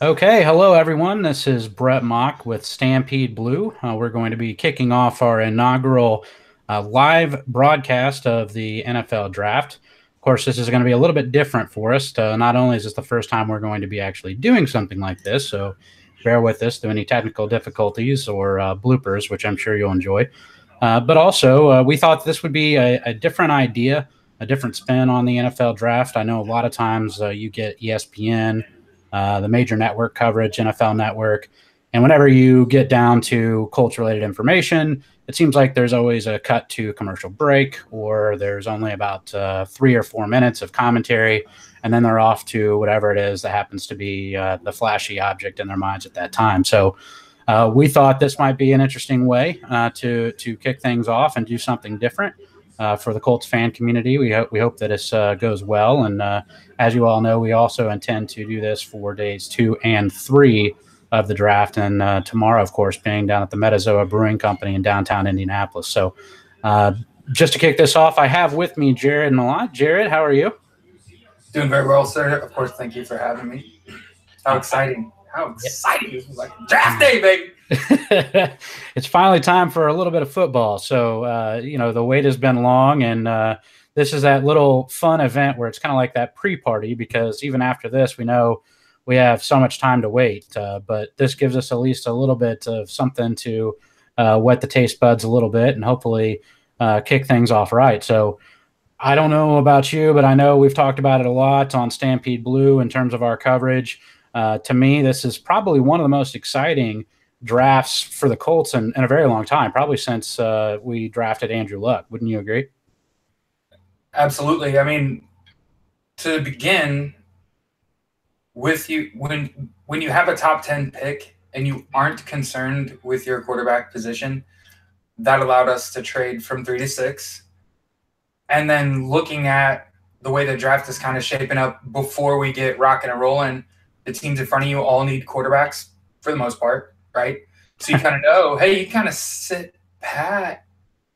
Okay, hello everyone. This is Brett Mock with Stampede Blue. We're going to be kicking off our inaugural live broadcast of the NFL Draft. Of course, this is going to be a little bit different for us. Not only is this the first time we're going to be actually doing something like this, so bear with us through any technical difficulties or bloopers, which I'm sure you'll enjoy. But also, we thought this would be a different idea, a different spin on the NFL Draft. I know a lot of times you get ESPN, the major network coverage, NFL Network. And whenever you get down to Colts related information, it seems like there's always a cut to commercial break, or there's only about 3 or 4 minutes of commentary, and then they're off to whatever it is that happens to be the flashy object in their minds at that time. So we thought this might be an interesting way to kick things off and do something different. For the Colts fan community. We hope that this goes well. And as you all know, we also intend to do this for days 2 and 3 of the draft. And tomorrow, of course, being down at the Metazoa Brewing Company in downtown Indianapolis. So just to kick this off, I have with me Jared Malott. Jared, how are you? Doing very well, sir. Of course, thank you for having me. How exciting. How exciting. This was like draft day, baby. It's finally time for a little bit of football. So, the wait has been long, and this is that little fun event where it's kind of like that pre-party, because even after this, we know we have so much time to wait. But this gives us at least a little bit of something to wet the taste buds a little bit and hopefully kick things off right. So, I don't know about you, but I know we've talked about it a lot on Stampede Blue in terms of our coverage. To me, this is probably one of the most exciting drafts for the Colts in a very long time, probably since we drafted Andrew Luck. Wouldn't you agree? Absolutely. I mean, to begin with, you when you have a top 10 pick and you aren't concerned with your quarterback position, that allowed us to trade from 3 to 6. And then looking at the way the draft is kind of shaping up before we get rocking and rolling, the teams in front of you all need quarterbacks for the most part, right? So you kind of know, hey, you kind of sit pat,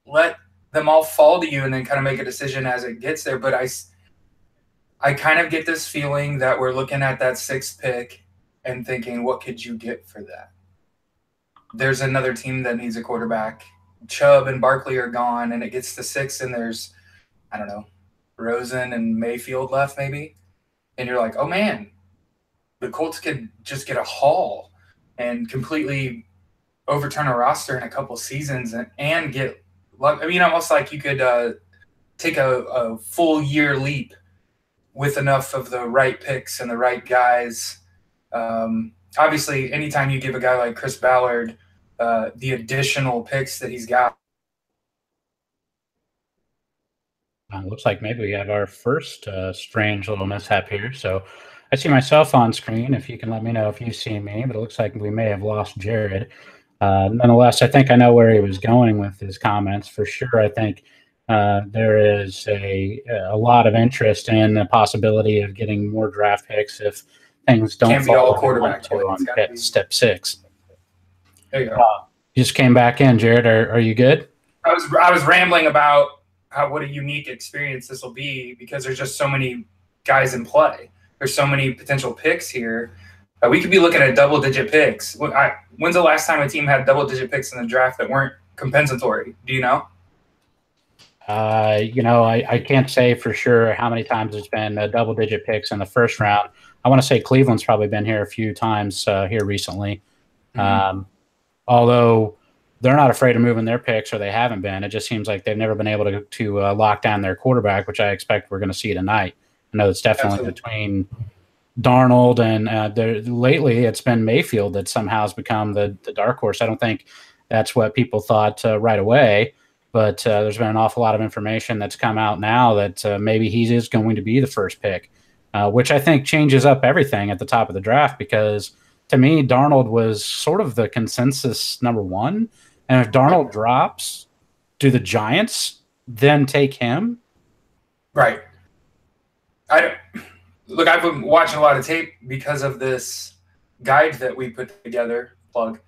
let them all fall to you, and then kind of make a decision as it gets there. But I kind of get this feeling that we're looking at that 6th pick and thinking, what could you get for that? There's another team that needs a quarterback. Chubb and Barkley are gone, and it gets to 6, and there's, I don't know, Rosen and Mayfield left maybe. And you're like, oh, man, the Colts could just get a haul and completely overturn a roster in a couple seasons and get luck. I mean, almost like you could take a full year leap with enough of the right picks and the right guys. Obviously, anytime you give a guy like Chris Ballard the additional picks that he's got. Looks like maybe we have our first strange little mishap here. So I see myself on screen. If you can let me know if you see me, but it looks like we may have lost Jared. Nonetheless, I think I know where he was going with his comments. For sure, I think there is a lot of interest in the possibility of getting more draft picks if things don't Can't be all quarterback to on step 6. There you go. You just came back in, Jared. Are you good? I was rambling about what a unique experience this will be, because there's just so many guys in play. There's so many potential picks here. We could be looking at double-digit picks. When's the last time a team had double-digit picks in the draft that weren't compensatory? Do you know? I can't say for sure how many times it's been double-digit picks in the first round. I want to say Cleveland's probably been here a few times here recently. Mm-hmm. Although they're not afraid of moving their picks, or they haven't been. It just seems like they've never been able to lock down their quarterback, which I expect we're going to see tonight. I know it's definitely between Darnold and lately it's been Mayfield that somehow has become the dark horse. I don't think that's what people thought right away, but there's been an awful lot of information that's come out now that maybe he is going to be the first pick, which I think changes up everything at the top of the draft, because to me, Darnold was sort of the consensus number 1. And if Darnold drops, do the Giants then take him? Right. Look, I've been watching a lot of tape because of this guide that we put together. Plug.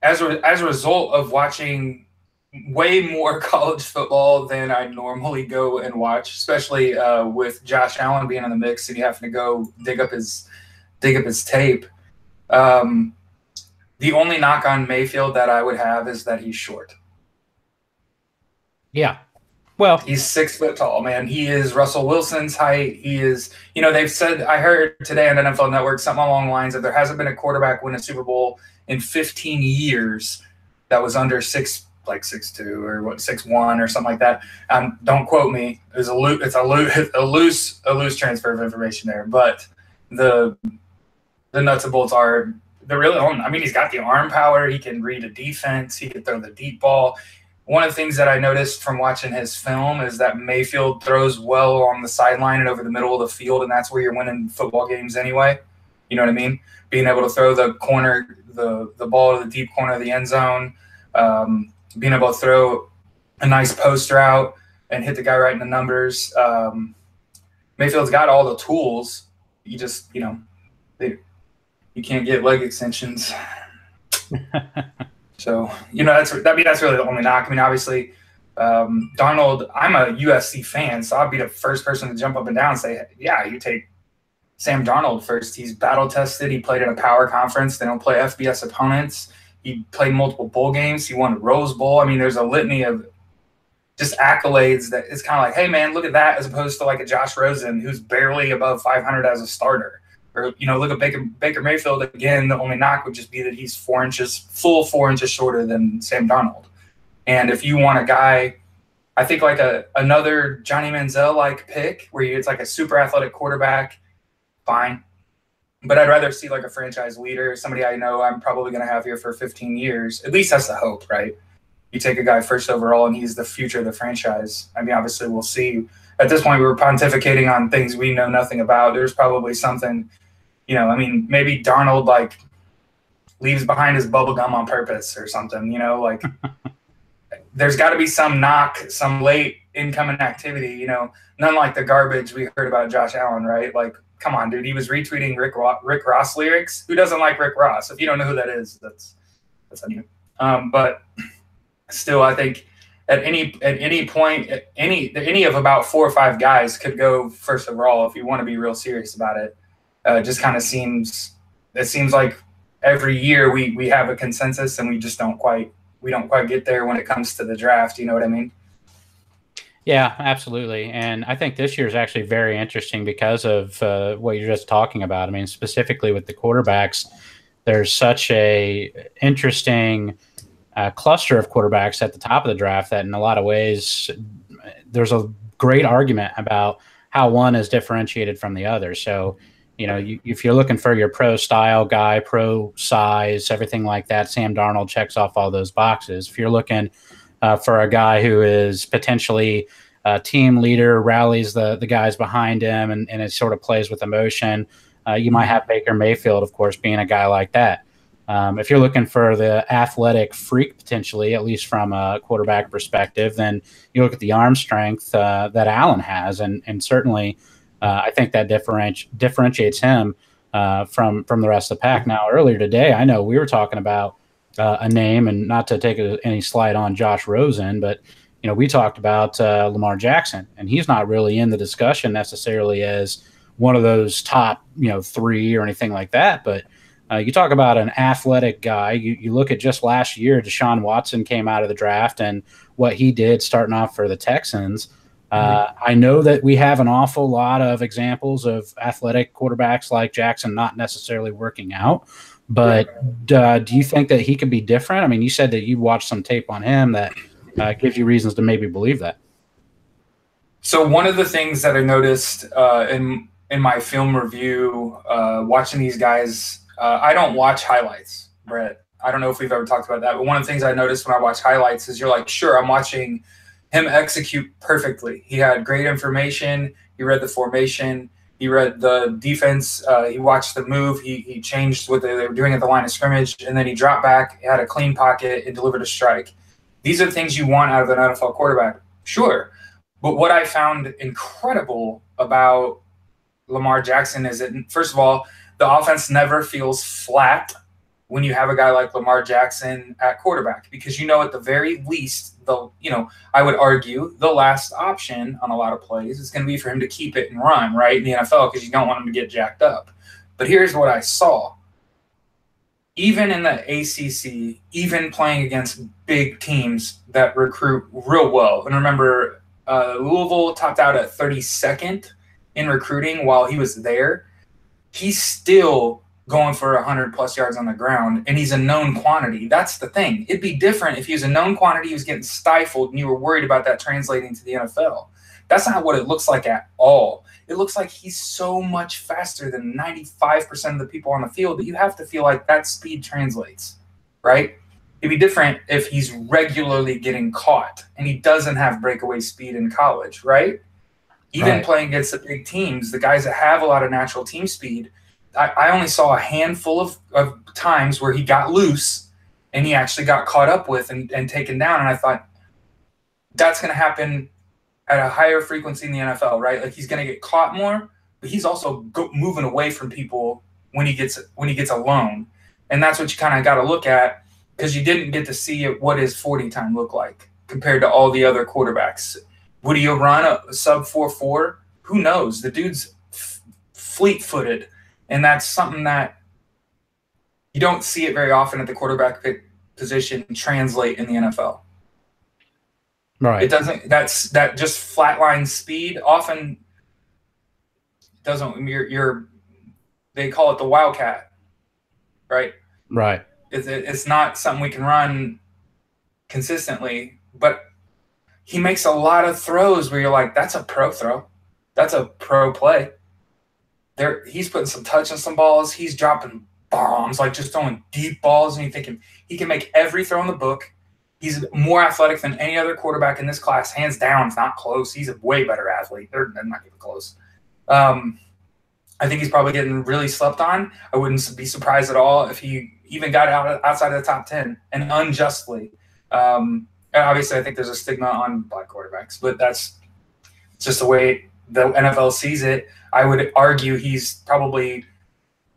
As a result of watching way more college football than I normally go and watch, especially with Josh Allen being in the mix and you having to go dig up his tape. The only knock on Mayfield that I would have is that he's short. Yeah. Well, he's 6 foot tall, man. He is Russell Wilson's height. He is, they've said, I heard today on NFL Network something along the lines of there hasn't been a quarterback win a Super Bowl in 15 years that was under 6'2" or 6'1" or something like that. Don't quote me. It's a loose transfer of information there, but the nuts and bolts are the real. I mean, he's got the arm power. He can read a defense. He can throw the deep ball. One of the things that I noticed from watching his film is that Mayfield throws well on the sideline and over the middle of the field, and that's where you're winning football games anyway. You know what I mean? Being able to throw the ball to the deep corner of the end zone, being able to throw a nice post route and hit the guy right in the numbers. Mayfield's got all the tools. You just, you can't get leg extensions. So, that's really the only knock. I mean, obviously, Darnold, I'm a USC fan, so I'll be the first person to jump up and down and say, yeah, you take Sam Darnold first. He's battle tested. He played in a power conference. They don't play FBS opponents. He played multiple bowl games. He won a Rose Bowl. I mean, there's a litany of just accolades that it's kind of like, hey, man, look at that, as opposed to like a Josh Rosen who's barely above 500 as a starter. Or, look at Baker Mayfield again. The only knock would just be that he's 4 inches shorter than Sam Darnold. And if you want a guy, I think like another Johnny Manziel-like pick where it's like a super athletic quarterback, fine. But I'd rather see like a franchise leader, somebody I know I'm probably going to have here for 15 years. At least that's the hope, right? You take a guy first overall and he's the future of the franchise. I mean, obviously we'll see. At this point, we were pontificating on things we know nothing about. There's probably something – maybe Darnold like leaves behind his bubble gum on purpose or something, like there's got to be some knock, some late incoming activity, none like the garbage we heard about Josh Allen, right? Like, come on, dude. He was retweeting Rick Ross lyrics. Who doesn't like Rick Ross? If you don't know who that is, that's on you. But still, I think at any point, any of about 4 or 5 guys could go first overall if you want to be real serious about it. Just kind of seems like every year we have a consensus and we don't quite get there when it comes to the draft. You know what I mean? Yeah, absolutely. And I think this year is actually very interesting because of what you're just talking about. I mean, specifically with the quarterbacks, there's such a interesting cluster of quarterbacks at the top of the draft that in a lot of ways there's a great argument about how one is differentiated from the other. So, if you're looking for your pro style guy, pro size, everything like that, Sam Darnold checks off all those boxes. If you're looking for a guy who is potentially a team leader, rallies the guys behind him, and it sort of plays with emotion, you might have Baker Mayfield, of course, being a guy like that. If you're looking for the athletic freak, potentially, at least from a quarterback perspective, then you look at the arm strength that Allen has, and certainly I think that differentiates him from the rest of the pack. Now, earlier today, I know we were talking about a name, and not to take any slight on Josh Rosen, but we talked about Lamar Jackson, and he's not really in the discussion necessarily as one of those top 3 or anything like that. But you talk about an athletic guy. You look at just last year, Deshaun Watson came out of the draft and what he did starting off for the Texans. I know that we have an awful lot of examples of athletic quarterbacks like Jackson not necessarily working out, but do you think that he could be different? I mean, you said that you watched some tape on him that gives you reasons to maybe believe that. So one of the things that I noticed in my film review, watching these guys, I don't watch highlights, Brett. I don't know if we've ever talked about that, but one of the things I noticed when I watch highlights is you're like, sure, I'm watching him execute perfectly. He had great information. He read the formation. He read the defense. He watched the move. He changed what they were doing at the line of scrimmage, and then he dropped back, had a clean pocket, and delivered a strike. These are things you want out of an NFL quarterback. Sure. But what I found incredible about Lamar Jackson is that, first of all, the offense never feels flat when you have a guy like Lamar Jackson at quarterback, because at the very least, I would argue the last option on a lot of plays is going to be for him to keep it and run, right, in the NFL, because you don't want him to get jacked up. But here's what I saw. Even in the ACC, even playing against big teams that recruit real well, and remember, Louisville topped out at 32nd in recruiting while he was there. He's still going for 100-plus yards on the ground, and he's a known quantity. That's the thing. It'd be different if he was a known quantity, he was getting stifled, and you were worried about that translating to the NFL. That's not what it looks like at all. It looks like he's so much faster than 95% of the people on the field that you have to feel like that speed translates, right? It'd be different if he's regularly getting caught and he doesn't have breakaway speed in college, right? Even playing against the big teams, the guys that have a lot of natural team speed, I only saw a handful of times where he got loose and he actually got caught up with and taken down. And I thought, that's going to happen at a higher frequency in the NFL, right? Like, he's going to get caught more, but he's also moving away from people when he gets alone. And that's what you kind of got to look at, because you didn't get to see what his 40 time looked like compared to all the other quarterbacks. Would he run a sub 4.4? Who knows? The dude's fleet-footed, and that's something that you don't see it very often at the quarterback position translate in the NFL. Right. It doesn't. That just flatline speed often doesn't. They call it the wildcat, right? Right. It's not something we can run consistently, but he makes a lot of throws where you're like, that's a pro throw, that's a pro play. He's putting some touch on some balls. He's dropping bombs, like just throwing deep balls, and you're thinking he can make every throw in the book. He's more athletic than any other quarterback in this class, hands down. It's not close. He's a way better athlete. They're not even close. I think he's probably getting really slept on. I wouldn't be surprised at all if he even got outside of the top 10, and unjustly. And obviously, I think there's a stigma on black quarterbacks, but that's just the way the NFL sees it. I would argue he's probably,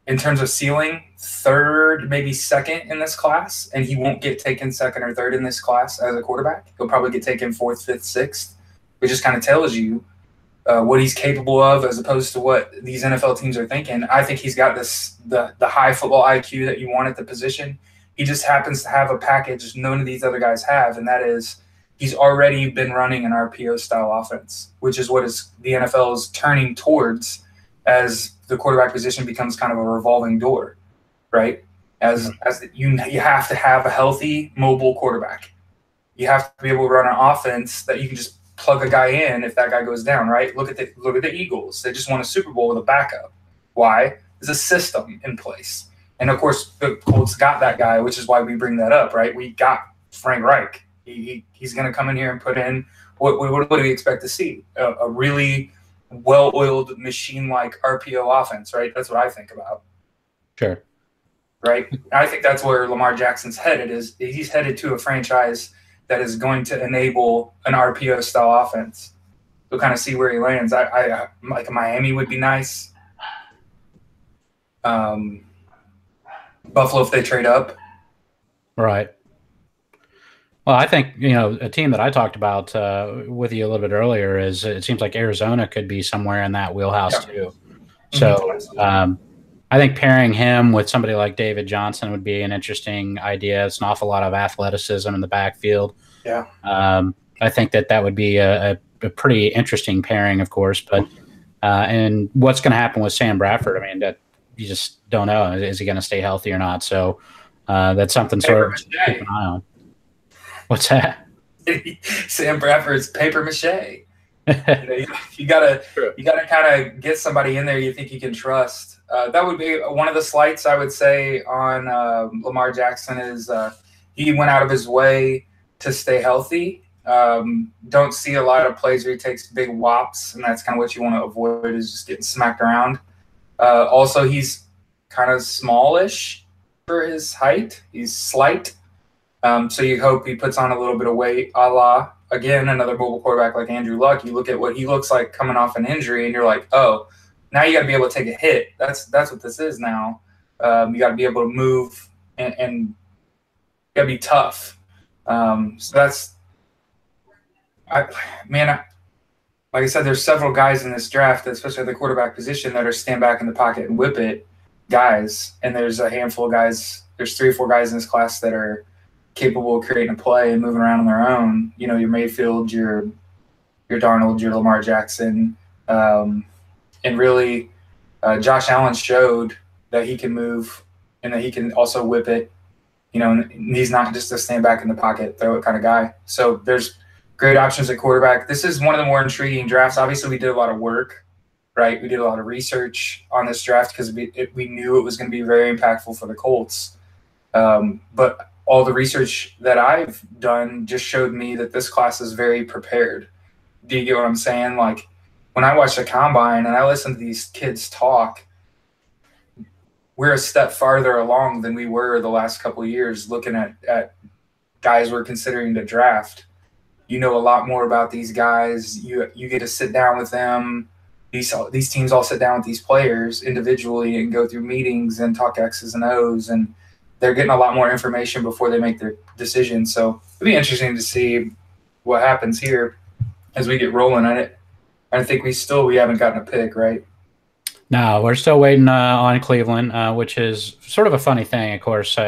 in terms of ceiling, third, maybe second in this class, and he won't get taken second or third in this class as a quarterback. He'll probably get taken fourth, fifth, sixth, which just kind of tells you what he's capable of as opposed to what these NFL teams are thinking. I think he's got the high football IQ that you want at the position. He just happens to have a package none of these other guys have, and that is he's already been running an RPO-style offense, which is what the NFL is turning towards as the quarterback position becomes kind of a revolving door, right? You have to have a healthy, mobile quarterback. You have to be able to run an offense that you can just plug a guy in if that guy goes down, right? Look at the Eagles. They just won a Super Bowl with a backup. Why? There's a system in place. And, of course, the Colts got that guy, which is why we bring that up, right? We got Frank Reich. He's going to come in here and put in what do we expect to see? A really well-oiled machine-like RPO offense, right? That's what I think about. Sure. Right? I think that's where Lamar Jackson's headed. He's headed to a franchise that is going to enable an RPO-style offense. We'll kind of see where he lands. I like Miami would be nice. Buffalo if they trade up. Right. Well, I think, a team that I talked about with you a little bit earlier is it seems like Arizona could be somewhere in that wheelhouse too. So I think pairing him with somebody like David Johnson would be an interesting idea. It's an awful lot of athleticism in the backfield. Yeah. I think that would be a pretty interesting pairing, of course. But and what's going to happen with Sam Bradford? I mean, that you just don't know. Is he going to stay healthy or not? So that's something sort of to keep an eye on. What's that? Sam Bradford's paper mache. You gotta kind of get somebody in there you think you can trust. That would be one of the slights I would say on Lamar Jackson is he went out of his way to stay healthy. Don't see a lot of plays where he takes big whops, and that's kind of what you want to avoid is just getting smacked around. Also, he's kind of smallish for his height. He's slight. So you hope he puts on a little bit of weight, a la, again, another mobile quarterback like Andrew Luck. You look at what he looks like coming off an injury, and you're like, oh, now you got to be able to take a hit. That's what this is now. You got to be able to move and gotta be tough. So that's, like I said, there's several guys in this draft, especially at the quarterback position, that are stand back in the pocket and whip it guys. And there's a handful of guys. There's 3 or 4 guys in this class that are capable of creating a play and moving around on their own. You know, your Mayfield, your Darnold, your Lamar Jackson, and really Josh Allen showed that he can move and that he can also whip it. You know, and he's not just a stand back in the pocket, throw it kind of guy. So there's great options at quarterback. This is one of the more intriguing drafts. Obviously, we did a lot of work, right? We did a lot of research on this draft because we knew it was going to be very impactful for the Colts. But all the research that I've done just showed me that this class is very prepared. Do you get what I'm saying? Like, when I watch the combine and I listen to these kids talk, we're a step farther along than we were the last couple of years looking at guys we're considering to draft. You know a lot more about these guys. You get to sit down with them. These teams all sit down with these players individually and go through meetings and talk X's and O's, and they're getting a lot more information before they make their decision. So it'll be interesting to see what happens here as we get rolling on it. I think we haven't gotten a pick, right? No, we're still waiting on Cleveland, which is sort of a funny thing, of course.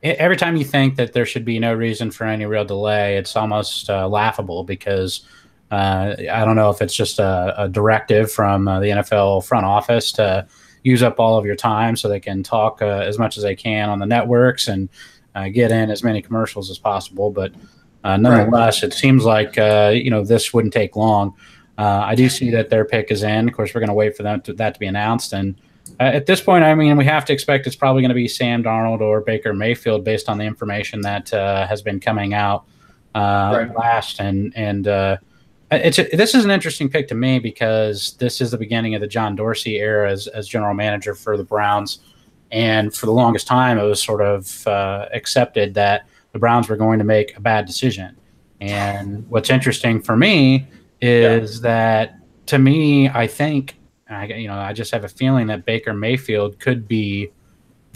Every time you think that there should be no reason for any real delay, it's almost laughable because I don't know if it's just a directive from the NFL front office to use up all of your time so they can talk as much as they can on the networks and get in as many commercials as possible. But nonetheless, It seems like this wouldn't take long. I do see that their pick is in. Of course, we're going to wait for that to be announced. And at this point, I mean, we have to expect it's probably going to be Sam Darnold or Baker Mayfield based on the information that has been coming out last. And this is an interesting pick to me because this is the beginning of the John Dorsey era as general manager for the Browns. And for the longest time, it was sort of accepted that the Browns were going to make a bad decision. And what's interesting for me is that, to me, I think, I just have a feeling that Baker Mayfield could be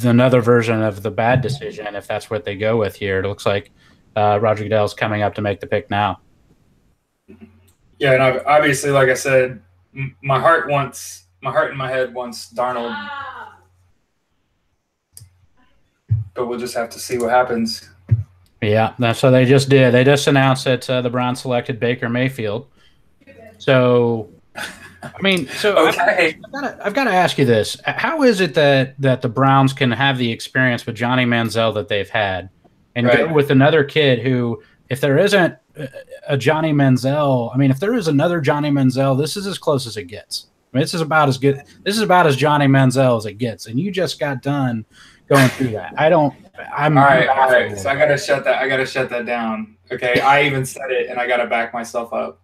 another version of the bad decision if that's what they go with here. It looks like Roger Goodell's coming up to make the pick now. Yeah, and obviously, like I said, my heart and my head wants Darnold, but we'll just have to see what happens. Yeah, that's what they just did. They just announced that the Browns selected Baker Mayfield. So, I mean, okay. I've got to ask you this: how is it that the Browns can have the experience with Johnny Manziel that they've had, and go with another kid who, if there isn't a Johnny Manziel, I mean, if there is another Johnny Manziel, this is as close as it gets. I mean, this is about as good. This is about as Johnny Manziel as it gets, and you just got done going through that. All right. So I gotta shut that down. Okay, I even said it, and I gotta back myself up.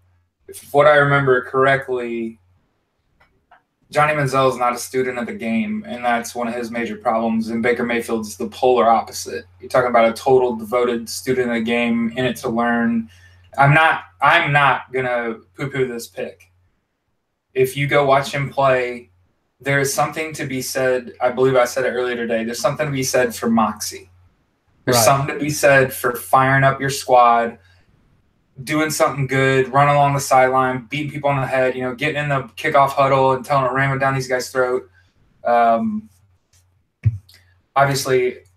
If what I remember correctly, Johnny Manziel is not a student of the game, and that's one of his major problems. And Baker Mayfield's the polar opposite. You're talking about a total devoted student of the game, in it to learn. I'm not gonna poo-poo this pick. If you go watch him play, there is something to be said. I believe I said it earlier today. There's something to be said for moxie. There's something to be said for firing up your squad, doing something good, running along the sideline, beating people on the head, getting in the kickoff huddle and ramming down these guys' throat. Obviously, it's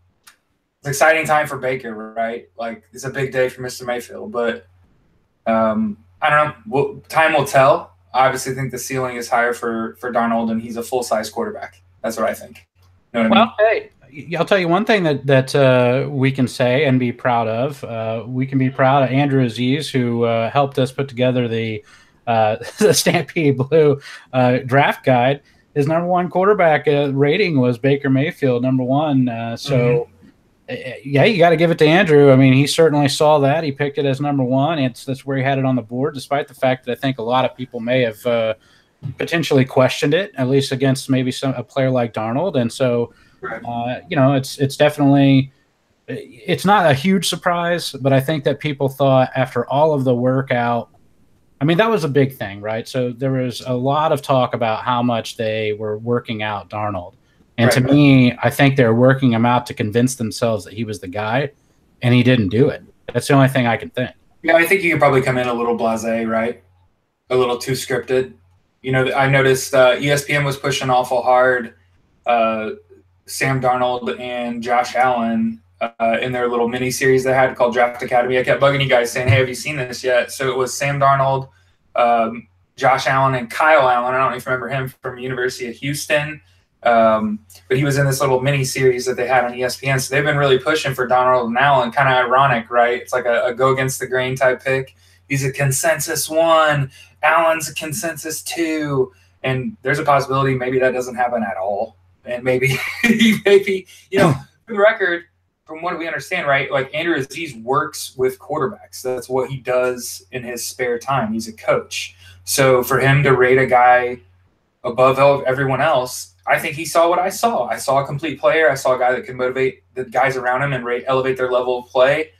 an exciting time for Baker, right? Like, it's a big day for Mr. Mayfield, but I don't know. Time will tell. I obviously think the ceiling is higher for Darnold, and he's a full-size quarterback. That's what I think. You know what I mean? Hey, I'll tell you one thing that we can say and be proud of. We can be proud of Andrew Aziz, who helped us put together the Stampede Blue draft guide. His number one quarterback rating was Baker Mayfield, number one. Yeah, you got to give it to Andrew. I mean, he certainly saw that. He picked it as number one. That's where he had it on the board, despite the fact that I think a lot of people may have potentially questioned it, at least against maybe a player like Darnold. And so, it's definitely – it's not a huge surprise, but I think that people thought after all of the workout – I mean, that was a big thing, right? So there was a lot of talk about how much they were working out Darnold. And to me, I think they're working him out to convince themselves that he was the guy, and he didn't do it. That's the only thing I can think. Yeah, I think you could probably come in a little blasé, right? A little too scripted. You know, I noticed ESPN was pushing awful hard Sam Darnold and Josh Allen in their little mini series they had called Draft Academy. I kept bugging you guys saying, "Hey, have you seen this yet?" So it was Sam Darnold, Josh Allen, and Kyle Allen. I don't know if you remember him from University of Houston, but he was in this little mini series that they had on ESPN. So they've been really pushing for Darnold and Allen. Kind of ironic, right? It's like a go against the grain type pick. He's a consensus 1. Allen's a consensus 2. And there's a possibility maybe that doesn't happen at all. And maybe, you know, for the record, from what we understand, right, like Andrew Aziz works with quarterbacks. That's what he does in his spare time. He's a coach. So for him to rate a guy above everyone else, I think he saw what I saw. I saw a complete player. I saw a guy that can motivate the guys around him and elevate their level of play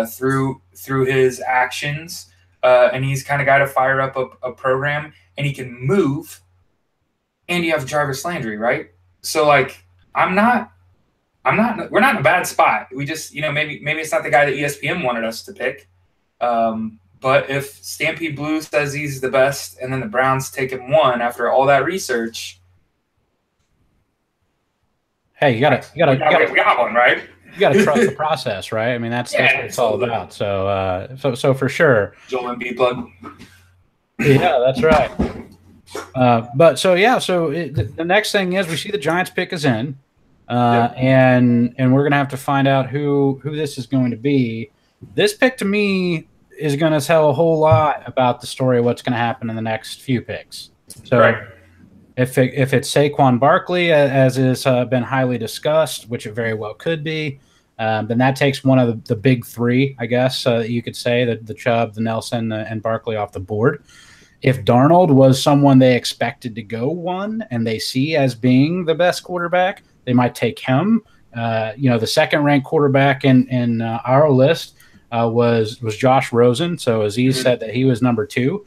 through his actions. And he's kind of guy to fire up a program, and he can move. And you have Jarvis Landry, right? So like, we're not in a bad spot. We just, you know, maybe it's not the guy that ESPN wanted us to pick. But if Stampede Blue says he's the best, and then the Browns take him 1 after all that research, hey, we got one, right? You got to trust the process, right? I mean, that's what it's all about. So for sure. Joel Embiid plug. Yeah, that's right. The next thing is we see the Giants pick is in, and we're gonna have to find out who this is going to be. This pick to me is going to tell a whole lot about the story of what's going to happen in the next few picks. So. Right. If it's Saquon Barkley, as has been highly discussed, which it very well could be, then that takes one of the big 3, I guess you could say, the Chubb, the Nelson, and Barkley off the board. If Darnold was someone they expected to go 1 and they see as being the best quarterback, they might take him. The second-ranked quarterback in our list was Josh Rosen. So Aziz said that he was number 2.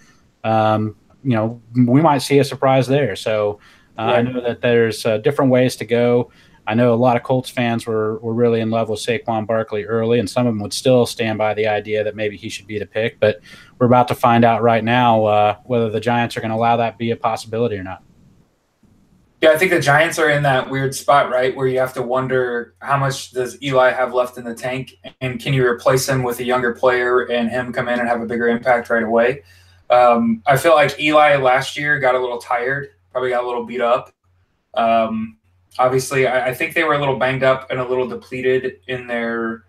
We might see a surprise there. So I know that there's different ways to go. I know a lot of Colts fans were really in love with Saquon Barkley early, and some of them would still stand by the idea that maybe he should be the pick. But we're about to find out right now whether the Giants are going to allow that to be a possibility or not. Yeah, I think the Giants are in that weird spot, right, where you have to wonder how much does Eli have left in the tank, and can you replace him with a younger player and him come in and have a bigger impact right away? I feel like Eli last year got a little tired, probably got a little beat up. Obviously, I think they were a little banged up and a little depleted in their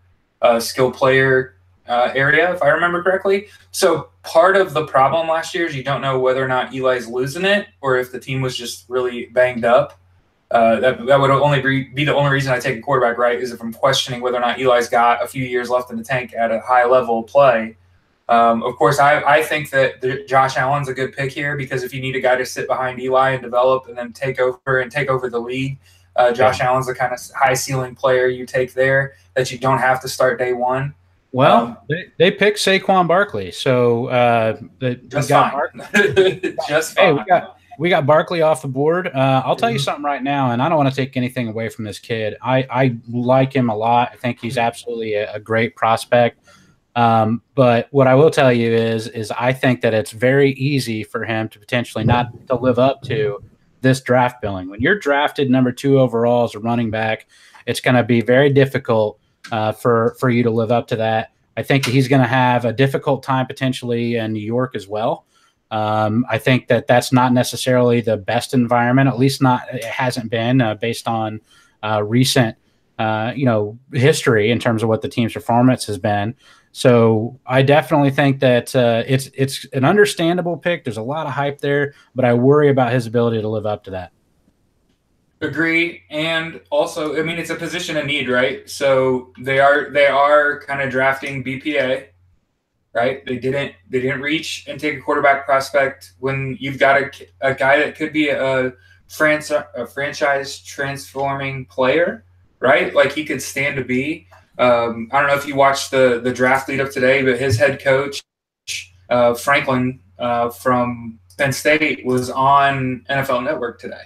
skill player area, if I remember correctly. So part of the problem last year is you don't know whether or not Eli's losing it or if the team was just really banged up. That would only be the only reason I take a quarterback, right, is if I'm questioning whether or not Eli's got a few years left in the tank at a high level of play. Of course, I think that Josh Allen's a good pick here because if you need a guy to sit behind Eli and develop and then take over the league, Josh Allen's the kind of high ceiling player you take there that you don't have to start day 1. Well, they picked Saquon Barkley, so just fine. Just fine. Hey, we got Barkley off the board. I'll tell you something right now, and I don't want to take anything away from this kid. I like him a lot. I think he's absolutely a great prospect. But what I will tell you is I think that it's very easy for him to potentially not to live up to this draft billing. When you're drafted number 2 overall as a running back, it's going to be very difficult for you to live up to that. I think that he's going to have a difficult time potentially in New York as well. I think that that's not necessarily the best environment, at least it hasn't been based on recent history in terms of what the team's performance has been. So I definitely think that it's an understandable pick. There's a lot of hype there, but I worry about his ability to live up to that. Agree. And also, I mean, it's a position of need, right? So they are kind of drafting BPA, right? They didn't reach and take a quarterback prospect when you've got a guy that could be a franchise transforming player, right? Like he could stand to be. I don't know if you watched the draft lead up today, but his head coach, Franklin from Penn State, was on NFL Network today.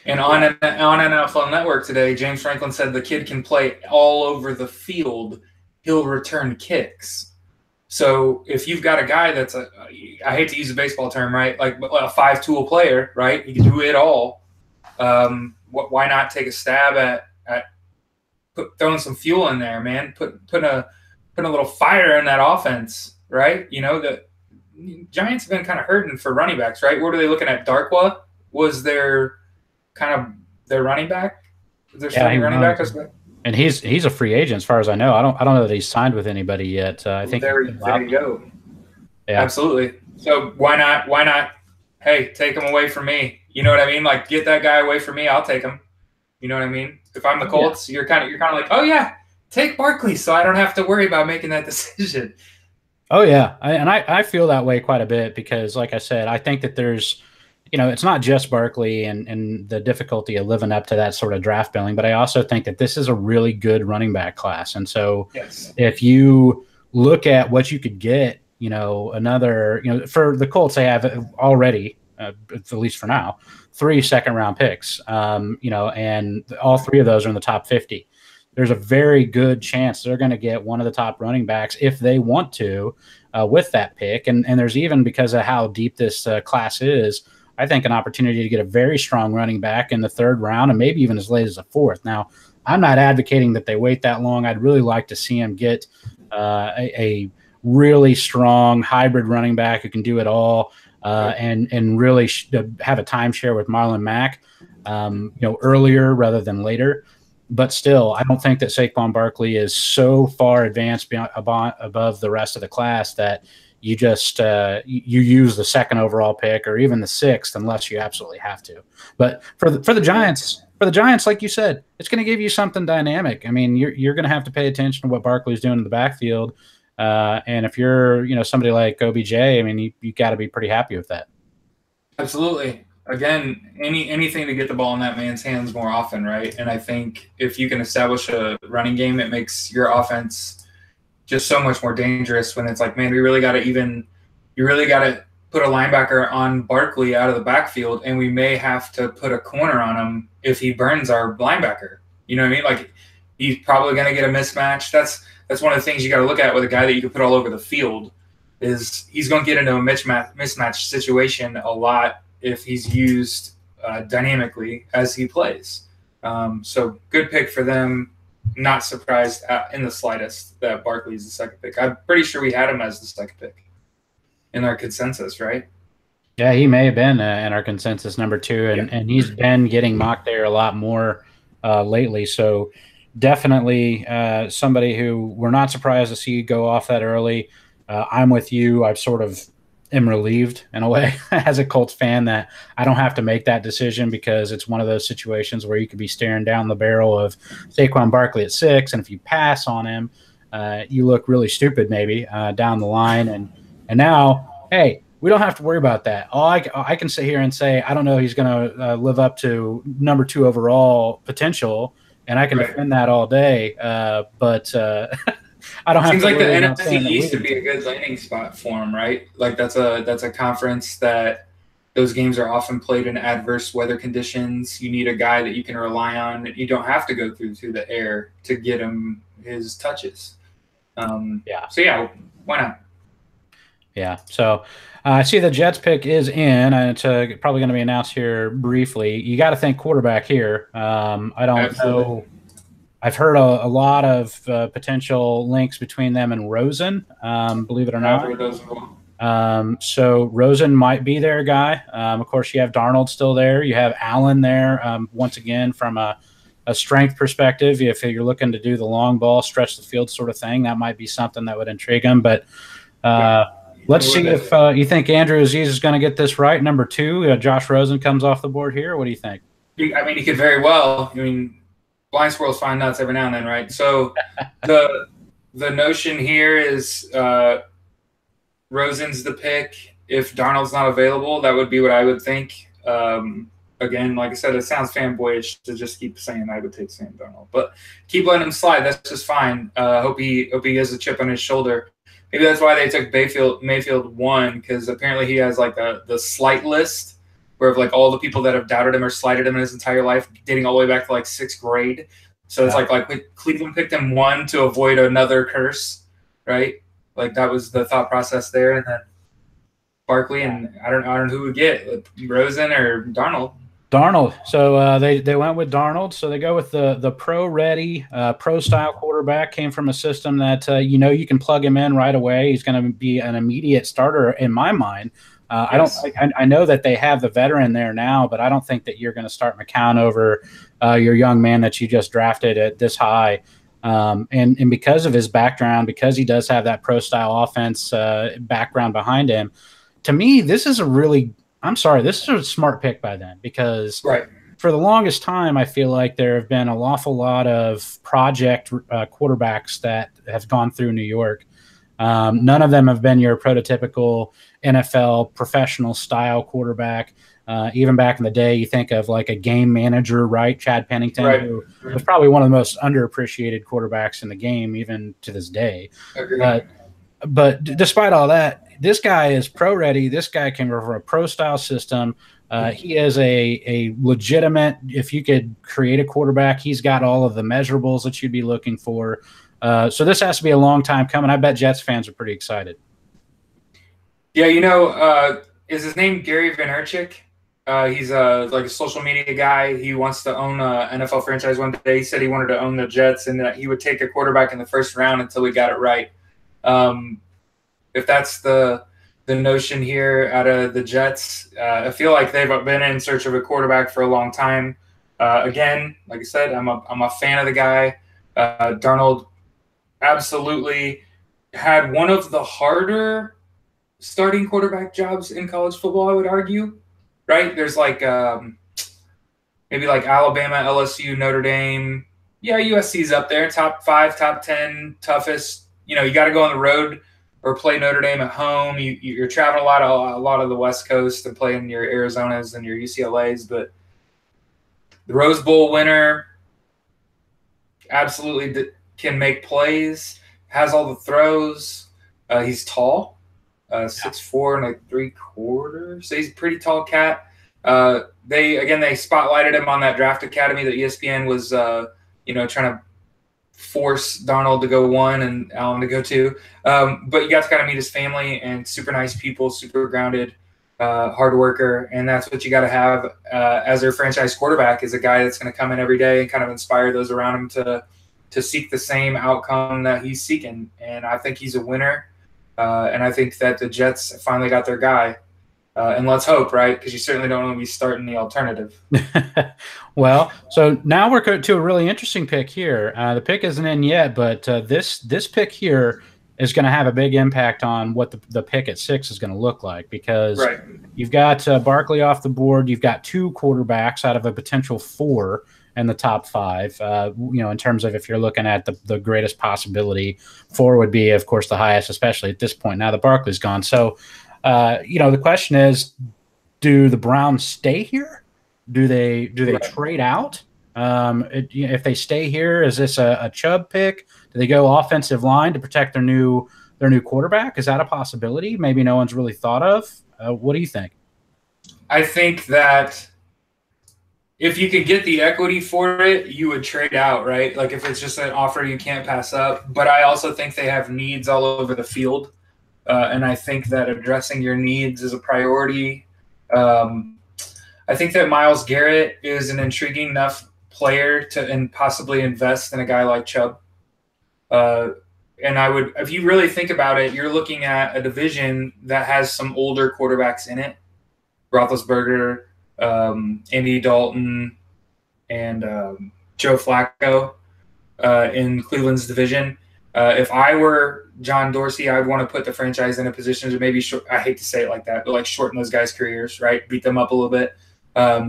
And on NFL Network today, James Franklin said the kid can play all over the field. He'll return kicks. So if you've got a guy that's I hate to use a baseball term, right? Like a five-tool player, right? He can do it all. Why not take a stab at throwing some fuel in there, man? Put a little fire in that offense, right? You know, the Giants have been kind of hurting for running backs, right? What are they looking at? Darkwa was their running back. Their starting running back. And he's a free agent, as far as I know. I don't know that he's signed with anybody yet. I think there you go. Yeah, absolutely. So why not? Hey, take him away from me. You know what I mean? Like, get that guy away from me. I'll take him. You know what I mean? If I'm the Colts, you're kind of like, oh yeah, take Barkley, so I don't have to worry about making that decision. Oh yeah, I feel that way quite a bit because, like I said, I think that there's, it's not just Barkley and the difficulty of living up to that sort of draft billing, but I also think that this is a really good running back class. And so if you look at what you could get, another, for the Colts, they have already, at least for now, 3 second-round picks, and all 3 of those are in the top 50. There's a very good chance they're going to get one of the top running backs if they want to with that pick. And there's even, because of how deep this class is, I think an opportunity to get a very strong running back in the 3rd round and maybe even as late as the 4th. Now, I'm not advocating that they wait that long. I'd really like to see him get a really strong hybrid running back who can do it all and really have a timeshare with Marlon Mack, earlier rather than later. But still, I don't think that Saquon Barkley is so far advanced above the rest of the class that you just you use the 2nd overall pick or even the 6th unless you absolutely have to. But for the Giants, like you said, it's going to give you something dynamic. I mean, you're going to have to pay attention to what Barkley's doing in the backfield, and if you're somebody like OBJ, I mean, you got to be pretty happy with that. Absolutely. Again, anything to get the ball in that man's hands more often, right? And I think if you can establish a running game, it makes your offense just so much more dangerous when it's like, man, you really got to put a linebacker on Barkley out of the backfield, and we may have to put a corner on him if he burns our linebacker. You know what I mean? Like, he's probably going to get a mismatch. That's one of the things you got to look at with a guy that you can put all over the field is he's going to get into a mismatch situation a lot if he's used dynamically as he plays. So good pick for them. Not surprised in the slightest that Barkley is the 2nd pick. I'm pretty sure we had him as the 2nd pick in our consensus, right? Yeah, he may have been in our consensus number 2, and he's been getting mocked there a lot more lately. So definitely somebody who we're not surprised to see go off that early. I'm with you. I've sort of am relieved in a way as a Colts fan that I don't have to make that decision because it's one of those situations where you could be staring down the barrel of Saquon Barkley at 6, and if you pass on him, you look really stupid maybe down the line. And now, hey, we don't have to worry about that. I can sit here and say I don't know he's going to live up to number 2 overall potential, and I can defend that all day. But I don't have. Seems like the NFC East would be a good landing spot for him, right? Like that's a conference that those games are often played in adverse weather conditions. You need a guy that you can rely on. You don't have to go through the air to get him his touches. So yeah, why not? Yeah. So I see the Jets pick is in, and it's probably going to be announced here briefly. You got to think quarterback here. I don't know. I've heard a lot of potential links between them and Rosen, believe it or not. So Rosen might be their guy. Of course, you have Darnold still there. You have Allen there. Once again, from a strength perspective, if you're looking to do the long ball, stretch the field sort of thing, that might be something that would intrigue him. But let's see if you think Andrew Aziz is going to get this right. Number 2, Josh Rosen comes off the board here. What do you think? I mean, he could very well. I mean, blind squirrels find nuts every now and then, right? So the notion here is Rosen's the pick. If Darnold's not available, that would be what I would think. Again, like I said, it sounds fanboyish to just keep saying I would take Sam Darnold, but keep letting him slide. That's just fine. Hope he has a chip on his shoulder. Maybe that's why they took Mayfield 1, because apparently he has like the slight list where like all the people that have doubted him or slighted him in his entire life, dating all the way back to like 6th grade. So it's like Cleveland picked him one to avoid another curse, right? Like that was the thought process there. And then Barkley, and I don't know who would get, Rosen or Darnold. Darnold. So they went with Darnold. So they go with the pro-ready, pro-style quarterback. Came from a system that you can plug him in right away. He's going to be an immediate starter in my mind. Yes. I know that they have the veteran there now, but I don't think that you're going to start McCown over your young man that you just drafted at this high. And because of his background, because he does have that pro-style offense background behind him, to me, this is a smart pick by them, because for the longest time, I feel like there have been an awful lot of project quarterbacks that have gone through New York. None of them have been your prototypical NFL professional style quarterback. Even back in the day, you think of like a game manager, right? Chad Pennington, who was probably one of the most underappreciated quarterbacks in the game, even to this day. But despite all that, this guy is pro-ready. This guy came from a pro-style system. He is a legitimate, if you could create a quarterback, he's got all of the measurables that you'd be looking for. So this has to be a long time coming. I bet Jets fans are pretty excited. Yeah, is his name Gary Vaynerchuk? He's like a social media guy. He wants to own an NFL franchise one day. He said he wanted to own the Jets and that he would take a quarterback in the first round until he got it right. If that's the notion here out of the Jets, I feel like they've been in search of a quarterback for a long time. Again, like I said, I'm a fan of the guy. Darnold absolutely had one of the harder starting quarterback jobs in college football, I would argue. Right? There's like maybe like Alabama, LSU, Notre Dame. Yeah, USC's up there, top 5, top 10 toughest. You got to go on the road or play Notre Dame at home. You're traveling a lot of the West Coast and playing your Arizonas and your UCLAs. But the Rose Bowl winner absolutely can make plays, has all the throws. He's tall, 6'4" and like 3/4. So he's a pretty tall cat. They spotlighted him on that draft academy that ESPN was trying to force Darnold to go 1 and Allen to go 2. But you got to kind of meet his family, and super nice people, super grounded, hard worker. And that's what you got to have as their franchise quarterback, is a guy that's going to come in every day and kind of inspire those around him to seek the same outcome that he's seeking. And I think he's a winner. And I think that the Jets finally got their guy. And let's hope, right? Because you certainly don't want to be starting the alternative. Well, so now we're going to a really interesting pick here. The pick isn't in yet, but this pick here is going to have a big impact on what the pick at 6 is going to look like, because you've got Barkley off the board. You've got 2 quarterbacks out of a potential 4 in the top 5. In terms of if you're looking at the greatest possibility, 4 would be, of course, the highest, especially at this point now that Barkley's gone. So, the question is, do the Browns stay here? Do they trade out? If they stay here, is this a Chubb pick? Do they go offensive line to protect their new quarterback? Is that a possibility? Maybe no one's really thought of. What do you think? I think that if you could get the equity for it, you would trade out, right? Like if it's just an offer you can't pass up. But I also think they have needs all over the field. And I think that addressing your needs is a priority. I think that Myles Garrett is an intriguing enough player to possibly invest in a guy like Chubb. And I would, if you really think about it, you're looking at a division that has some older quarterbacks in it. Roethlisberger, Andy Dalton, and Joe Flacco in Cleveland's division. If I were John Dorsey, I would want to put the franchise in a position to maybe I hate to say it like that, but like shorten those guys' careers, right? Beat them up a little bit.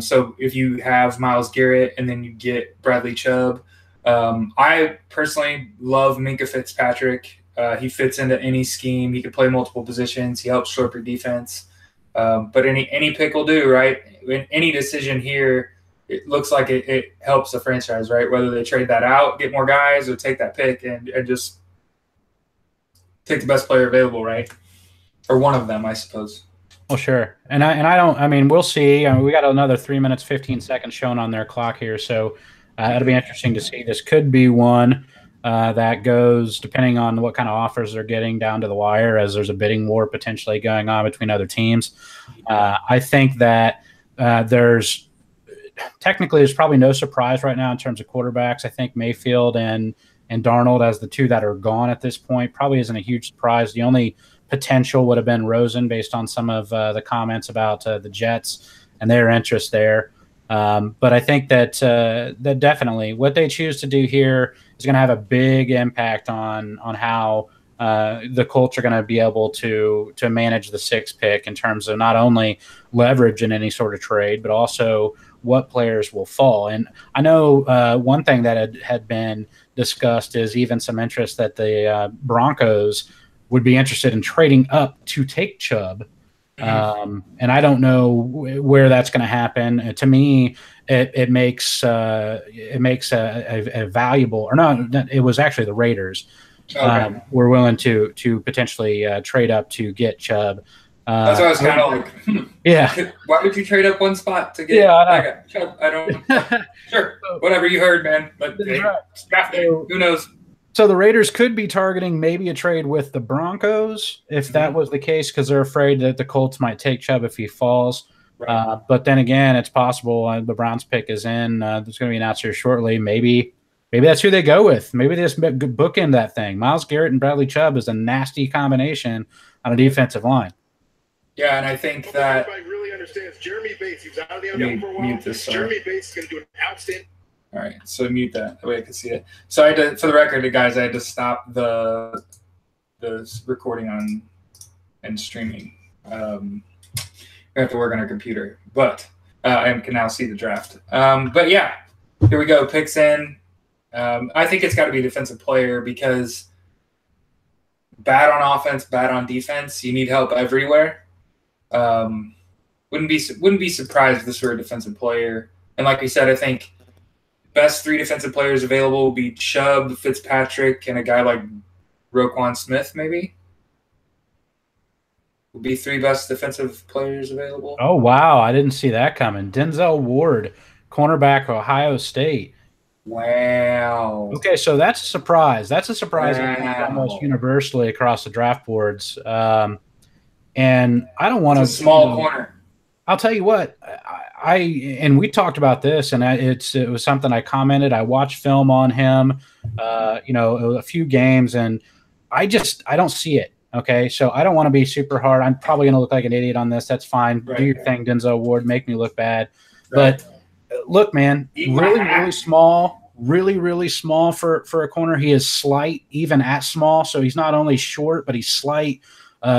So if you have Myles Garrett and then you get Bradley Chubb, I personally love Minkah Fitzpatrick. He fits into any scheme. He can play multiple positions. He helps shore up your defense. But any pick will do, right? In any decision here, it looks like it helps the franchise, right? Whether they trade that out, get more guys, or take that pick and just take the best player available, right? Or one of them, I suppose. Well, sure. And I don't, I mean, we'll see. I mean, we got another 3 minutes, 15 seconds shown on their clock here. So it'll be interesting to see. This could be one that goes, depending on what kind of offers they're getting, down to the wire, as there's a bidding war potentially going on between other teams. I think that there's probably no surprise right now in terms of quarterbacks. I think Mayfield and Darnold, as the two that are gone at this point, probably isn't a huge surprise. The only potential would have been Rosen, based on some of the comments about the Jets and their interest there. But I think that definitely what they choose to do here is going to have a big impact on how the Colts are going to be able to manage the 6th pick in terms of not only leverage in any sort of trade, but also what players will fall. And I know one thing that had been discussed is even some interest that the Broncos would be interested in trading up to take Chubb. And I don't know where that's going to happen. To me, it makes a valuable, or no, it was actually the Raiders were willing to potentially trade up to get Chubb. That's why I was kind of like, yeah. Why would you trade up one spot to get Chubb? I don't. Sure, whatever you heard, man. But who knows? So the Raiders could be targeting maybe a trade with the Broncos if that was the case, because they're afraid that the Colts might take Chubb if he falls. Right. But then again, it's possible the Browns pick is in. There's going to be an announced here shortly. Maybe that's who they go with. Maybe they just bookend that thing. Myles Garrett and Bradley Chubb is a nasty combination on a defensive line. Yeah, and I think that everybody really understands Jeremy Bates. He was out of the NFL for a while. Jeremy Bates is going to do an outstanding. All right, so mute that. That way I can see it. So I had to, for the record, guys, I had to stop the recording on and streaming. We have to work on our computer, but I can now see the draft. But yeah, here we go. Picks in. I think it's got to be a defensive player, because bad on offense, bad on defense. You need help everywhere. Wouldn't be surprised if this were a defensive player. And like we said, I think best 3 defensive players available will be Chubb, Fitzpatrick, and a guy like Roquan Smith, maybe. Will be 3 best defensive players available. Oh, wow. I didn't see that coming. Denzel Ward, cornerback, Ohio State. Wow. Okay, so that's a surprise. That's a surprise almost universally across the draft boards. And I don't want to – small corner. I'll tell you what, and we talked about this, and it was something I commented. I watched film on him, a few games, and I don't see it. Okay, so I don't want to be super hard. I'm probably going to look like an idiot on this. That's fine. Right. Do your thing, Denzel Ward. Make me look bad. Right. But look, man, really small, really small for a corner. He is slight, even at small. So he's not only short, but he's slight.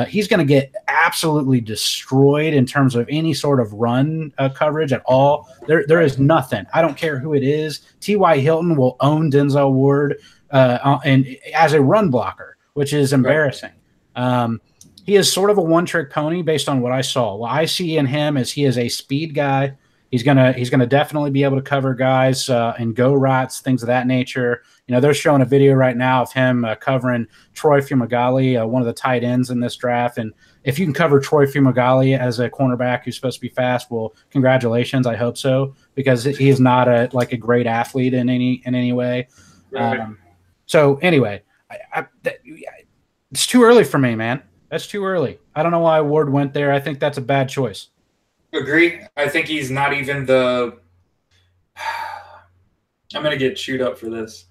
He's going to get absolutely destroyed in terms of any sort of run coverage at all. There is nothing. I don't care who it is. T.Y. Hilton will own Denzel Ward and as a run blocker, which is embarrassing. He is sort of a one-trick pony based on what I saw. What I see in him is he is a speed guy. He's gonna definitely be able to cover guys and go routes, things of that nature. They're showing a video right now of him covering Troy Fumagalli, one of the tight ends in this draft. And if you can cover Troy Fumagalli as a cornerback who's supposed to be fast, well, congratulations. I hope so, because he is not a great athlete in any way. Right. So anyway, it's too early for me, man. That's too early. I don't know why Ward went there. I think that's a bad choice. Agree. I think he's not even the – I'm going to get chewed up for this.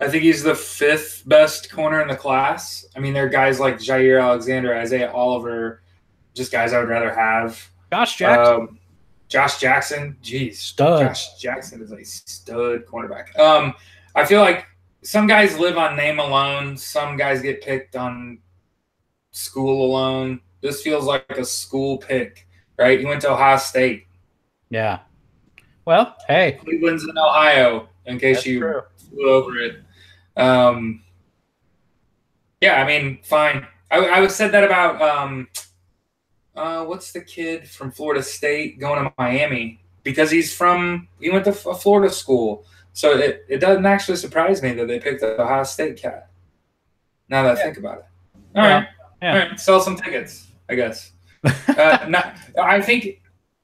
I think he's the 5th best corner in the class. I mean, there are guys like Jair Alexander, Isaiah Oliver, just guys I would rather have. Josh Jackson. Jeez. Stud. Josh Jackson is a stud cornerback. I feel like some guys live on name alone. Some guys get picked on school alone. This feels like a school pick. Right, you went to Ohio State. Yeah. Well, hey, Cleveland's in Ohio. In case you flew over it. Yeah, I mean, fine. I would said that about what's the kid from Florida State going to Miami, because he went to a Florida school. So it doesn't actually surprise me that they picked the Ohio State cat. Now that I think about it. All right. Sell some tickets, I guess. I think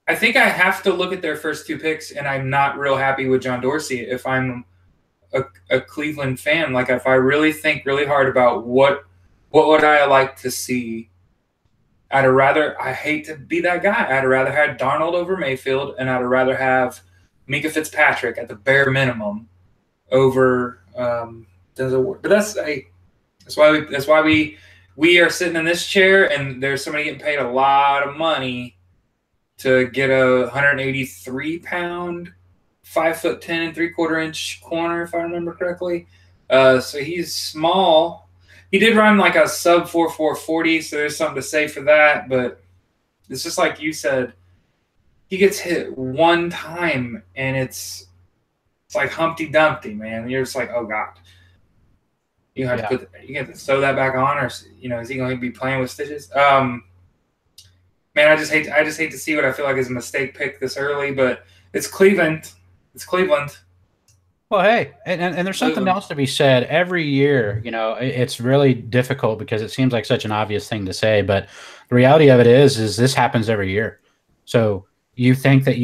I have to look at their first two picks, and I'm not real happy with John Dorsey. If I'm a Cleveland fan, like if I really think really hard about what would I like to see, I hate to be that guy. I'd rather have Darnold over Mayfield, and I'd rather have Mika Fitzpatrick at the bare minimum over Denzel. But that's why we are sitting in this chair, and there's somebody getting paid a lot of money to get a 183-pound, 5'10" and 3/4-inch corner, if I remember correctly. So he's small. He did run like a sub 4.4 40, so there's something to say for that. But it's just like you said, he gets hit one time, and it's like Humpty Dumpty, man. You're just like, oh god, you have to sew that back on, or is he going to be playing with stitches? Man, I just hate to see what I feel like is a mistake pick this early, but it's Cleveland. It's Cleveland. Well, hey, and there's something else to be said. Every year, it's really difficult because it seems like such an obvious thing to say, but the reality of it is this happens every year. So you think that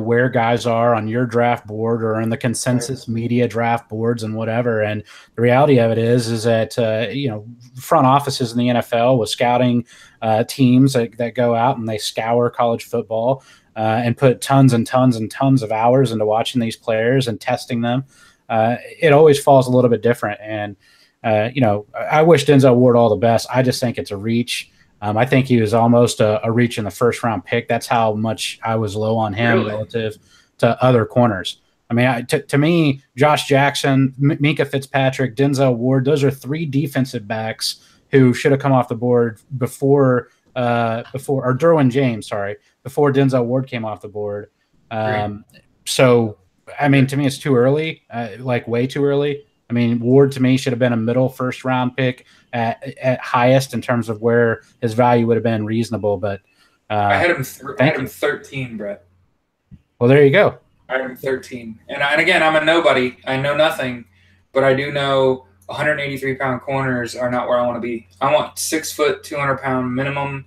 where guys are on your draft board or in the consensus media draft boards and whatever, and the reality of it is that front offices in the NFL with scouting teams that go out and they scour college football. And put tons and tons and tons of hours into watching these players and testing them. It always falls a little bit different. And, I wish Denzel Ward all the best. I just think it's a reach. I think he was almost a reach in the first-round pick. That's how much I was low on him relative to other corners. I mean, to me, Josh Jackson, Mika Fitzpatrick, Denzel Ward, those are three defensive backs who should have come off the board before Derwin James, before Denzel Ward came off the board. So, I mean, to me, it's too early, way too early. I mean, Ward to me should have been a middle first-round pick at highest in terms of where his value would have been reasonable. But I had him 13, Brett. Well, there you go. I had him 13. And again, I'm a nobody. I know nothing, but I do know 183-pound corners are not where I want to be. I want 6 foot, 200-pound minimum.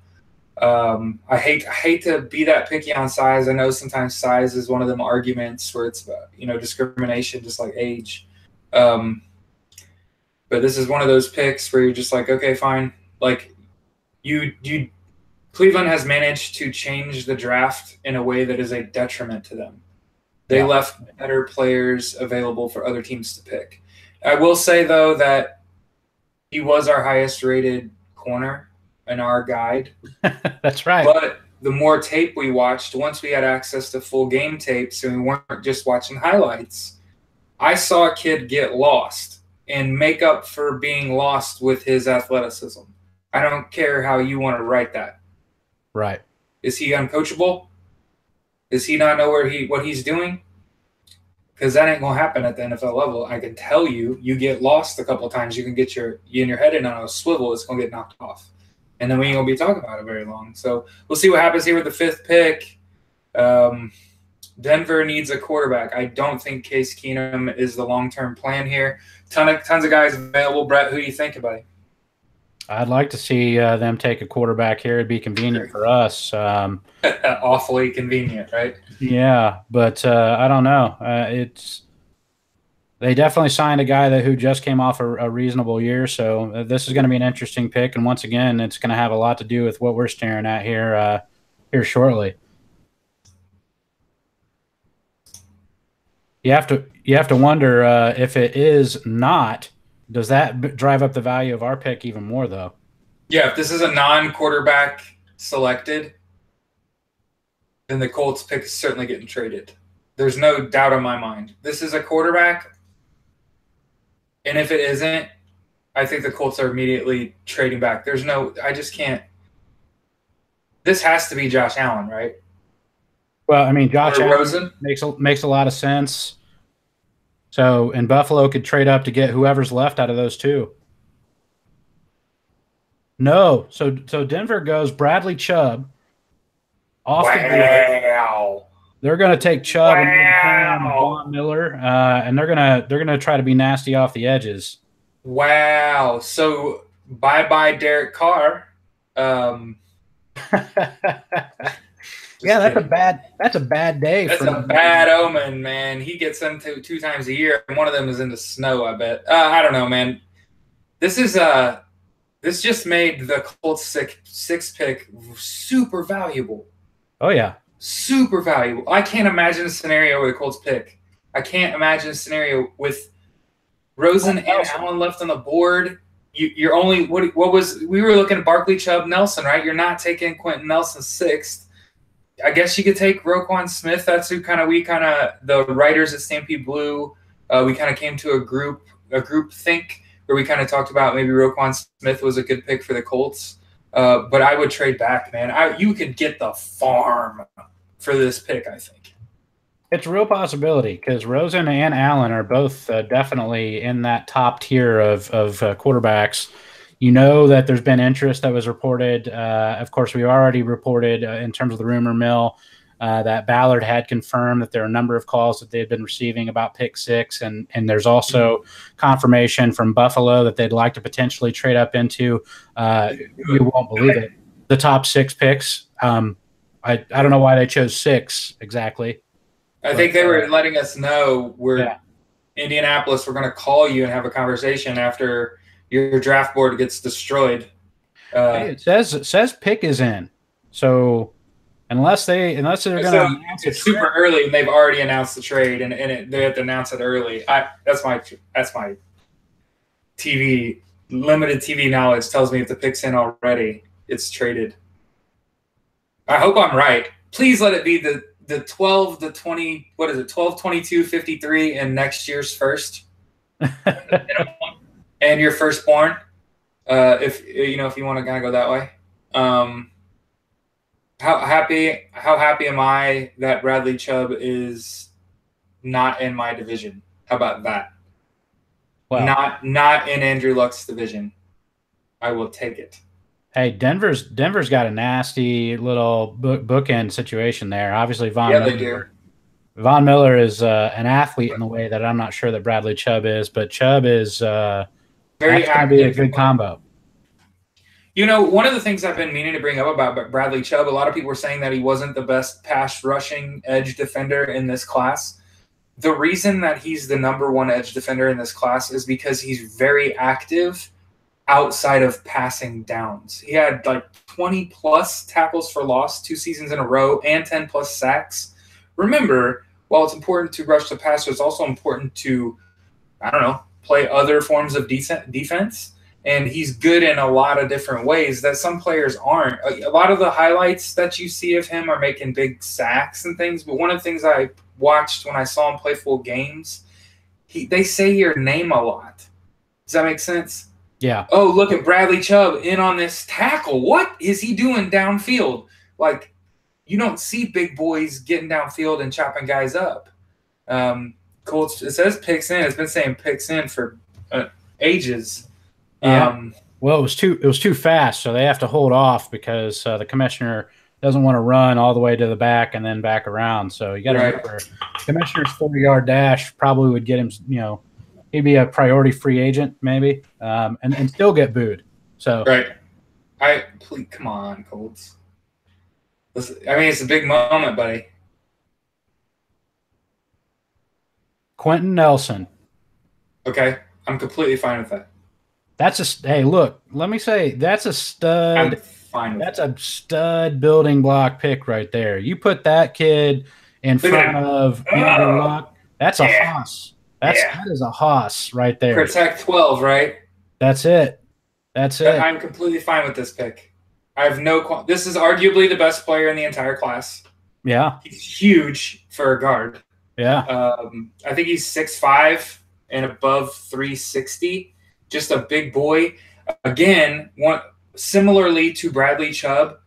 I hate to be that picky on size. I know sometimes size is one of them arguments where it's discrimination, just like age. But this is one of those picks where you're just like, okay, fine. Like Cleveland has managed to change the draft in a way that is a detriment to them. They left better players available for other teams to pick. I will say, though, that he was our highest-rated corner in our guide. That's right. But the more tape we watched, once we had access to full game tapes and we weren't just watching highlights, I saw a kid get lost and make up for being lost with his athleticism. I don't care how you want to write that. Right. Is he uncoachable? Does he not know what he's doing? Because that ain't gonna happen at the NFL level. I can tell you, you get lost a couple of times, you can get your head in on a swivel, it's gonna get knocked off, and then we ain't gonna be talking about it very long. So we'll see what happens here with the 5th pick. Denver needs a quarterback. I don't think Case Keenum is the long-term plan here. Tons of guys available. Brett, who do you think about it? I'd like to see them take a quarterback here. It'd be convenient for us. Awfully convenient, right? Yeah, but I don't know. They definitely signed a guy who just came off a reasonable year, so this is going to be an interesting pick. And once again, it's going to have a lot to do with what we're staring at here shortly. You have to wonder if it is not. Does that drive up the value of our pick even more, though? Yeah, if this is a non-quarterback selected, then the Colts pick is certainly getting traded. There's no doubt in my mind. This is a quarterback, and if it isn't, I think the Colts are immediately trading back. I just can't. This has to be Josh Allen, right? Well, I mean, Josh Allen makes a lot of sense. So, and Buffalo could trade up to get whoever's left out of those two. No. So Denver goes Bradley Chubb. Wow. They're going to take Chubb and Von Miller, and they're gonna try to be nasty off the edges. Wow. So bye-bye Derek Carr. Yeah, that's a bad day. That's a bad omen, man. He gets them two times a year, and one of them is in the snow, I bet. I don't know, man. This just made the Colts six pick super valuable. Oh, yeah. Super valuable. I can't imagine a scenario where the Colts pick. I can't imagine a scenario with Rosen and Allen left on the board. You're only what was we were looking at Barkley, Chubb, Nelson, right? You're not taking Quentin Nelson sixth. I guess you could take Roquan Smith. That's who the writers at Stampede Blue. We kind of came to a group think where we kind of talked about maybe Roquan Smith was a good pick for the Colts. But I would trade back, man. You could get the farm for this pick, I think. It's a real possibility because Rosen and Allen are both definitely in that top tier of quarterbacks. You know that there's been interest that was reported. Of course, we already reported in terms of the rumor mill that Ballard had confirmed that there are a number of calls that they had been receiving about pick 6. And there's also confirmation from Buffalo that they'd like to potentially trade up into, you won't believe it, the top 6 picks. I don't know why they chose 6 exactly. I think they were letting us know Indianapolis, we're going to call you and have a conversation after your draft board gets destroyed. Hey, it says pick is in. So unless they're going to announce it's super early and they've already announced the trade and they have to announce it early. That's my limited TV knowledge tells me if the pick's in already, it's traded. I hope I'm right. Please let it be the 12 to 20, what is it, 12, 22, 53 in next year's first. And your firstborn, if you want to kind of go that way. How happy am I that Bradley Chubb is not in my division? How about that? Wow. Not in Andrew Luck's division. I will take it. Hey, Denver's got a nasty little bookend situation there. Obviously, Von Miller is an athlete in the way that I'm not sure that Bradley Chubb is, but Chubb is very active. Be a good combo. You know, one of the things I've been meaning to bring up about Bradley Chubb, a lot of people were saying that he wasn't the best pass rushing edge defender in this class. The reason that he's the number 1 edge defender in this class is because he's very active outside of passing downs. He had like 20-plus tackles for loss 2 seasons in a row and 10-plus sacks. Remember, while it's important to rush the passer, it's also important to, play other forms of defense. And he's good in a lot of different ways that some players aren't. A lot of the highlights that you see of him are making big sacks and things. But one of the things I watched when I saw him play full games, they say your name a lot. Does that make sense? Yeah. Oh, look at Bradley Chubb in on this tackle. What is he doing downfield? Like, you don't see big boys getting downfield and chopping guys up. Colts, it says picks in. It's been saying picks in for ages. Yeah. Well, it was too fast, so they have to hold off because the commissioner doesn't want to run all the way to the back and then back around. So you got to remember, the commissioner's 40-yard dash probably would get him, he'd be a priority free agent maybe, and still get booed. So please, come on, Colts. Listen, it's a big moment, buddy. Quentin Nelson. Okay, I'm completely fine with that. Hey, look, let me say that's a stud. I'm fine with that's a stud building block pick right there. You put that kid in front of Andrew Luck. That's a hoss. That is a hoss right there. Protect 12, right? That's it. I'm completely fine with this pick. I have this is arguably the best player in the entire class. Yeah. He's huge for a guard. Yeah. I think he's 6'5" and above 360. Just a big boy. Again, similarly to Bradley Chubb,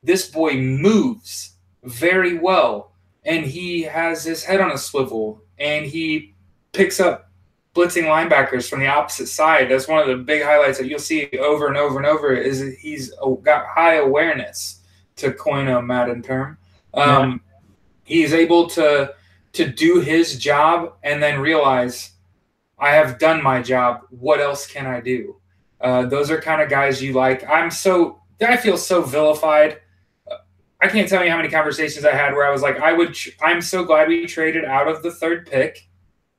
this boy moves very well, and he has his head on a swivel, and he picks up blitzing linebackers from the opposite side. That's one of the big highlights that you'll see over and over and over is that he's got high awareness, to coin a Madden term. He's able to do his job and then realize, I have done my job. What else can I do? Those are kind of guys you like. I feel so vilified can't tell you how many conversations I had where I was like, I'm so glad we traded out of the 3rd pick,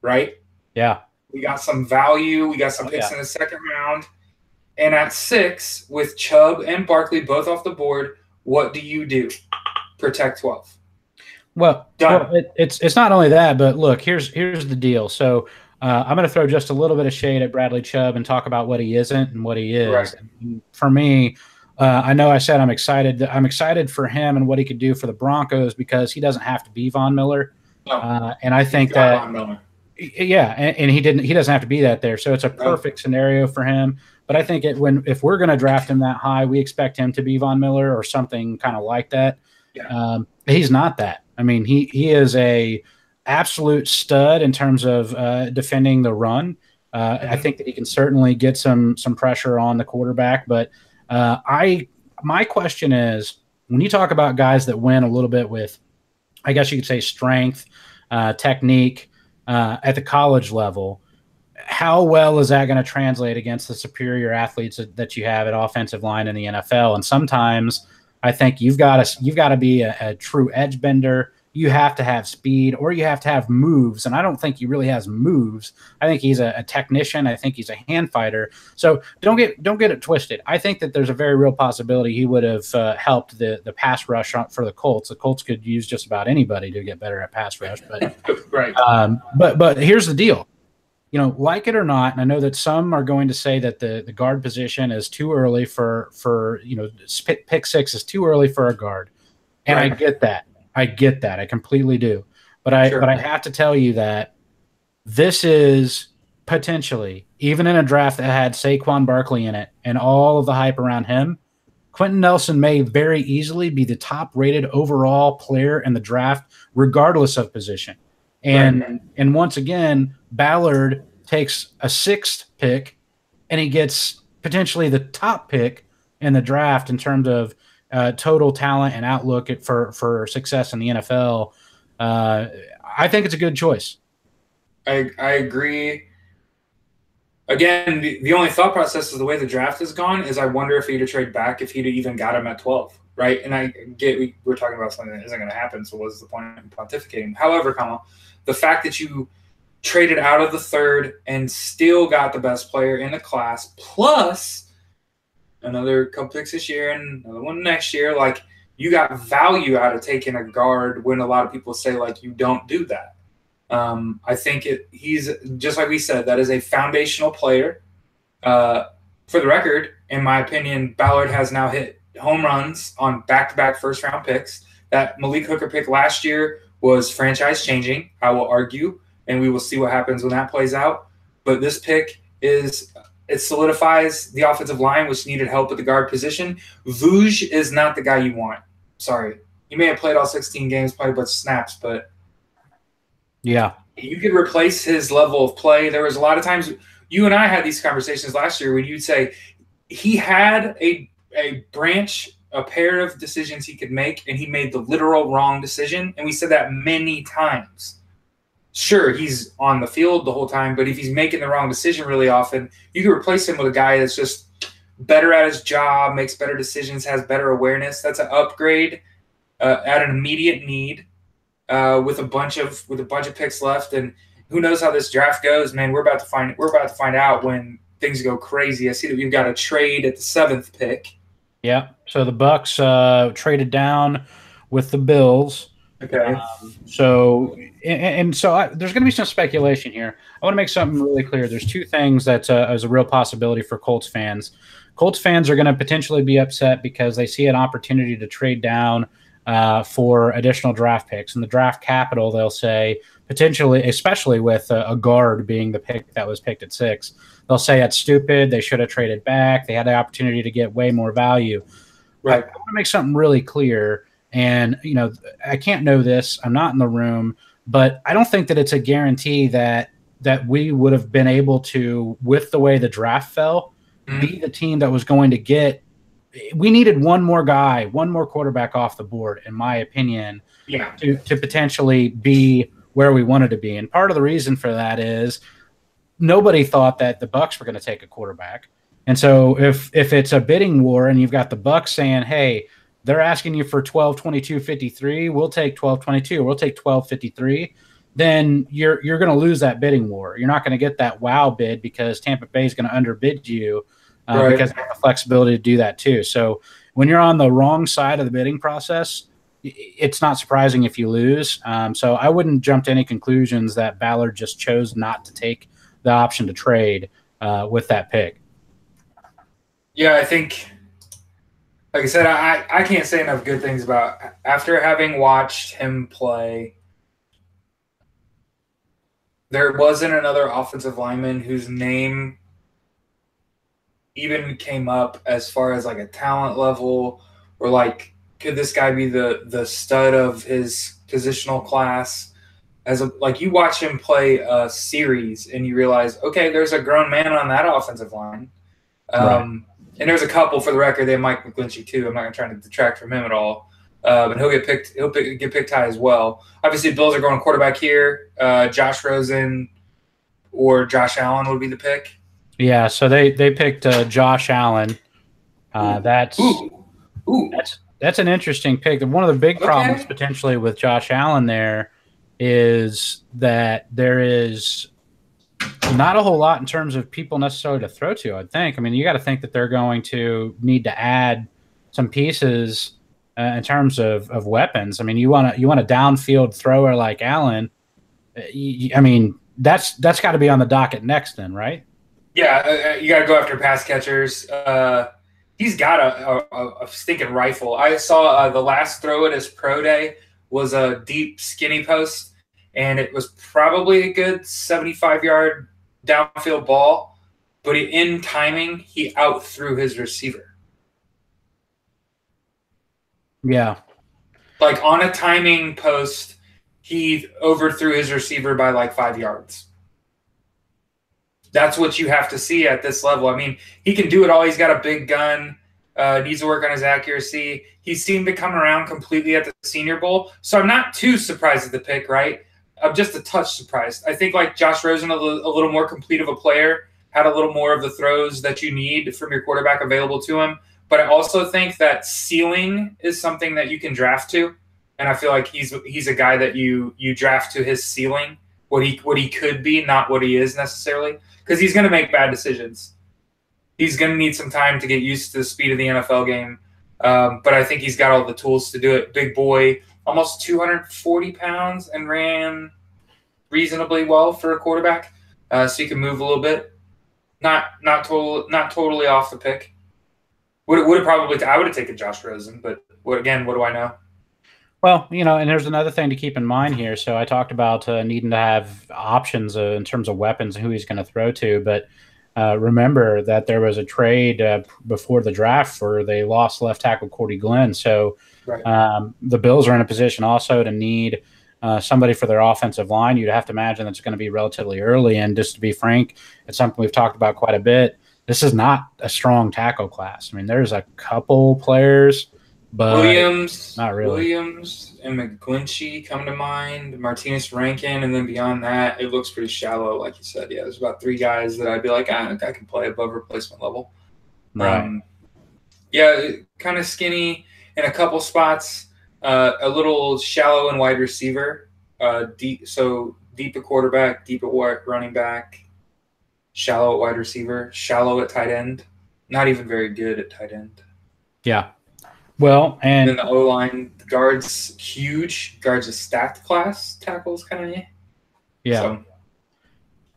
right? Yeah. We got some value. We got some picks in the 2nd round. And at 6, with Chubb and Barkley both off the board, what do you do? Protect 12. Well, it's not only that, but look, here's the deal. So I'm going to throw just a little bit of shade at Bradley Chubb and talk about what he isn't and what he is. Right. For me, I know I said I'm excited. I'm excited for him and what he could do for the Broncos because he doesn't have to be Von Miller. No. And I think that Von Miller. Yeah, and he doesn't have to be that there. So it's a perfect scenario for him. But I think if we're going to draft him that high, we expect him to be Von Miller or something kind of like that. Yeah. He's not that. I mean, he is a absolute stud in terms of defending the run. I think that he can certainly get some pressure on the quarterback. But my question is, when you talk about guys that win a little bit with, I guess you could say, strength, technique at the college level, how well is that going to translate against the superior athletes that you have at offensive line in the NFL? And sometimes I think you've got to be a true edge bender. You have to have speed, or you have to have moves. And I don't think he really has moves. I think he's a technician. I think he's a hand fighter. So don't get it twisted. I think that there's a very real possibility he would have helped the pass rush for the Colts. The Colts could use just about anybody to get better at pass rush. But right. But here's the deal. You know, like it or not, and I know that some are going to say that the guard position is too early for pick 6 is too early for a guard. And I get that. I completely do. But I have to tell you that this is potentially, even in a draft that had Saquon Barkley in it and all of the hype around him, Quentin Nelson may very easily be the top-rated overall player in the draft, regardless of position. And once again, Ballard takes a 6th pick, and he gets potentially the top pick in the draft in terms of total talent and outlook for success in the NFL. I think it's a good choice. I agree. Again, the only thought process is the way the draft has gone is I wonder if he'd have traded back if he'd have even got him at 12, right? And I get we're talking about something that isn't going to happen, so what's the point in pontificating? However, the fact that you traded out of the 3rd and still got the best player in the class, plus another couple picks this year and another one next year, like you got value out of taking a guard when a lot of people say like you don't do that. I think he's just like we said, that is a foundational player. For the record, in my opinion, Ballard has now hit home runs on back-to-back first-round picks. That Malik Hooker pick last year was franchise-changing, I will argue, and we will see what happens when that plays out. But this pick it solidifies the offensive line, which needed help at the guard position. Vooch is not the guy you want. Sorry. He may have played all 16 games, played a bunch of snaps, but yeah, you could replace his level of play. There was a lot of times you and I had these conversations last year when you'd say he had a pair of decisions he could make, and he made the literal wrong decision. And we said that many times. Sure, he's on the field the whole time, but if he's making the wrong decision really often, you can replace him with a guy that's just better at his job, makes better decisions, has better awareness. That's an upgrade at an immediate need with a bunch of picks left. And who knows how this draft goes, man? We're about to find out when things go crazy. I see that we've got a trade at the 7th pick. Yeah. So the Bucks traded down with the Bills. Okay. So there's going to be some speculation here. I want to make something really clear. There's 2 things that is a real possibility for Colts fans. Colts fans are going to potentially be upset because they see an opportunity to trade down for additional draft picks. And the draft capital, they'll say, potentially, especially with a guard being the pick that was picked at 6, they'll say it's stupid. They should have traded back. They had the opportunity to get way more value. Right. I want to make something really clear. And, I can't know this. I'm not in the room. But I don't think that it's a guarantee that we would have been able to, with the way the draft fell, be the team that was going to get – we needed one more quarterback off the board, in my opinion, to potentially be where we wanted to be. And part of the reason for that is nobody thought that the Bucs were going to take a quarterback. And so if it's a bidding war and you've got the Bucs saying, hey, they're asking you for 12, 22, 53. We'll take 12, 22. We'll take 12, 53. Then you're going to lose that bidding war. You're not going to get that wow bid because Tampa Bay is going to underbid you because they have the flexibility to do that too. So when you're on the wrong side of the bidding process, it's not surprising if you lose. So I wouldn't jump to any conclusions that Ballard just chose not to take the option to trade with that pick. Yeah, I think, like I said, I can't say enough good things about, after having watched him play, there wasn't another offensive lineman whose name even came up as far as like a talent level, or like, could this guy be the stud of his positional class? Like, you watch him play a series and you realize, okay, there's a grown man on that offensive line. Right. And there's a couple, for the record. They have Mike McGlinchey too. I'm not going to try to detract from him at all. But he'll get picked. He'll get picked high as well. Obviously, the Bills are going quarterback here. Josh Rosen or Josh Allen would be the pick. Yeah, so they picked Josh Allen. That's an interesting pick. One of the big problems potentially with Josh Allen there is that there is not a whole lot in terms of people necessarily to throw to, I think. I mean, you got to think that they're going to need to add some pieces in terms of weapons. I mean, you want a downfield thrower like Allen. I mean, that's got to be on the docket next then, right? Yeah, you got to go after pass catchers. He's got a stinking rifle. I saw the last throw at his pro day was a deep skinny post, and it was probably a good 75-yard downfield ball, but in timing, he outthrew his receiver. Yeah. Like, on a timing post, he overthrew his receiver by like 5 yards. That's what you have to see at this level. I mean, he can do it all. He's got a big gun, needs to work on his accuracy. He seemed to come around completely at the Senior Bowl. So I'm not too surprised at the pick, right? I'm just a touch surprised. I think like Josh Rosen, a little more complete of a player, had a little more of the throws that you need from your quarterback available to him. But I also think that ceiling is something that you can draft to. And I feel like he's a guy that you draft to his ceiling, what he could be, not what he is necessarily. Because he's going to make bad decisions. He's going to need some time to get used to the speed of the NFL game. But I think he's got all the tools to do it. Big boy, almost 240 pounds, and ran reasonably well for a quarterback. So he can move a little bit. Not totally off the pick. I would have taken Josh Rosen, but what do I know? Well, and there's another thing to keep in mind here. So I talked about needing to have options in terms of weapons and who he's going to throw to. But remember that there was a trade before the draft where they lost left tackle Cordy Glenn. So the Bills are in a position also to need somebody for their offensive line. You'd have to imagine that's going to be relatively early. And just to be frank, it's something we've talked about quite a bit. This is not a strong tackle class. I mean, there's a couple players – but Williams, not really. Williams and McGlinchey come to mind. Martinez Rankin, and then beyond that, it looks pretty shallow, like you said. Yeah, there's about 3 guys that I'd be like, I can play above replacement level. Right. Yeah, kind of skinny in a couple spots. A little shallow in wide receiver. Deep at quarterback, deep at running back. Shallow at wide receiver. Shallow at tight end. Not even very good at tight end. Yeah. Well, and then the O-line, the guards, huge. Guards a stacked class. Tackles kind of. Yeah. So,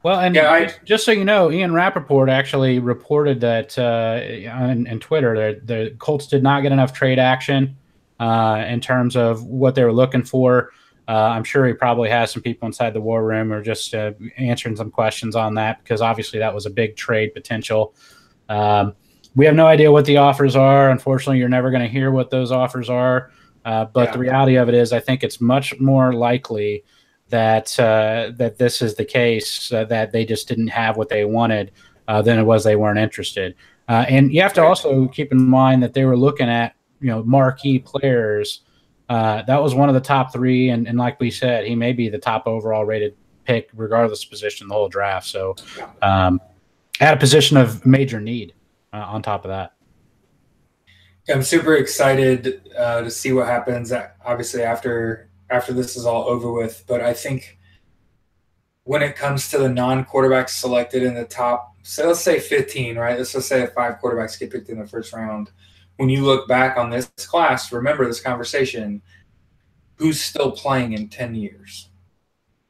well, and just so you know, Ian Rappaport actually reported that on Twitter that the Colts did not get enough trade action in terms of what they were looking for. I'm sure he probably has some people inside the war room or just answering some questions on that, because obviously that was a big trade potential. We have no idea what the offers are. Unfortunately, you're never going to hear what those offers are. But the reality of it is, I think it's much more likely that that this is the case, that they just didn't have what they wanted than it was they weren't interested. And you have to also keep in mind that they were looking at marquee players. That was one of the top 3, and like we said, he may be the top overall rated pick regardless of position the whole draft. So at a position of major need. On top of that. I'm super excited to see what happens. Obviously, after this is all over with, but I think when it comes to the non-quarterbacks selected in the top, so let's say 15, right? Let's just say if 5 quarterbacks get picked in the first round. When you look back on this class, remember this conversation: who's still playing in 10 years?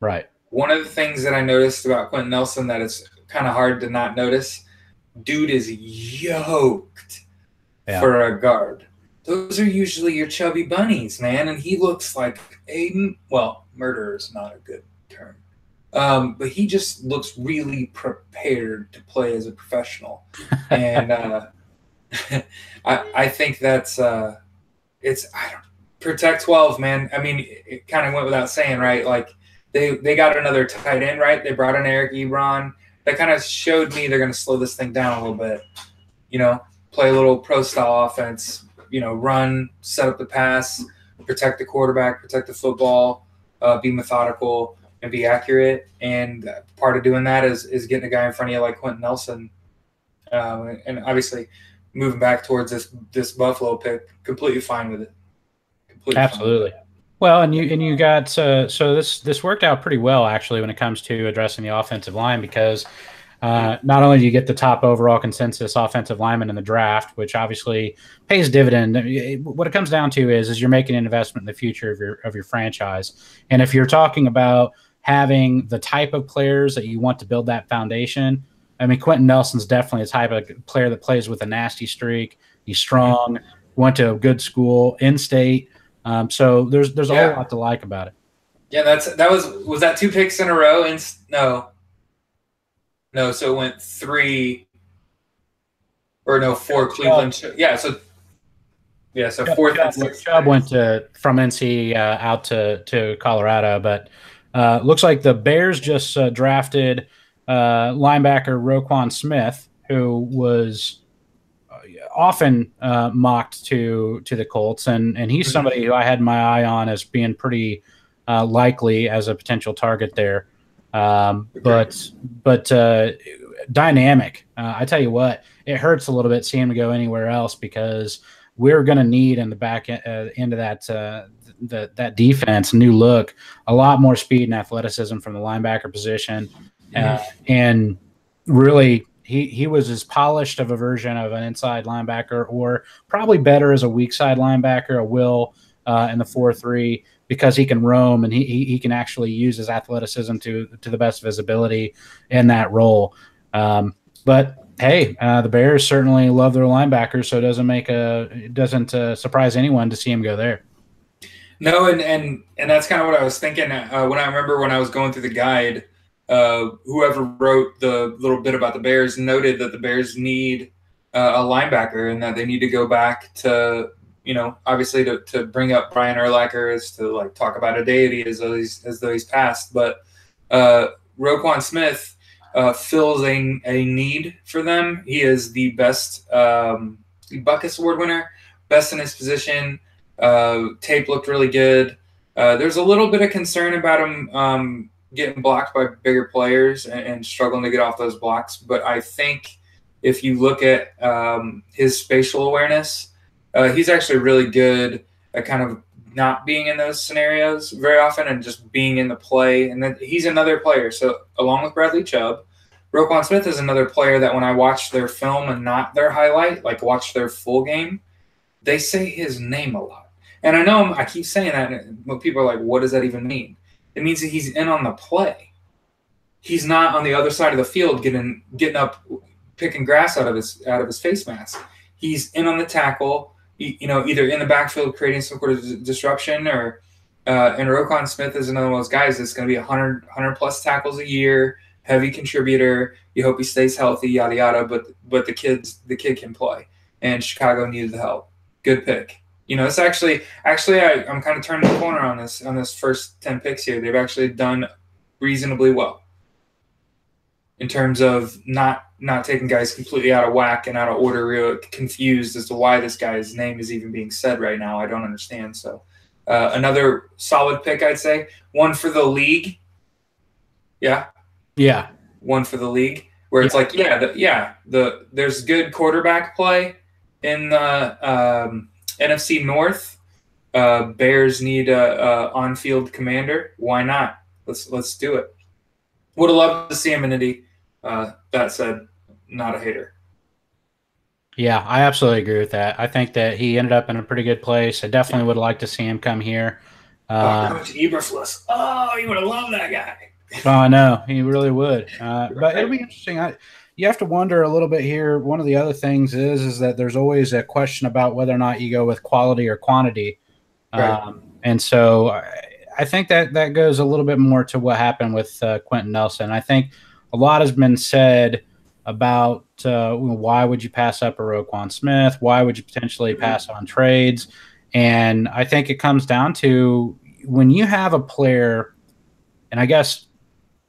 Right. One of the things that I noticed about Quentin Nelson that is kind of hard to not notice, dude is yoked for a guard. Those are usually your chubby bunnies, man, and he looks like murderer is not a good term. But he just looks really prepared to play as a professional. And I think that's protect 12, man. I mean, it kind of went without saying, right? Like they got another tight end, right? They brought in Eric Ebron. That kind of showed me they're going to slow this thing down a little bit. Play a little pro-style offense, run, set up the pass, protect the quarterback, protect the football, be methodical, and be accurate. And part of doing that is getting a guy in front of you like Quentin Nelson. And obviously moving back towards this Buffalo pick, completely fine with it. Absolutely. Well, and you got so this worked out pretty well actually when it comes to addressing the offensive line, because not only do you get the top overall consensus offensive lineman in the draft, which obviously pays dividend. What it comes down to is you're making an investment in the future of your franchise. And if you're talking about having the type of players that you want to build that foundation, I mean, Quentin Nelson's definitely a type of player that plays with a nasty streak. He's strong, went to a good school, in-state. So there's a whole lot to like about it. Yeah, was that 2 picks in a row? No, so it went 3 or no 4 Cleveland. So 4th and 6th. Chubb went from NC out to Colorado, but looks like the Bears just drafted linebacker Roquan Smith, who was often mocked to the Colts, and he's somebody who I had my eye on as being pretty likely as a potential target there. But dynamic. I tell you what, it hurts a little bit seeing him go anywhere else, because we're going to need in the back end of that defense, new look, a lot more speed and athleticism from the linebacker position, and really. He was as polished of a version of an inside linebacker, or probably better as a weak side linebacker, a will in the 4-3, because he can roam and he can actually use his athleticism to the best of his ability in that role. But hey, the Bears certainly love their linebackers, so it doesn't surprise anyone to see him go there. No, and that's kind of what I was thinking when I was going through the guide. Whoever wrote the little bit about the Bears noted that the Bears need a linebacker, and that they need to go back to, obviously to bring up Brian Urlacher is to like talk about a deity as though he's passed. But Roquan Smith fills a need for them. He is the best Buckus Award winner, best in his position. Tape looked really good. There's a little bit of concern about him getting blocked by bigger players and struggling to get off those blocks. But I think if you look at his spatial awareness, he's actually really good at kind of not being in those scenarios very often and just being in the play. And then he's another player. So along with Bradley Chubb, Roquan Smith is another player that when I watch their film and not their highlight, like watch their full game, they say his name a lot. And I know I keep saying that, and people are like, what does that even mean? It means that he's in on the play. He's not on the other side of the field getting up, picking grass out of his face mask. He's in on the tackle, either in the backfield creating some sort of disruption, or and Roquan Smith is another one of those guys that's going to be 100 plus tackles a year, heavy contributor. You hope he stays healthy, yada yada. But the kid can play, and Chicago needed the help. Good pick. It's actually I'm kind of turning the corner on this first 10 picks here. They've actually done reasonably well in terms of not taking guys completely out of whack and out of order, real confused as to why this guy's name is even being said right now. I don't understand. So another solid pick, I'd say. One for the league. Yeah. One for the league, where it's like, there's good quarterback play. in the NFC North. Bears need a on-field commander. Why not? Let's do it. Would have loved to see him in Indy. That said, not a hater. Yeah, I absolutely agree with that. I think that he ended up in a pretty good place. I definitely would like to see him come here. Coach Eberflus. Oh, you would have loved that guy. Oh, I know. He really would. But it'll be interesting. You have to wonder a little bit here. One of the other things is that there's always a question about whether or not you go with quality or quantity. Right. And so I think that goes a little bit more to what happened with Quentin Nelson. I think a lot has been said about why would you pass up a Roquan Smith? Why would you potentially pass on trades? And I think it comes down to when you have a player, and I guess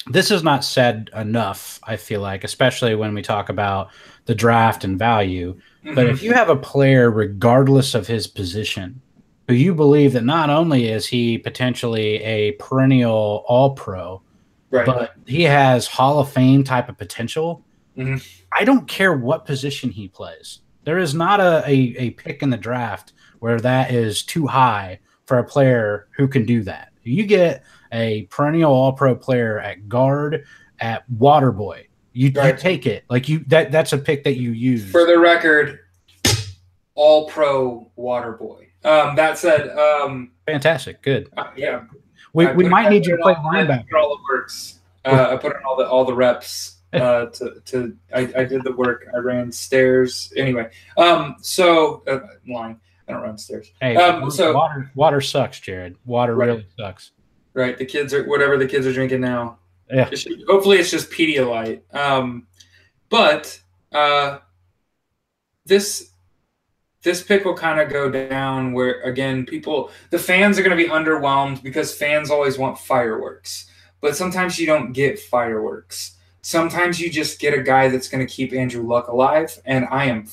this is not said enough, I feel like, especially when we talk about the draft and value. But if you have a player, regardless of his position, who you believe that not only is he potentially a perennial all-pro, but he has Hall of Fame type of potential, I don't care what position he plays. There is not a pick in the draft where that is too high for a player who can do that. You get a perennial all-pro player at guard, at water boy. You take it. Like that's a pick that you use. For the record, all-pro water boy. That said, fantastic, good. Yeah, we might need you to play linebacker. All the works. I put in all the reps. I did the work. I ran stairs. Anyway, line. I don't run stairs. Hey, water sucks, Jared. Water really sucks. Right. The kids are whatever the kids are drinking now. Yeah. Hopefully it's just Pedialyte. But this pick will kind of go down where, again, the fans are going to be underwhelmed because fans always want fireworks. But sometimes you don't get fireworks. Sometimes you just get a guy that's going to keep Andrew Luck alive, and I am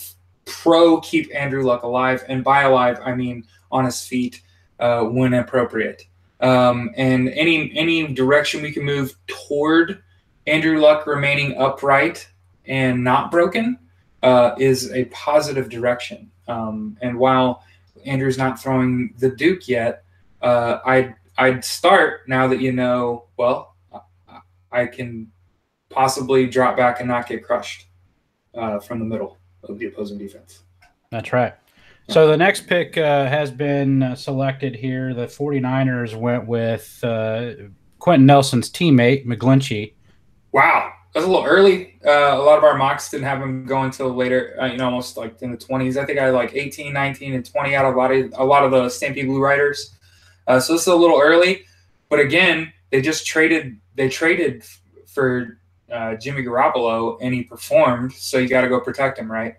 pro keep Andrew Luck alive. And by alive, I mean on his feet when appropriate. And any direction we can move toward Andrew Luck remaining upright and not broken is a positive direction. And while Andrew's not throwing the Duke yet, I'd start now that I can possibly drop back and not get crushed from the middle of the opposing defense. That's right. So the next pick has been selected here. The 49ers went with Quentin Nelson's teammate, McGlinchey. Wow. That's a little early. A lot of our mocks didn't have him go until later, almost like in the 20s. I think I had like 18, 19, and 20 out of a lot of the Stampede Blue writers. So this is a little early. But again, they traded for Jimmy Garoppolo, and he performed, so you got to go protect him, right?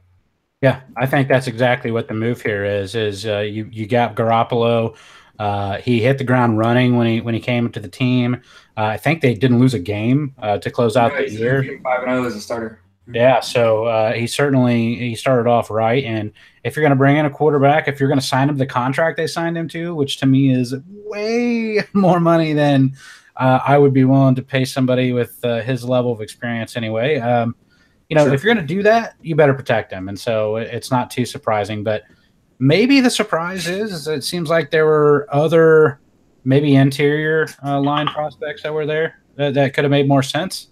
Yeah, I think that's exactly what the move here is you got Garoppolo. He hit the ground running when he came into the team. I think they didn't lose a game to close out the year. 5-0 as a starter. Yeah, so he started off right. And if you're going to bring in a quarterback, if you're going to sign him the contract they signed him to, which to me is way more money than I would be willing to pay somebody with his level of experience anyway. Sure. If you're going to do that, you better protect him. And so it's not too surprising. But maybe the surprise is it seems like there were other maybe interior line prospects that were there that could have made more sense.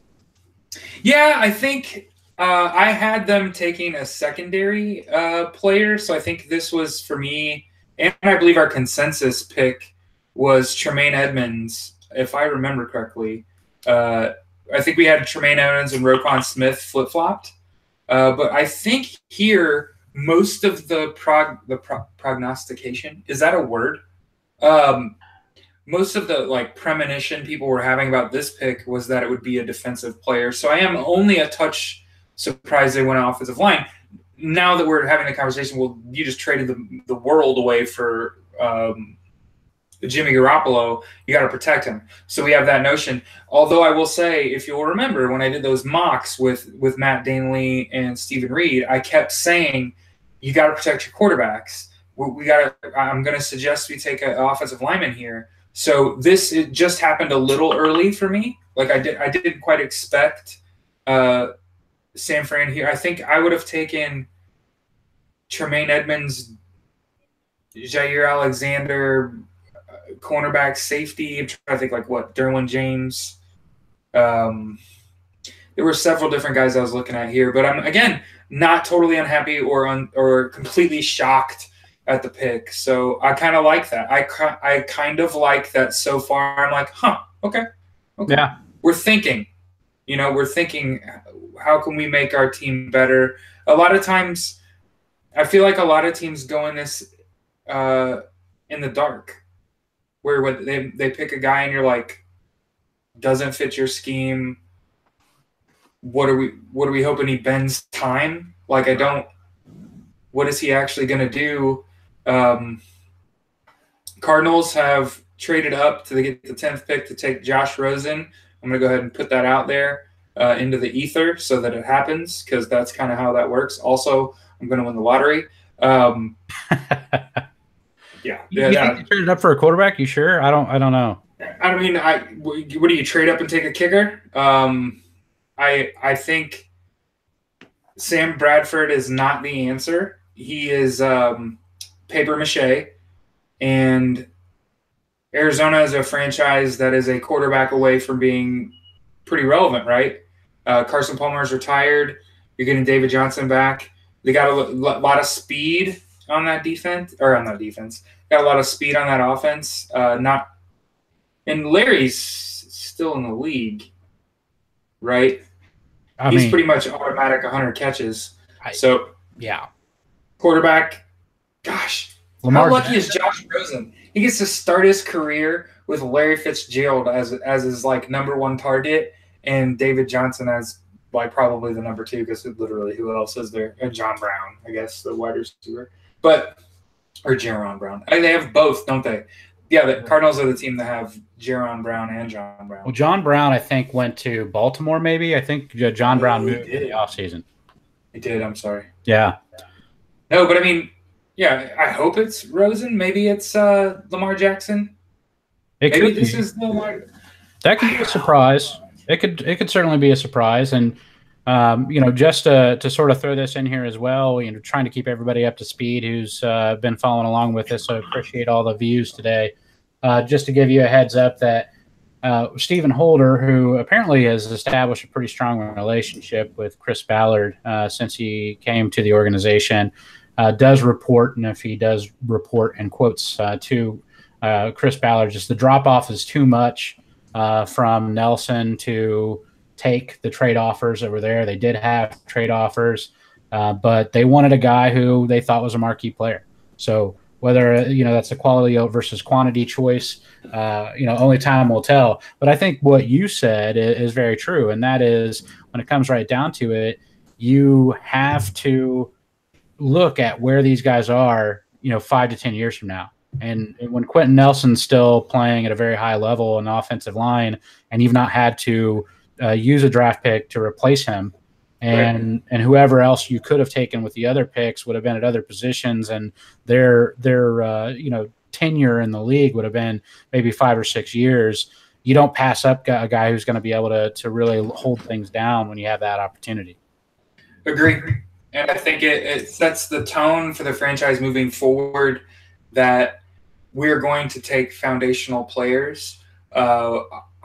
Yeah, I think I had them taking a secondary player. So I think this was for me, and I believe our consensus pick was Tremaine Edmonds, if I remember correctly. I think we had Tremaine Edmonds and Roquan Smith flip-flopped. But I think here most of the prognostication, is that a word? Most of the premonition people were having about this pick was that it would be a defensive player. So I am only a touch surprised they went offensive line. Now that we're having the conversation, well, you just traded the world away for Jimmy Garoppolo, you got to protect him. So we have that notion. Although I will say, if you'll remember, when I did those mocks with Matt Danley and Stephen Reed, I kept saying, you got to protect your quarterbacks. I'm going to suggest we take an offensive lineman here. So it just happened a little early for me. I didn't quite expect San Fran here. I think I would have taken Tremaine Edmonds, Jair Alexander, cornerback, safety. I'm trying to think like what, Derwin James. There were several different guys I was looking at here, but I'm, again, not totally unhappy or completely shocked at the pick. So I kind of like that. I kind of like that so far. I'm like, okay. Yeah. We're thinking, how can we make our team better? A lot of times, I feel like a lot of teams go in this in the dark, where when they pick a guy and you're like, doesn't fit your scheme. What are we hoping he bends time? Like, what is he actually going to do? Cardinals have traded up to get the 10th pick to take Josh Rosen. I'm going to go ahead and put that out there into the ether so that it happens, because that's kind of how that works. Also, I'm going to win the lottery. Yeah. You think you traded up for a quarterback? You sure? I don't know. I mean, what do you trade up and take a kicker? I think Sam Bradford is not the answer. He is paper mache, and Arizona is a franchise that is a quarterback away from being pretty relevant, right? Carson Palmer's retired. You're getting David Johnson back. They got a lot of speed on that defense, Got a lot of speed on that offense. And Larry's still in the league, right? He's pretty much automatic 100 catches. Yeah. Quarterback, gosh, Lamar how lucky is Josh Rosen? He gets to start his career with Larry Fitzgerald as his like number one target, and David Johnson as like probably the number two, because literally who else is there? And John Brown, I guess, the wide receiver, or Jaron Brown. They have both, don't they? Yeah, the Cardinals are the team that have Jaron Brown and John Brown. Well, John Brown, I think, went to Baltimore, maybe. I think John Brown moved in the offseason. He did, I'm sorry. Yeah. No, but I mean, yeah, I hope it's Rosen. Maybe it's Lamar Jackson. Maybe this is Lamar. That could be a surprise. It could certainly be a surprise. And, just to sort of throw this in here as well, trying to keep everybody up to speed who's been following along with this. So I appreciate all the views today. Just to give you a heads up that Stephen Holder, who apparently has established a pretty strong relationship with Chris Ballard since he came to the organization, does report, and if he does report in quotes to Chris Ballard, just the drop-off is too much from Nelson to take the trade offers that were there. They did have trade offers, but they wanted a guy who they thought was a marquee player. So whether, that's a quality versus quantity choice, only time will tell. But I think what you said is very true, and that is when it comes right down to it, you have to look at where these guys are, 5 to 10 years from now. And when Quentin Nelson's still playing at a very high level in the offensive line, and you've not had to use a draft pick to replace him, and whoever else you could have taken with the other picks would have been at other positions, and their tenure in the league would have been maybe 5 or 6 years. You don't pass up a guy who's going to be able to really hold things down when you have that opportunity. Agree. And I think it sets the tone for the franchise moving forward that we're going to take foundational players.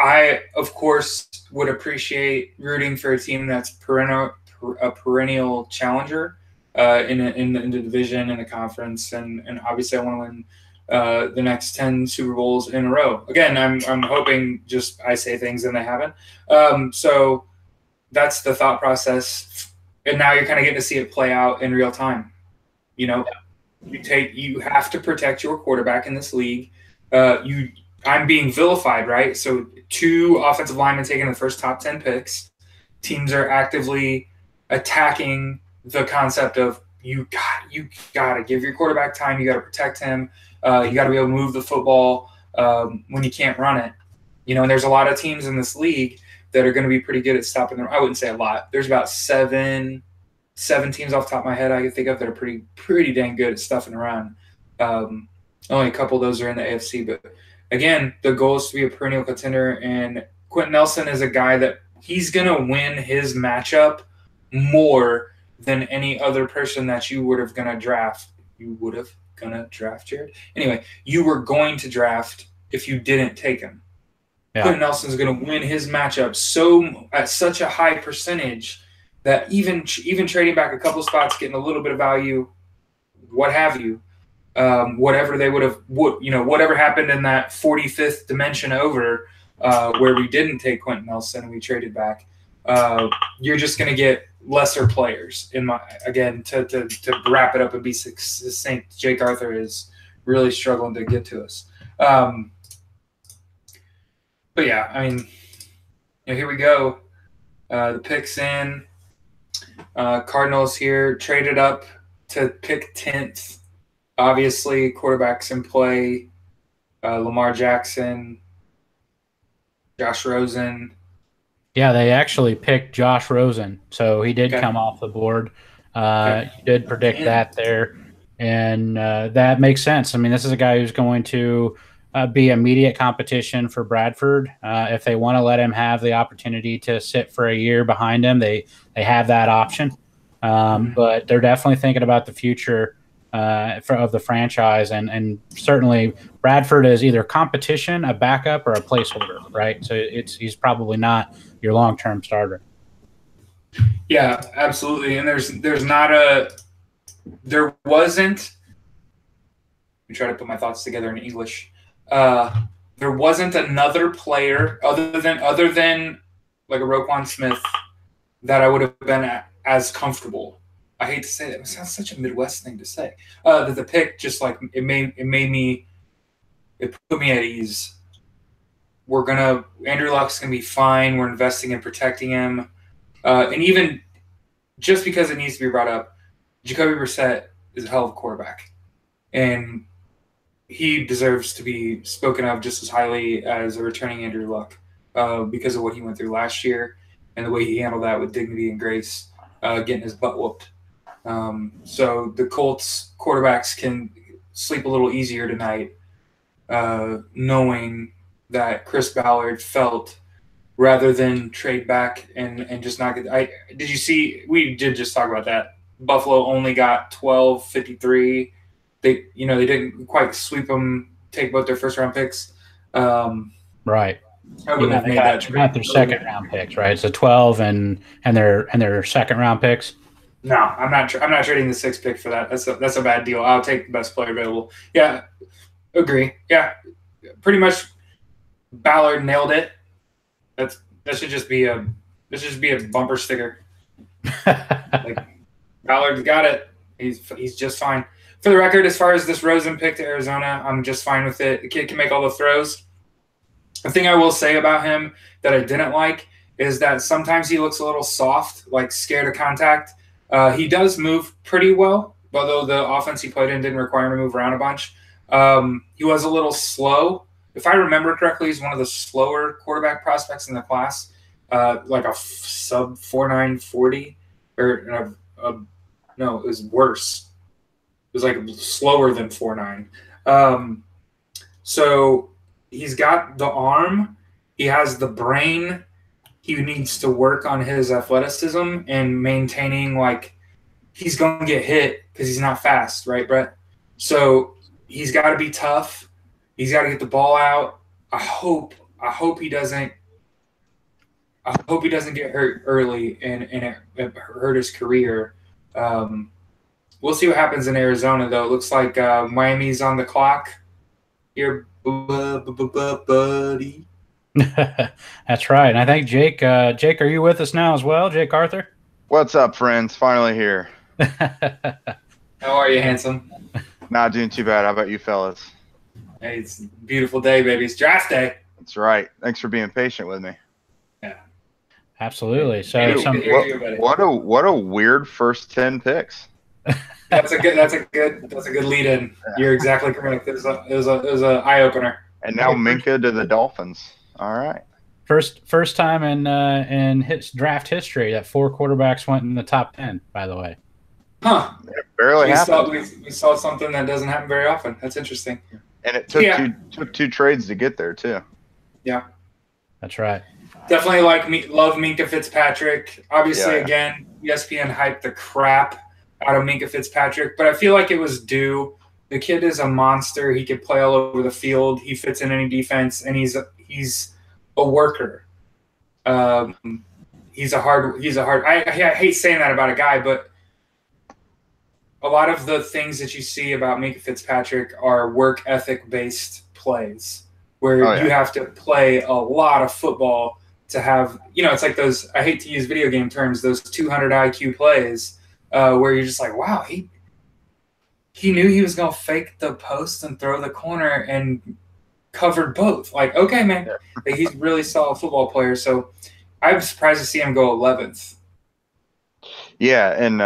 I, of course, would appreciate rooting for a team that's a perennial challenger in the division, in the conference, and obviously I want to win the next 10 Super Bowls in a row. Again, I'm hoping just I say things and they haven't. So that's the thought process, and now you're kind of getting to see it play out in real time. You have to protect your quarterback in this league. I'm being vilified, right? So 2 offensive linemen taking the first top 10 picks. Teams are actively attacking the concept of you got to give your quarterback time. You got to protect him. You got to be able to move the football when you can't run it. And there's a lot of teams in this league that are going to be pretty good at stopping them. I wouldn't say a lot. There's about seven teams off the top of my head I can think of that are pretty dang good at stuffing around. Only a couple of those are in the AFC, but again, the goal is to be a perennial contender, and Quentin Nelson is a guy that he's going to win his matchup more than any other person that you would have gonna draft. Jared. Anyway, you were going to draft if you didn't take him. Yeah. Quentin Nelson's going to win his matchup at such a high percentage that even trading back a couple spots, getting a little bit of value, what have you, whatever they would have, whatever happened in that 45th dimension over where we didn't take Quentin Nelson and we traded back, you're just going to get lesser players. To wrap it up and be succinct, Jake Arthur is really struggling to get to us. But yeah, I mean, here we go. The pick's in. Cardinals here traded up to pick 10th. Obviously, quarterbacks in play. Lamar Jackson, Josh Rosen. Yeah, they actually picked Josh Rosen, so he did come off the board. You did predict that there, and that makes sense. I mean, this is a guy who's going to be immediate competition for Bradford. If they want to let him have the opportunity to sit for a year behind him, they have that option. But they're definitely thinking about the future of the franchise, and certainly Bradford is either competition, a backup, or a placeholder, right? So he's probably not your long-term starter. Yeah, absolutely. And there wasn't. Let me try to put my thoughts together in English. There wasn't another player other than like a Roquan Smith that I would have been as comfortable. I hate to say that. It sounds such a Midwest thing to say. That the pick just like it put me at ease. Andrew Luck's gonna be fine. We're investing in protecting him, and even just because it needs to be brought up, Jacoby Brissett is a hell of a quarterback, and he deserves to be spoken of just as highly as a returning Andrew Luck because of what he went through last year and the way he handled that with dignity and grace, getting his butt whooped. So the Colts quarterbacks can sleep a little easier tonight, knowing that Chris Ballard felt rather than trade back and just not get. Did you see? We did just talk about that. Buffalo only got 12-53. They didn't quite sweep them, take both their first round picks. Right. I wouldn't have made that trade. Not their second round picks, right? So 12 and their second round picks. No, I'm not trading the 6th pick for that. That's a bad deal. I'll take the best player available. Yeah, agree. Yeah, pretty much. Ballard nailed it. That should just be a bumper sticker. Like, Ballard's got it. He's just fine. For the record, as far as this Rosen pick to Arizona, I'm just fine with it. The kid can make all the throws. The thing I will say about him that I didn't like is that sometimes he looks a little soft, like scared of contact. He does move pretty well, although the offense he played in didn't require him to move around a bunch. He was a little slow. If I remember correctly, he's one of the slower quarterback prospects in the class, like a sub 4.9 40, no, it was worse. It was like slower than 4.9. So he's got the arm, he has the brain. He needs to work on his athleticism and maintaining, like, he's going to get hit because he's not fast, right, Brett? So he's got to be tough. He's got to get the ball out. I hope he doesn't get hurt early and it hurt his career. We'll see what happens in Arizona, though. It looks like Miami's on the clock here, buddy. That's right. And I think Jake, are you with us now as well, Jake Arthur? What's up, friends? Finally here. How are you, handsome? Not doing too bad. How about you, fellas? Hey, it's a beautiful day, baby. It's draft day. That's right. Thanks for being patient with me. Yeah, absolutely. So, what a weird first 10 picks. That's a good lead-in. Yeah. You're exactly correct. It was a eye opener. And now Minka to the Dolphins. All right. First time in draft history that 4 quarterbacks went in the top 10. By the way. Huh. It barely happened. We saw something that doesn't happen very often. That's interesting. And it took two trades to get there too. Yeah, that's right. Definitely love Minka Fitzpatrick. Obviously, again, ESPN hyped the crap out of Minkah Fitzpatrick, but I feel like it was due. The kid is a monster. He could play all over the field. He fits in any defense, and he's a worker. He's a hard. I hate saying that about a guy, but a lot of the things that you see about Minkah Fitzpatrick are work ethic based plays, where you have to play a lot of football to have. It's like those. I hate to use video game terms. Those 200 IQ plays, where you're just like, wow, he knew he was going to fake the post and throw the corner and covered both. Like, okay, man, he's a really solid football player. So I'm surprised to see him go 11th. Yeah, and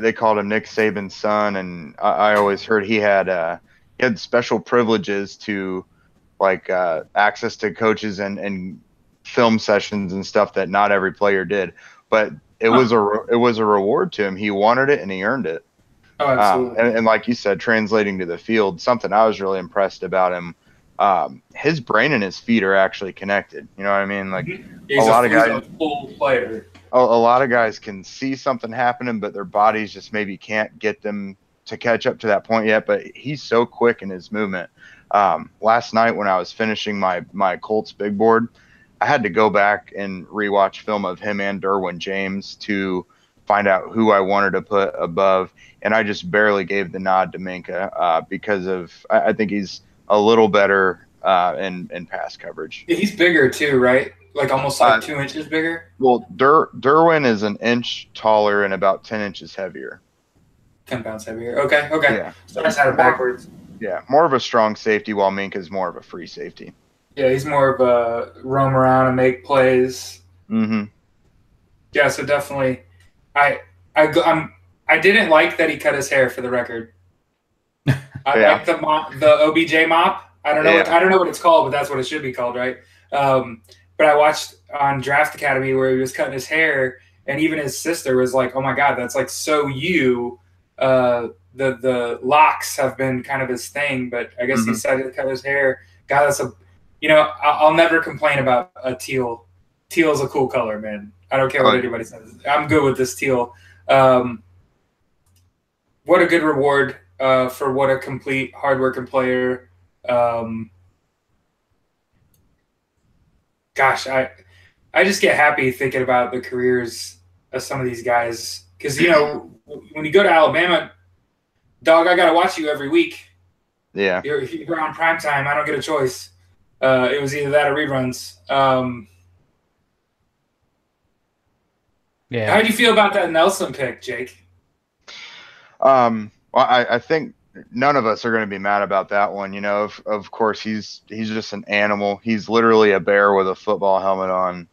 they called him Nick Saban's son, and I always heard he had special privileges to access to coaches and film sessions and stuff that not every player did. But it was a reward to him. He wanted it and he earned it. Oh, absolutely. And like you said, translating to the field, something I was really impressed about him. His brain and his feet are actually connected. You know what I mean? Like he's a full player. A lot of guys can see something happening, but their bodies just maybe can't get them to catch up to that point yet. But he's so quick in his movement. Last night when I was finishing my Colts big board, I had to go back and rewatch film of him and Derwin James to find out who I wanted to put above. And I just barely gave the nod to Minkah because I think he's a little better in pass coverage. Yeah, he's bigger too, right? Like almost 2 inches bigger? Well, Derwin is an inch taller and about 10 inches heavier. 10 pounds heavier. Okay. Yeah. So I just had it backwards. Yeah, more of a strong safety while Minkah's more of a free safety. Yeah, he's more of a roam around and make plays. Mm-hmm. Yeah, so definitely. I didn't like that he cut his hair, for the record. I like the OBJ mop. I don't know what it's called, but that's what it should be called, right? But I watched on Draft Academy where he was cutting his hair, and even his sister was like, "Oh my God, that's like so you." The locks have been kind of his thing, but I guess he decided to cut his hair. God, that's I'll never complain about a teal. Teal's a cool color, man. I don't care what anybody says. I'm good with this teal. What a good reward for what a complete, hardworking player. Gosh, I just get happy thinking about the careers of some of these guys. Because, when you go to Alabama, dog, I got to watch you every week. Yeah. You're on primetime. I don't get a choice. It was either that or reruns. Yeah. How do you feel about that Nelson pick, Jake? Well, I think none of us are going to be mad about that one. Of course, he's just an animal. He's literally a bear with a football helmet on.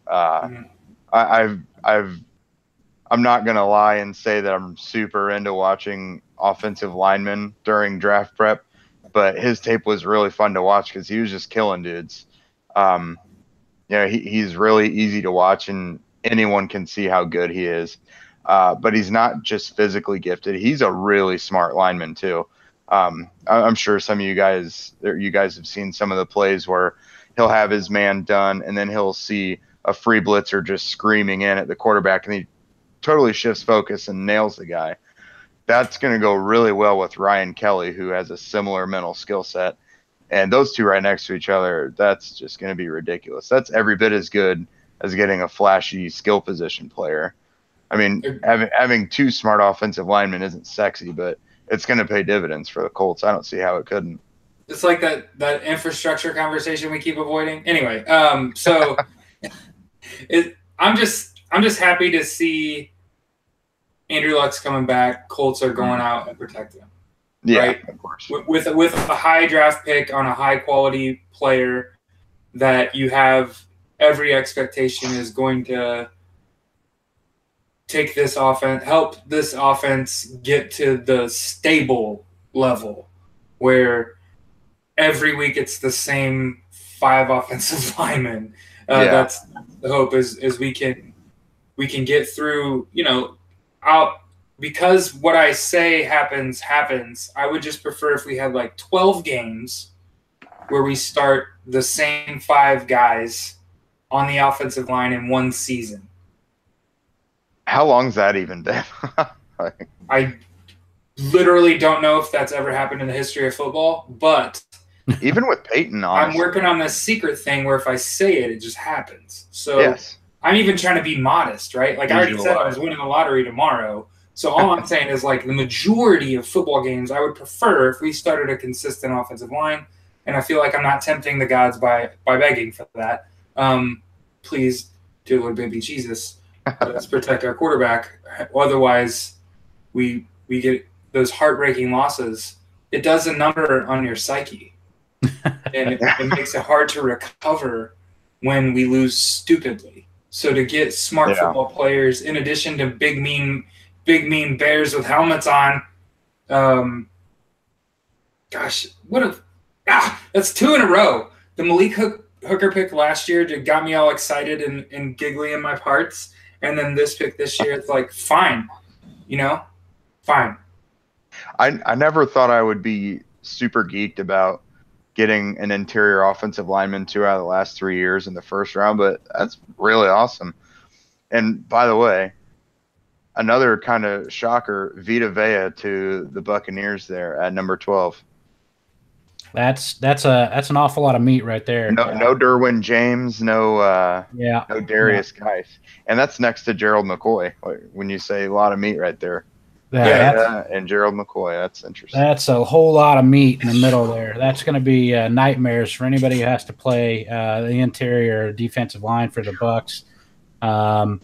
I'm not going to lie and say that I'm super into watching offensive linemen during draft prep, but his tape was really fun to watch because he was just killing dudes. He's really easy to watch, and anyone can see how good he is. But he's not just physically gifted. He's a really smart lineman too. I'm sure some of you guys have seen some of the plays where he'll have his man done, and then he'll see a free blitzer just screaming in at the quarterback, and he totally shifts focus and nails the guy. That's going to go really well with Ryan Kelly, who has a similar mental skill set. And those two right next to each other, that's just going to be ridiculous. That's every bit as good as getting a flashy skill position player. I mean, having two smart offensive linemen isn't sexy, but it's going to pay dividends for the Colts. I don't see how it couldn't. It's like that infrastructure conversation we keep avoiding. Anyway, so I'm just happy to see Andrew Luck's coming back. Colts are going out and protecting him. Yeah, right? Of course. With a high draft pick on a high quality player that you have every expectation is going to take this offense, help this offense get to the stable level where every week it's the same 5 offensive linemen. That's the hope is we can get through, because what I say happens. I would just prefer if we had like 12 games where we start the same 5 guys on the offensive line in one season. How long's that even been? I literally don't know if that's ever happened in the history of football, but even with Peyton, honestly. I'm working on this secret thing where if I say it, it just happens. So yes. I'm even trying to be modest, right? Like I already said I was winning the lottery tomorrow. So all I'm saying is like the majority of football games I would prefer if we started a consistent offensive line. And I feel like I'm not tempting the gods by begging for that. Please, dear Lord baby Jesus, let's protect our quarterback. Otherwise, we get those heartbreaking losses. It does a number on your psyche. And it makes it hard to recover when we lose stupidly. So to get smart football players, in addition to big mean bears with helmets on, gosh, that's 2 in a row. The Malik Hooker pick last year got me all excited and giggly in my parts, and then this pick this year, it's like fine, fine. I never thought I would be super geeked about getting an interior offensive lineman 2 out of the last 3 years in the first round, but that's really awesome. And by the way, another kind of shocker, Vita Vea to the Buccaneers there at number 12. That's an awful lot of meat right there. No Derwin James, no Darius Geis. And that's next to Gerald McCoy. When you say a lot of meat right there. And Gerald McCoy. That's interesting. That's a whole lot of meat in the middle there. That's going to be nightmares for anybody who has to play the interior defensive line for the Bucs. I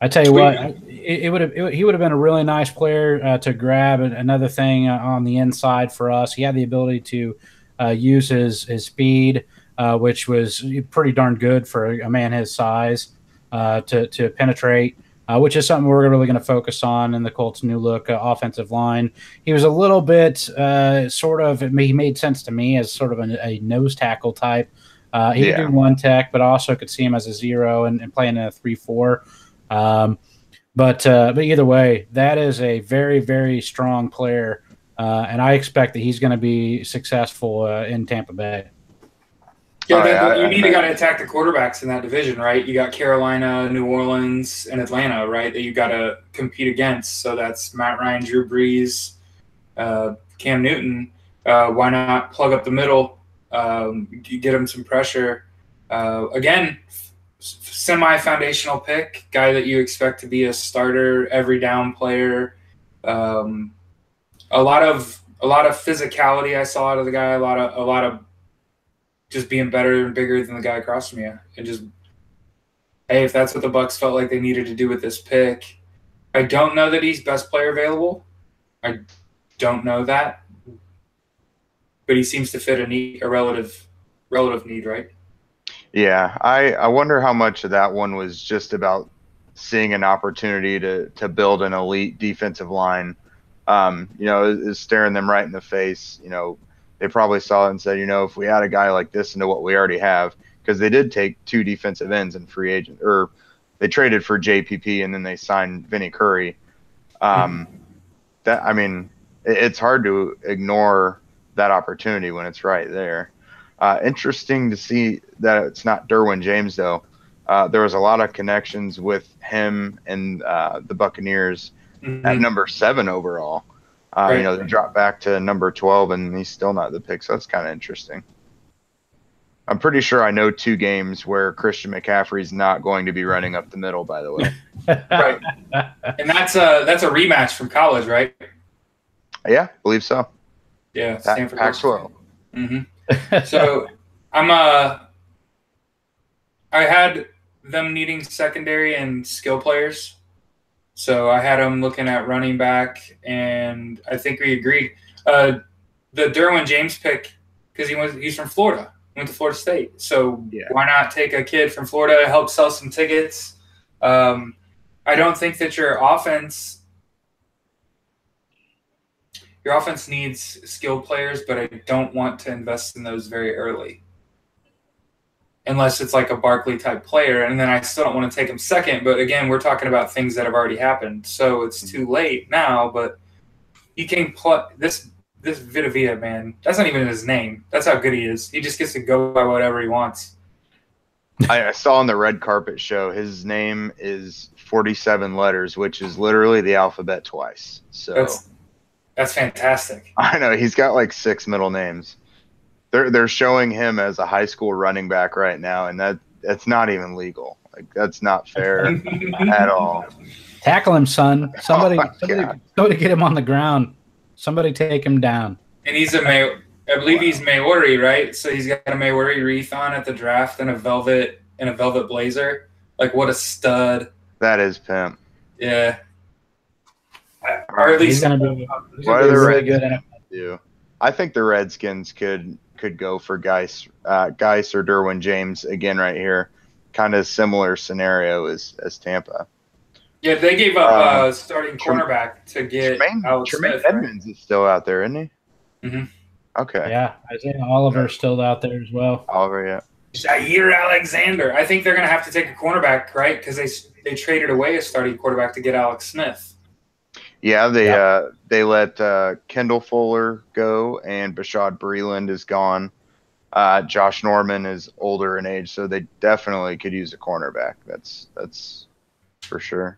tell you what, he would have been a really nice player to grab. Another thing on the inside for us, he had the ability to use his speed, which was pretty darn good for a man his size to penetrate. Which is something we're really going to focus on in the Colts' new look offensive line. He was a little bit he made sense to me as sort of a nose tackle type. He could do one tech, but also could see him as a 0 and playing in a 3-4. But either way, that is a very, very strong player, and I expect that he's going to be successful in Tampa Bay. Yeah, you need to got to attack the quarterbacks in that division, right? You got Carolina, New Orleans, and Atlanta, right? That you got to compete against. So that's Matt Ryan, Drew Brees, Cam Newton. Why not plug up the middle? Get him some pressure. Again, semi-foundational pick, guy that you expect to be a starter, every down player. A lot of physicality I saw out of the guy. A lot of just being better and bigger than the guy across from you. And just, hey, if that's what the Bucs felt like they needed to do with this pick, I don't know that he's best player available. I don't know that, but he seems to fit a relative need, right? Yeah, I wonder how much of that one was just about seeing an opportunity to build an elite defensive line. Is staring them right in the face. They probably saw it and said, if we add a guy like this into what we already have, because they did take 2 defensive ends in free agent, or they traded for JPP and then they signed Vinny Curry. It's hard to ignore that opportunity when it's right there. Interesting to see that it's not Derwin James, though. There was a lot of connections with him and the Buccaneers at number 7 overall. They dropped back to number 12, and he's still not the pick, so that's kind of interesting. I'm pretty sure I know 2 games where Christian McCaffrey's not going to be running up the middle, by the way. Right. And that's a rematch from college, right? Yeah, believe so. Yeah, Stanford. Pac-12. Mm-hmm. So I had them needing secondary and skill players. So I had him looking at running back, and I think we agreed. The Derwin James pick, because he's from Florida, went to Florida State. So why not take a kid from Florida, help sell some tickets? I don't think that your offense needs skilled players, but I don't want to invest in those very early. Unless it's like a Barkley type player, and then I still don't want to take him second. But again, we're talking about things that have already happened, so it's too late now. But you can pluck this Vita Vea, man. That's not even his name. That's how good he is. He just gets to go by whatever he wants. I saw on the red carpet show his name is 47 letters, which is literally the alphabet twice. So that's fantastic. I know he's got like 6 middle names. They're showing him as a high school running back right now, and that's not even legal. Like, that's not fair at all. Tackle him, son. Somebody get him on the ground. Somebody take him down. And he's I believe he's Maori, right? So he's got a Maori wreath on at the draft and a velvet blazer. Like, what a stud. That is pimp. Yeah. Or at least he's gonna be really good. I think the Redskins could go for Geis or Derwin James again right here. Kind of similar scenario as Tampa. Yeah, they gave up starting cornerback to get Alex Smith. Edmonds is still out there, isn't he? Mm-hmm. Okay. Yeah, Isaiah Oliver's still out there as well. Oliver, yeah. Jair Alexander. I think they're going to have to take a cornerback, right? Because they traded away a starting quarterback to get Alex Smith. Yeah, they let Kendall Fuller go, and Bashad Breeland is gone. Josh Norman is older in age, so they definitely could use a cornerback. That's for sure.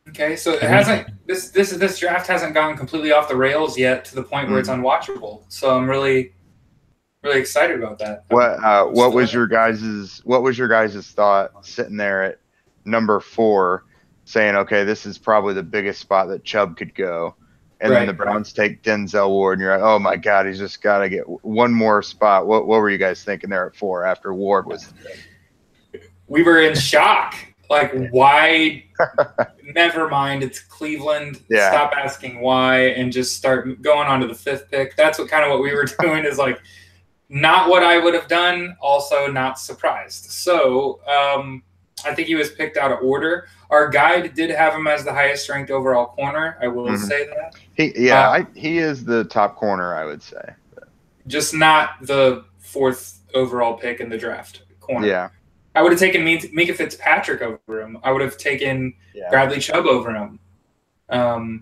Okay, so it hasn't. This draft hasn't gone completely off the rails yet to the point where it's unwatchable. So I'm really excited about that. What was your guys' thought sitting there at number 4, saying, okay, this is probably the biggest spot that Chubb could go, and then the Browns take Denzel Ward, and you're like, oh my God, he's just got to get one more spot. What were you guys thinking there at 4 after Ward was? We were in shock. Like, why? Never mind. It's Cleveland. Yeah. Stop asking why and just start going on to the 5th pick. That's what we were doing, is like not what I would have done. Also not surprised. So I think he was picked out of order. Our guide did have him as the highest ranked overall corner. I will say that. He is the top corner, I would say. Just not the 4th overall pick in the draft corner. Yeah. I would have taken Minka Fitzpatrick over him. I would have taken Bradley Chubb over him.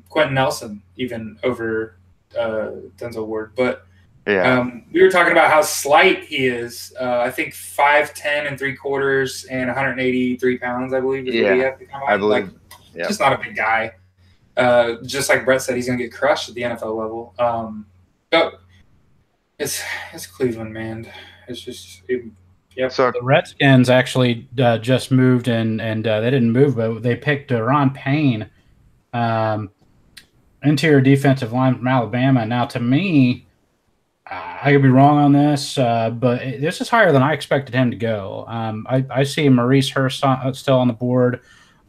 Quentin Nelson even over Denzel Ward. But we were talking about how slight he is. I think 5'10" 3/4 and 183 pounds, I believe. Is what he had to come out. I believe. Just not a big guy. Just like Brett said, he's going to get crushed at the NFL level. But it's Cleveland, man. It's just Yep. So the Redskins actually just moved and they didn't move, but they picked Daron Payne, interior defensive line from Alabama. Now, to me, I could be wrong on this, but this is higher than I expected him to go. I see Maurice Hurst still on the board.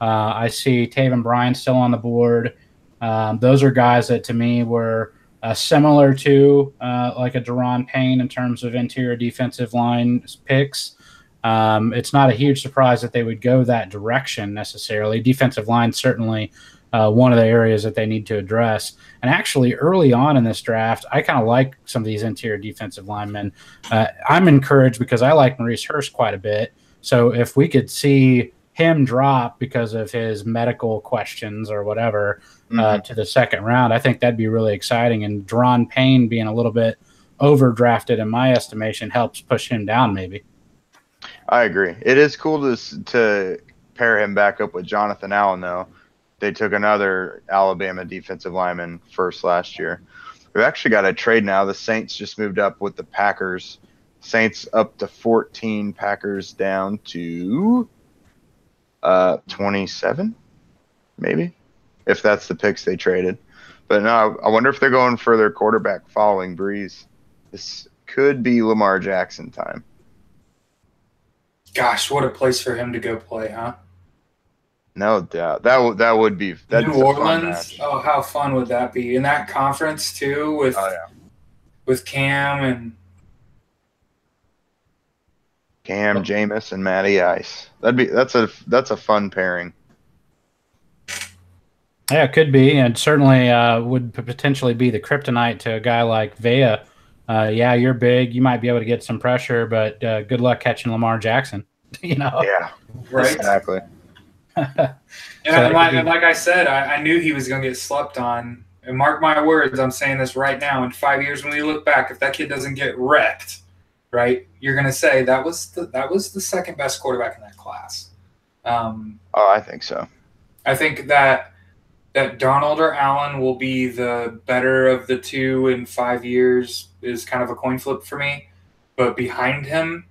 I see Taven Bryan still on the board. Those are guys that, to me, were similar to like a Daron Payne in terms of interior defensive line picks. It's not a huge surprise that they would go that direction necessarily. Defensive line certainly one of the areas that they need to address. And actually, early on in this draft, I kind of like some of these interior defensive linemen. I'm encouraged because I like Maurice Hurst quite a bit. So if we could see him drop because of his medical questions or whatever to the 2nd round, I think that'd be really exciting. And Daron Payne being a little bit overdrafted in my estimation helps push him down maybe. I agree. It is cool to pair him back up with Jonathan Allen, though. They took another Alabama defensive lineman first last year. We've actually got a trade now. The Saints just moved up with the Packers. Saints up to 14, Packers down to 27, maybe, if that's the picks they traded. But no, I wonder if they're going for their quarterback following Breeze. This could be Lamar Jackson time. Gosh, what a place for him to go play, huh? No doubt. That would be New Orleans. Oh, how fun would that be? In that conference too, with Cam, Jameis, and Matty Ice. That's a fun pairing. Yeah, it could be, and certainly would potentially be the kryptonite to a guy like Vea. You're big. You might be able to get some pressure, but good luck catching Lamar Jackson. Yeah, right. Exactly. And like I said, I knew he was going to get slept on. And mark my words, I'm saying this right now. In 5 years, when we look back, if that kid doesn't get wrecked, right, you're going to say that was the 2nd best quarterback in that class. I think so. I think that Darnold or Allen will be the better of the two in 5 years is kind of a coin flip for me. But behind him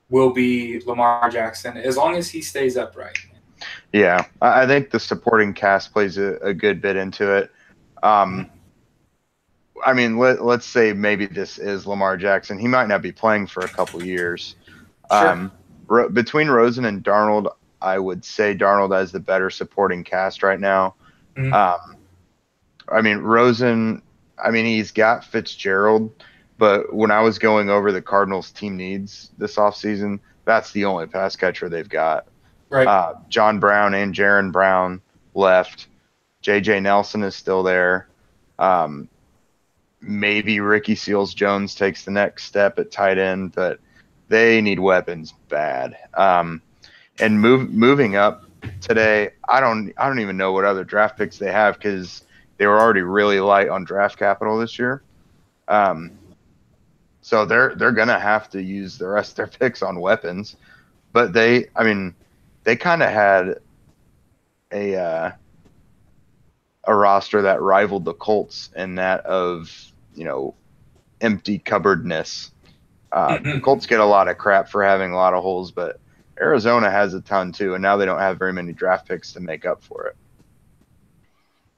will be Lamar Jackson, as long as he stays upright. Yeah, I think the supporting cast plays a good bit into it. I mean, let's say maybe this is Lamar Jackson. He might not be playing for a couple years. Sure. Between Rosen and Darnold, I would say Darnold has the better supporting cast right now. I mean, Rosen, he's got Fitzgerald, but when I was going over the Cardinals' team needs this offseason, that's the only pass catcher they've got. Right. John Brown and Jaron Brown left. J.J. Nelson is still there. Maybe Ricky Seals-Jones takes the next step at tight end, but they need weapons bad. And moving up today, I don't even know what other draft picks they have because they were already really light on draft capital this year. So they're gonna have to use the rest of their picks on weapons. But they kind of had a roster that rivaled the Colts in that of, empty cupboardness. Colts get a lot of crap for having a lot of holes, but Arizona has a ton too, and now they don't have very many draft picks to make up for it.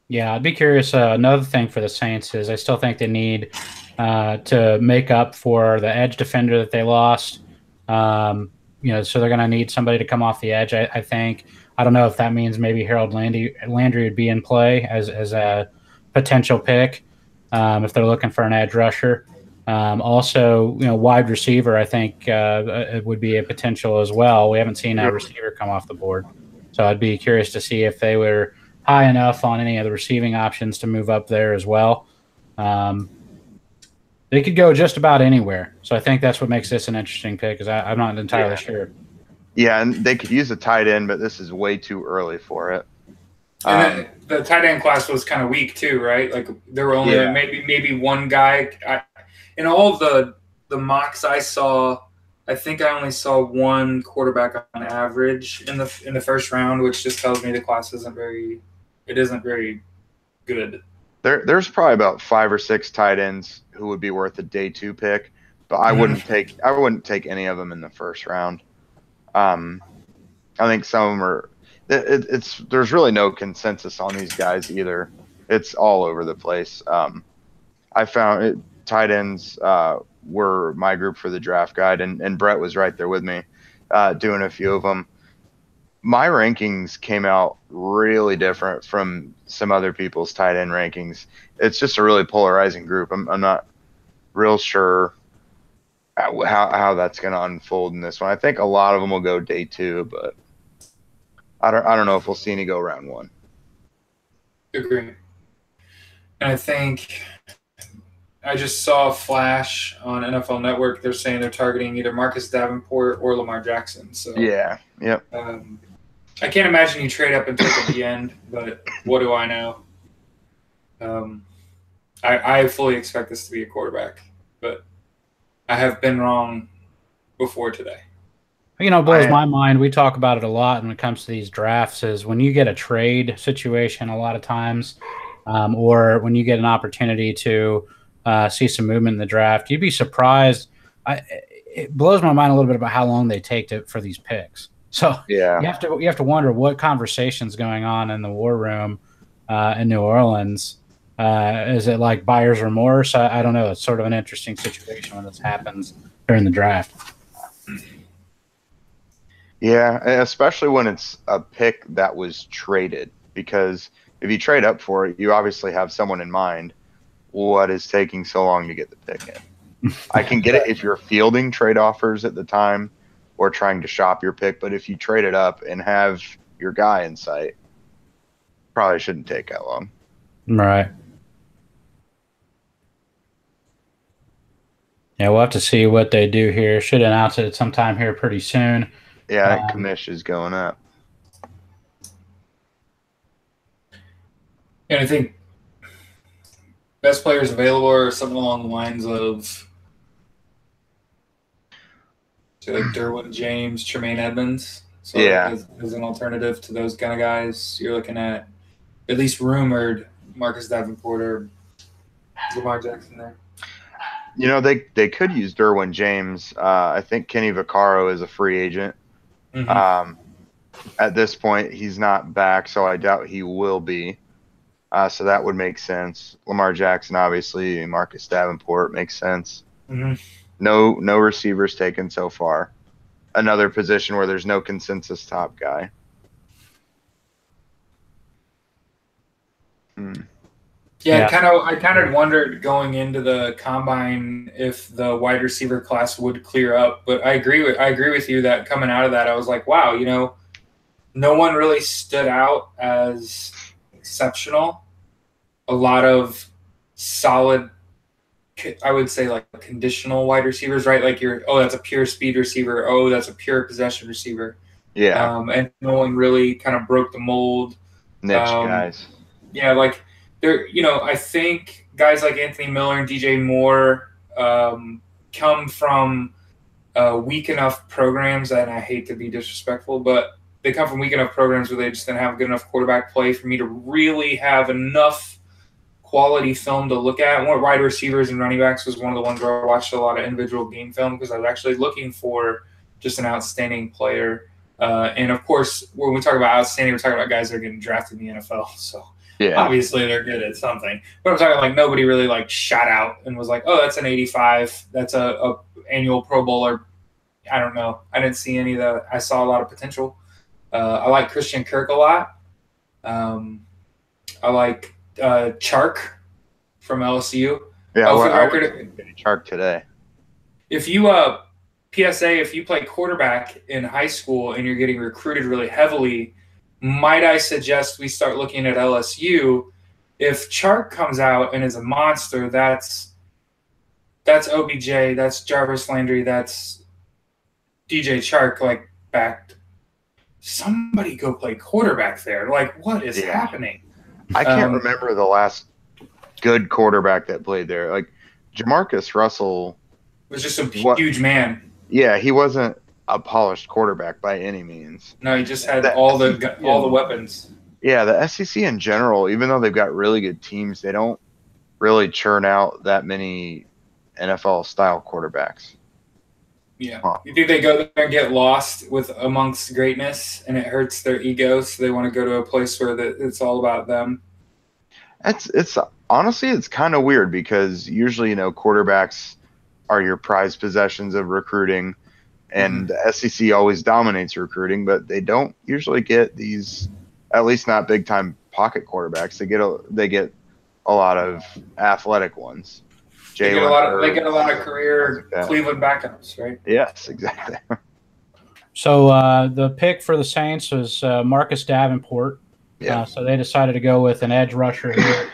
Yeah, I'd be curious. Another thing for the Saints is I still think they need to make up for the edge defender that they lost. So they're going to need somebody to come off the edge, I think. I don't know if that means maybe Harold Landry would be in play as a potential pick if they're looking for an edge rusher. Also, wide receiver, I think it would be a potential as well. We haven't seen a receiver come off the board. So I'd be curious to see if they were high enough on any of the receiving options to move up there as well. They could go just about anywhere. So I think that's what makes this an interesting pick because I'm not entirely sure. Yeah, and they could use a tight end, but this is way too early for it. And the tight end class was kind of weak too, right? Like there were only maybe one guy. In all the mocks I saw, I think I only saw one quarterback on average in the first round, which just tells me the class isn't very good. There's probably about 5 or 6 tight ends who would be worth a day 2 pick, but I wouldn't take any of them in the first round. I think some of them are. There's really no consensus on these guys either. It's all over the place. I found tight ends were my group for the draft guide, and Brett was right there with me doing a few of them. My rankings came out really different from some other people's tight end rankings. It's just a really polarizing group. I'm not real sure how that's going to unfold in this one. I think a lot of them will go day 2, but I don't know if we'll see any go round 1. Agree. And I think I just saw a flash on NFL Network. They're saying they're targeting either Marcus Davenport or Lamar Jackson. So yeah, yep. I can't imagine you trade up and pick at the end, but what do I know? I fully expect this to be a quarterback, but I have been wrong before today. Blows my mind. We talk about it a lot when it comes to these drafts is when you get a trade situation a lot of times or when you get an opportunity to see some movement in the draft, you'd be surprised. It blows my mind a little bit about how long they take for these picks. So yeah, you have to wonder what conversation's going on in the war room in New Orleans. Is it like buyer's remorse? I don't know. It's sort of an interesting situation when this happens during the draft. Yeah, especially when it's a pick that was traded, because if you trade up for it, you obviously have someone in mind. What is taking so long to get the pick in? I can get it if you're fielding trade offers at the time or trying to shop your pick, but if you trade it up and have your guy in sight, probably shouldn't take that long. Right. Yeah, we'll have to see what they do here. Should announce it sometime here pretty soon. Yeah, I think commish is going up. And I think best players available are something along the lines of like Derwin James, Tremaine Edmonds. So as an alternative to those kind of guys, you're looking at least rumored Marcus Davenport or Lamar Jackson there. They could use Derwin James. I think Kenny Vaccaro is a free agent. Mm-hmm. At this point, he's not back, so I doubt he will be. So that would make sense. Lamar Jackson, obviously, Marcus Davenport makes sense. Mm-hmm. No receivers taken so far. Another position where there's no consensus top guy. Yeah, I kind of wondered going into the combine if the wide receiver class would clear up, but I agree with you that coming out of that, I was like, wow, no one really stood out as exceptional. A lot of solid, I would say, like conditional wide receivers, right? Like that's a pure speed receiver. Oh, that's a pure possession receiver. Yeah. And no one really kind of broke the mold. Niche guys. Yeah, like there, I think guys like Anthony Miller and DJ Moore come from weak enough programs, and I hate to be disrespectful, but they come from weak enough programs where they just didn't have good enough quarterback play for me to really have enough quality film to look at. One wide receivers and running backs was one of the ones where I watched a lot of individual game film because I was actually looking for just an outstanding player. And of course, when we talk about outstanding, we're talking about guys that are getting drafted in the NFL. So obviously they're good at something. But I'm talking like nobody really like shot out and was like, oh, that's an 85. That's a annual Pro Bowler. I don't know. I didn't see any of that. I saw a lot of potential. I like Christian Kirk a lot. I like Chark from LSU. Yeah, I would Chark today. If you PSA, if you play quarterback in high school and you're getting recruited really heavily, might I suggest we start looking at LSU? If Chark comes out and is a monster, that's OBJ, that's Jarvis Landry, that's DJ Chark, like backed. Somebody go play quarterback there. Like, what is happening? I can't remember the last good quarterback that played there. Like, Jamarcus Russell was just a huge man. Yeah, he wasn't a polished quarterback by any means. No, he just had all the weapons. Yeah, the SEC in general, even though they've got really good teams, they don't really churn out that many NFL-style quarterbacks. Yeah. You think they go there and get lost amongst greatness, and it hurts their ego, so they want to go to a place where it's all about them? It's honestly, it's kind of weird because usually, quarterbacks are your prized possessions of recruiting, and the SEC always dominates recruiting, but they don't usually get these, at least not big-time pocket quarterbacks. They get a lot of athletic ones. They get a lot of career Cleveland backups, right? Yes, exactly. So the pick for the Saints was Marcus Davenport. Yeah. So they decided to go with an edge rusher here.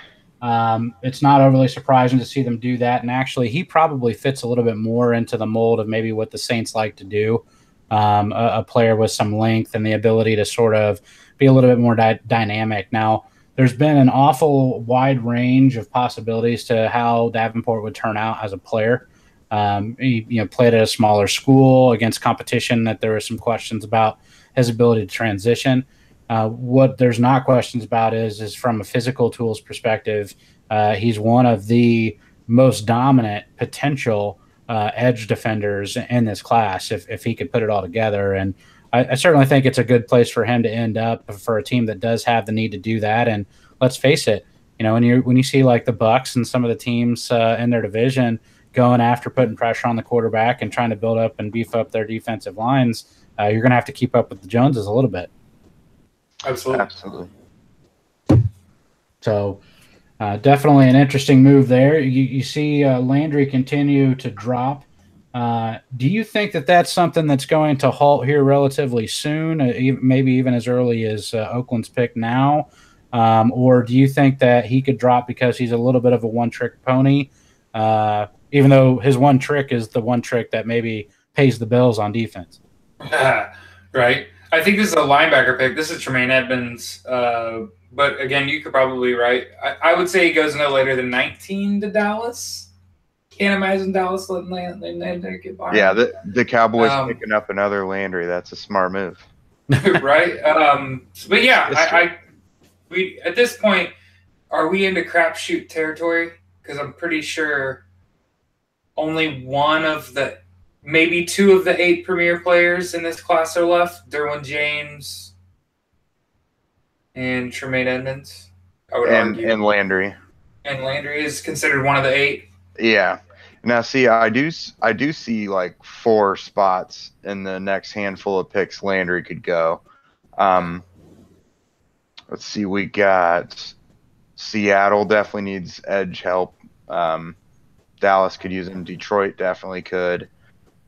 It's not overly surprising to see them do that. And actually, he probably fits a little bit more into the mold of maybe what the Saints like to do. A player with some length and the ability to sort of be a little bit more dynamic. Now, there's been an awful wide range of possibilities to how Davenport would turn out as a player. He played at a smaller school against competition that there were some questions about his ability to transition. What there's not questions about is from a physical tools perspective, he's one of the most dominant potential edge defenders in this class if he could put it all together. And I certainly think it's a good place for him to end up for a team that does have the need to do that. And let's face it, when you see like the Bucs and some of the teams in their division going after putting pressure on the quarterback and trying to build up and beef up their defensive lines, you're going to have to keep up with the Joneses a little bit. Absolutely. So definitely an interesting move there. You see Landry continue to drop. Do you think that that's something that's going to halt here relatively soon, maybe even as early as Oakland's pick now? Or do you think that he could drop because he's a little bit of a one-trick pony, even though his one trick is the one trick that maybe pays the bills on defense? Right. I think this is a linebacker pick. This is Tremaine Edmonds. But, again, you could probably be right. I would say he goes no later than 19 to Dallas. Can't imagine Dallas letting Landry get by. Yeah, the Cowboys picking up another Landry. That's a smart move. right? But yeah, we at this point, are we into crapshoot territory? Because I'm pretty sure only maybe 2 of the 8 premier players in this class are left. Derwin James and Tremaine Edmonds, I would argue. And Landry. And Landry is considered one of the 8. Yeah. Now, see, I do see like 4 spots in the next handful of picks Landry could go. Let's see, we got Seattle definitely needs edge help. Dallas could use him. Detroit definitely could.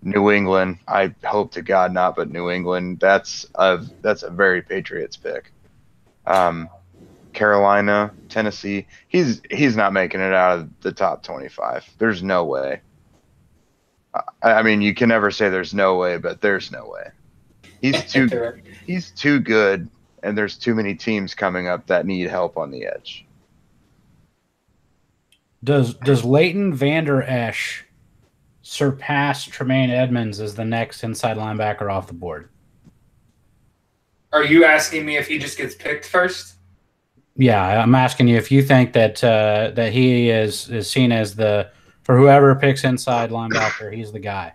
New England, I hope to God not, but New England, that's a very Patriots pick. Carolina, Tennessee, he's not making it out of the top 25. There's no way. I mean, you can never say there's no way, but there's no way. He's too good, and there's too many teams coming up that need help on the edge. Does Leighton Vander Esch surpass Tremaine Edmonds as the next inside linebacker off the board? Are you asking me if he just gets picked first? Yeah, I'm asking you if you think that that he is seen as for whoever picks inside linebacker, he's the guy.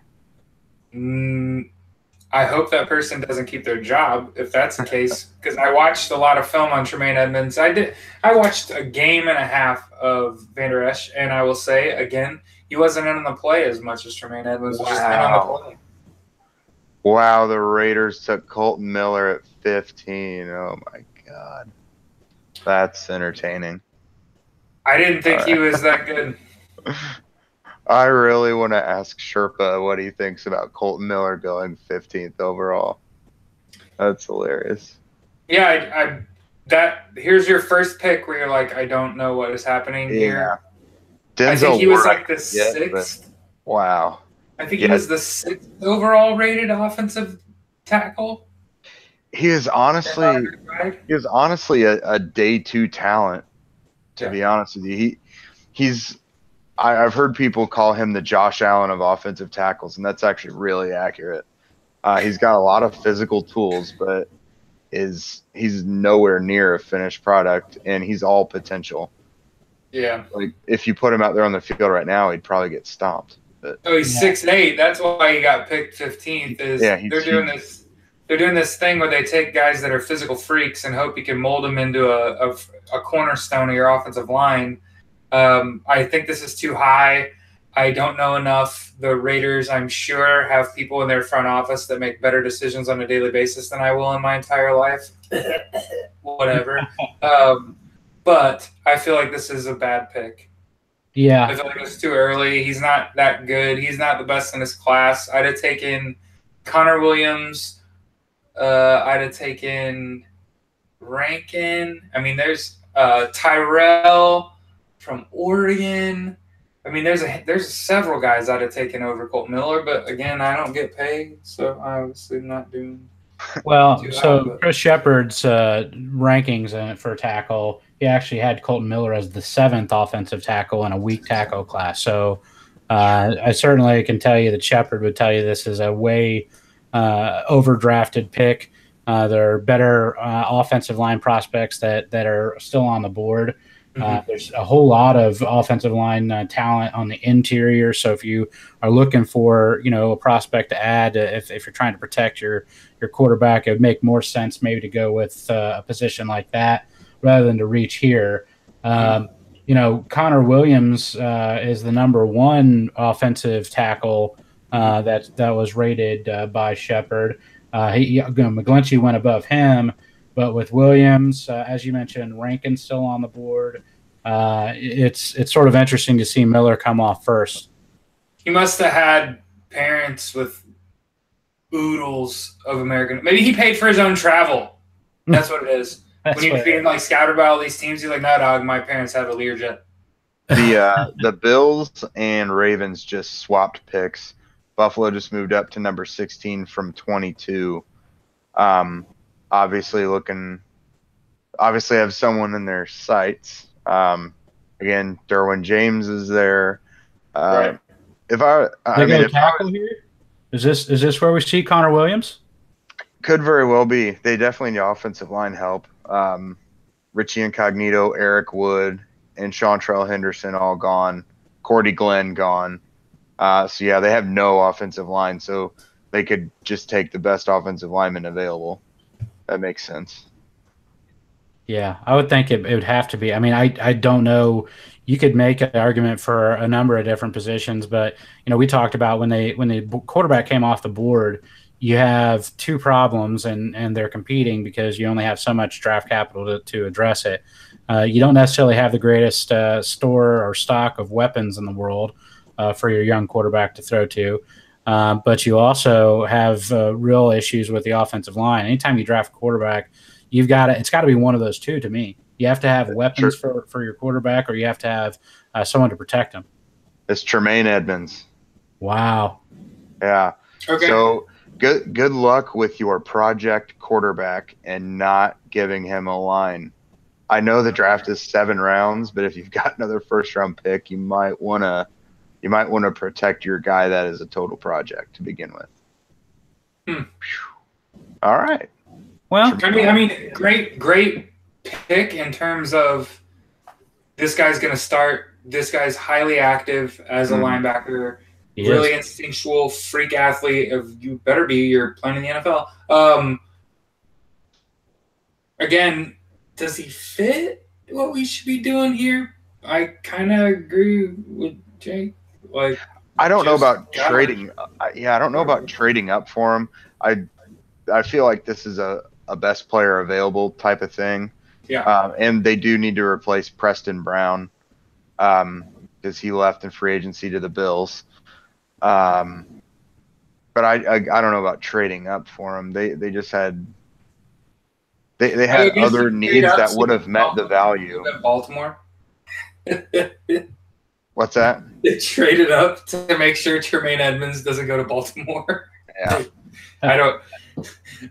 I hope that person doesn't keep their job if that's the case, because I watched a lot of film on Tremaine Edmonds. I watched a game and a half of Vander Esch, and I will say again, he wasn't in the play as much as Tremaine Edmonds was just in on the play. Wow, the Raiders took Colton Miller at 15. Oh my God. That's entertaining. I didn't think he was that good. I really want to ask Sherpa what he thinks about Colton Miller going 15th overall. That's hilarious. Yeah, here's your first pick where you're like, I don't know what is happening here. I think he was like the 6th. Wow. I think he was the 6th overall rated offensive tackle. He is honestly a day 2 talent. To be honest with you, I've heard people call him the Josh Allen of offensive tackles, and that's actually really accurate. He's got a lot of physical tools, but he's nowhere near a finished product, and he's all potential. Yeah. Like if you put him out there on the field right now, he'd probably get stomped. But, he's 6'8". That's why he got picked 15th. They're doing this thing where they take guys that are physical freaks and hope you can mold them into a cornerstone of your offensive line. I think this is too high. I don't know enough. The Raiders, I'm sure, have people in their front office that make better decisions on a daily basis than I will in my entire life. Whatever. But I feel like this is a bad pick. Yeah. I feel like it's too early. He's not that good. He's not the best in his class. I'd have taken Connor Williams. I'd have taken Rankin. I mean, there's Tyrell from Oregon. I mean, there's several guys I'd have taken over Colt Miller, but again, I don't get paid, so I obviously am not doing. Well, so Chris Shepard's rankings for tackle, he actually had Colton Miller as the 7th offensive tackle in a weak tackle class. So I certainly can tell you that Shepard would tell you this is a way overdrafted pick. There are better offensive line prospects that are still on the board. There's a whole lot of offensive line talent on the interior. So if you are looking for, a prospect to add, if you're trying to protect your quarterback, it would make more sense maybe to go with a position like that rather than to reach here. Connor Williams is the number 1 offensive tackle that was rated by Shepard. McGlinchey went above him. But with Williams, as you mentioned, Rankin's still on the board. It's sort of interesting to see Miller come off first. He must have had parents with oodles of American. Maybe he paid for his own travel. That's what it is. When you're being scouted by all these teams, you're like, no, dog, my parents have a Learjet. The Bills and Ravens just swapped picks. Buffalo just moved up to number 16 from 22. Obviously have someone in their sights. Again, Derwin James is there. Right. Tackle here? Is this where we see Connor Williams? Could very well be. They definitely need offensive line help. Richie Incognito, Eric Wood, and Seantrell Henderson all gone. Cordy Glenn gone. So yeah, they have no offensive line, so they could just take the best offensive lineman available. That makes sense. Yeah, I would think it would have to be. I mean, I don't know. You could make an argument for a number of different positions, but we talked about when the quarterback came off the board, you have two problems, and they're competing because you only have so much draft capital to address it. You don't necessarily have the greatest store or stock of weapons in the world for your young quarterback to throw to. But you also have real issues with the offensive line. Anytime you draft a quarterback, it's got to be one of those two to me. You have to have weapons for your quarterback, or you have to have someone to protect him. It's Tremaine Edmonds. Wow. Yeah. Okay. So good luck with your project quarterback and not giving him a line. I know the draft is 7 rounds, but if you've got another first-round pick, you might want to protect your guy that is a total project to begin with. All right. Well, I mean, great pick in terms of this guy's going to start. This guy's highly active as a linebacker, really instinctual, freak athlete. You better be. You're playing in the NFL. Again, does he fit what we should be doing here? I kind of agree with Jake. Like, I don't know about trading. I don't know about trading up for him. I feel like this is a best player available type of thing. Yeah. And they do need to replace Preston Brown because he left in free agency to the Bills. But I don't know about trading up for him. They just had they had other needs that would have met the value. Baltimore. What's that? They traded up to make sure Tremaine Edmonds doesn't go to Baltimore. Yeah. I don't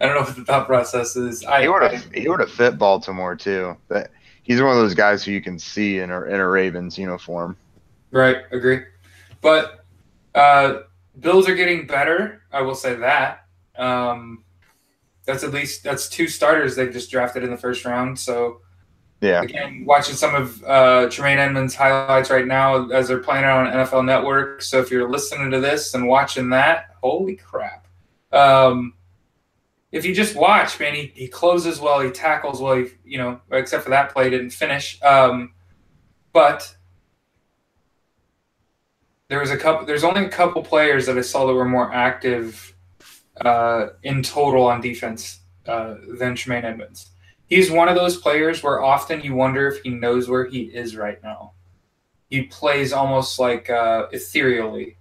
know what the thought process is. He would have fit Baltimore too. But he's one of those guys who you can see in a Ravens uniform. Right, agree. But Bills are getting better. I will say that. That's 2 starters they've just drafted in the first round. So yeah. Again, watching some of Tremaine Edmonds' highlights right now as they're playing it on NFL Network. So if you're listening to this and watching that, holy crap. If you just watch, man, he closes well, he tackles well, except for that play, didn't finish. But there's only a couple players that I saw that were more active in total on defense than Tremaine Edmonds. He's one of those players where often you wonder if he knows where he is right now. He plays almost like ethereally.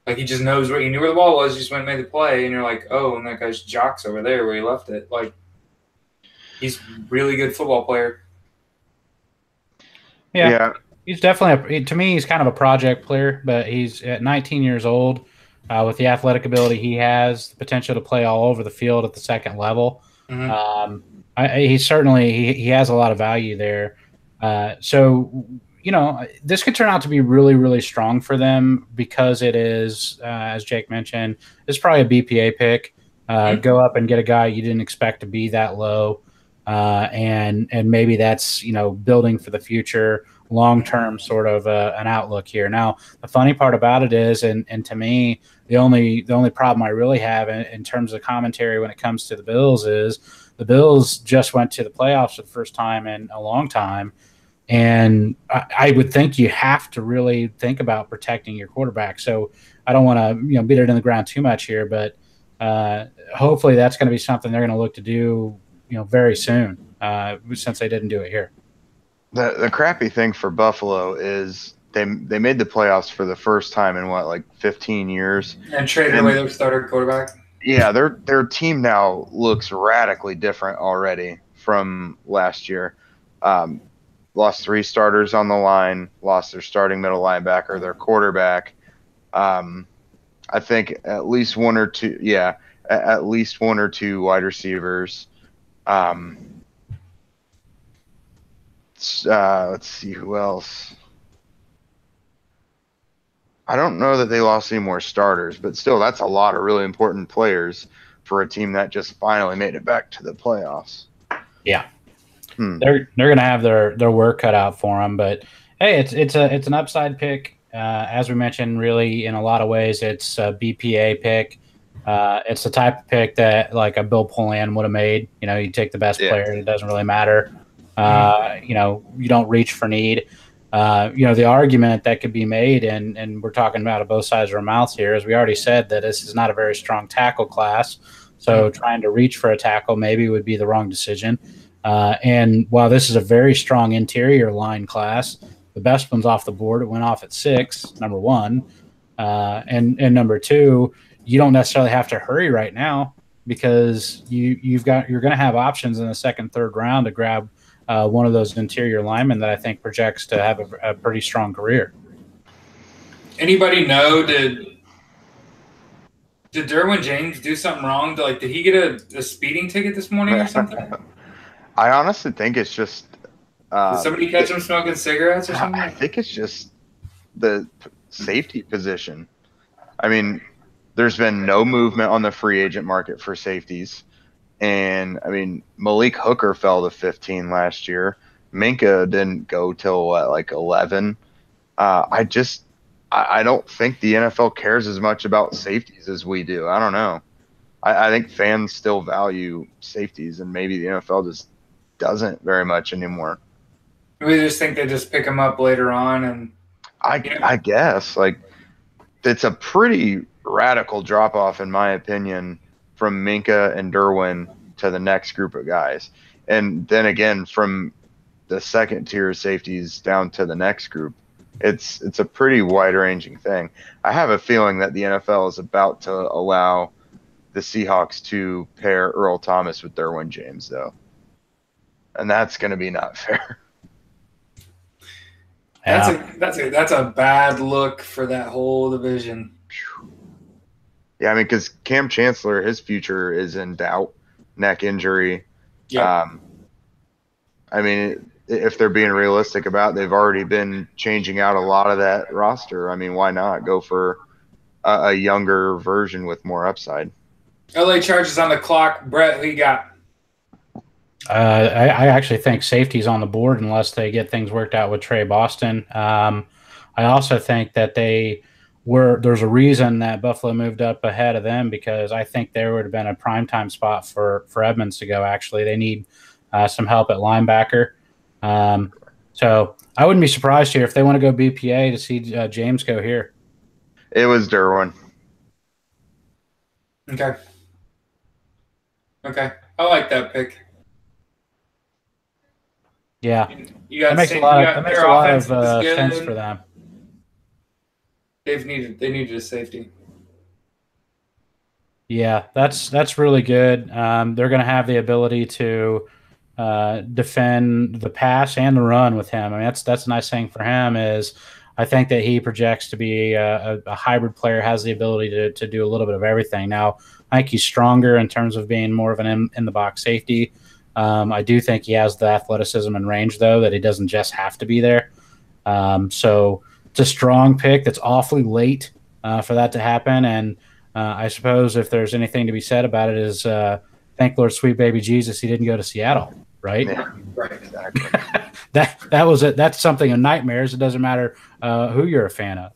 Like he just knows he knew where the ball was, just went and made the play, and you're like, oh, and that guy's jock's over there where he left it. Like, he's a really good football player. Yeah. He's definitely to me, he's kind of a project player, but he's at 19 years old with the athletic ability he has, the potential to play all over the field at the second level. Mm-hmm. He certainly he has a lot of value there. So this could turn out to be really, really strong for them because it is, as Jake mentioned, it's probably a BPA pick. Go up and get a guy you didn't expect to be that low, and maybe that's building for the future, long-term sort of an outlook here. Now, the funny part about it is, and to me, the only problem I really have in terms of commentary when it comes to the Bills is the Bills just went to the playoffs for the first time in a long time. And I would think you have to really think about protecting your quarterback. So I don't want to beat it in the ground too much here, but hopefully that's going to be something they're going to look to do very soon since they didn't do it here. The crappy thing for Buffalo is they made the playoffs for the first time in 15 years and traded away their starter quarterback. Yeah, their team now looks radically different already from last year. Lost 3 starters on the line, lost their starting middle linebacker, their quarterback. I think at least one or two wide receivers. Let's see who else. I don't know that they lost any more starters, but still, that's a lot of really important players for a team that just finally made it back to the playoffs. Yeah. They're going to have their work cut out for them, but hey, it's an upside pick. As we mentioned, really in a lot of ways, it's a BPA pick. It's the type of pick that like a Bill Pullan would have made. You take the best player, and it doesn't really matter. You don't reach for need. The argument that could be made, and we're talking about it both sides of our mouths here, is we already said that this is not a very strong tackle class. So trying to reach for a tackle maybe would be the wrong decision. And while this is a very strong interior line class, the best one's off the board. It went off at 6, number one. And number two, you don't necessarily have to hurry right now because you're going to have options in the second, third round to grab one of those interior linemen that I think projects to have a pretty strong career. Anybody know, did Derwin James do something wrong? Did he get a speeding ticket this morning or something? I honestly think it's just did somebody catch him smoking cigarettes or something? I think it's just the safety position. I mean, there's been no movement on the free agent market for safeties. And, I mean, Malik Hooker fell to 15 last year. Minka didn't go till, 11? I don't think the NFL cares as much about safeties as we do. I don't know. I think fans still value safeties, and maybe the NFL just doesn't very much anymore. We just think they just pick them up later on, and I guess it's a pretty radical drop off in my opinion from Minka and Derwin to the next group of guys, and then again from the second tier of safeties down to the next group. It's a pretty wide ranging thing. I have a feeling that the NFL is about to allow the Seahawks to pair Earl Thomas with Derwin James, though, and that's going to be not fair. That's a bad look for that whole division. Yeah, I mean, because Cam Chancellor, his future is in doubt, neck injury. Yeah. I mean, if they're being realistic about it, they've already been changing out a lot of that roster. I mean, why not go for a younger version with more upside? LA Chargers on the clock. Brett, who you got? I actually think safety's on the board unless they get things worked out with Trey Boston. I also think that there's a reason that Buffalo moved up ahead of them because I think there would have been a primetime spot for Edmonds to go. Actually, they need some help at linebacker. So I wouldn't be surprised here if they want to go BPA to see James go here. It was Derwin. Okay. I like that pick. Yeah, that makes a lot of sense for them. They needed a safety. Yeah, that's really good. They're going to have the ability to defend the pass and the run with him. I mean, that's a nice thing for him. Is I think that he projects to be a hybrid player, has the ability to do a little bit of everything. Now, I think he's stronger in terms of being more of an in the box safety. I do think he has the athleticism and range, though, that he doesn't just have to be there. So it's a strong pick that's awfully late for that to happen. And I suppose if there's anything to be said about it is thank Lord, sweet baby Jesus, he didn't go to Seattle, right? Yeah, right, exactly. that was it. That's something of nightmares. It doesn't matter who you're a fan of.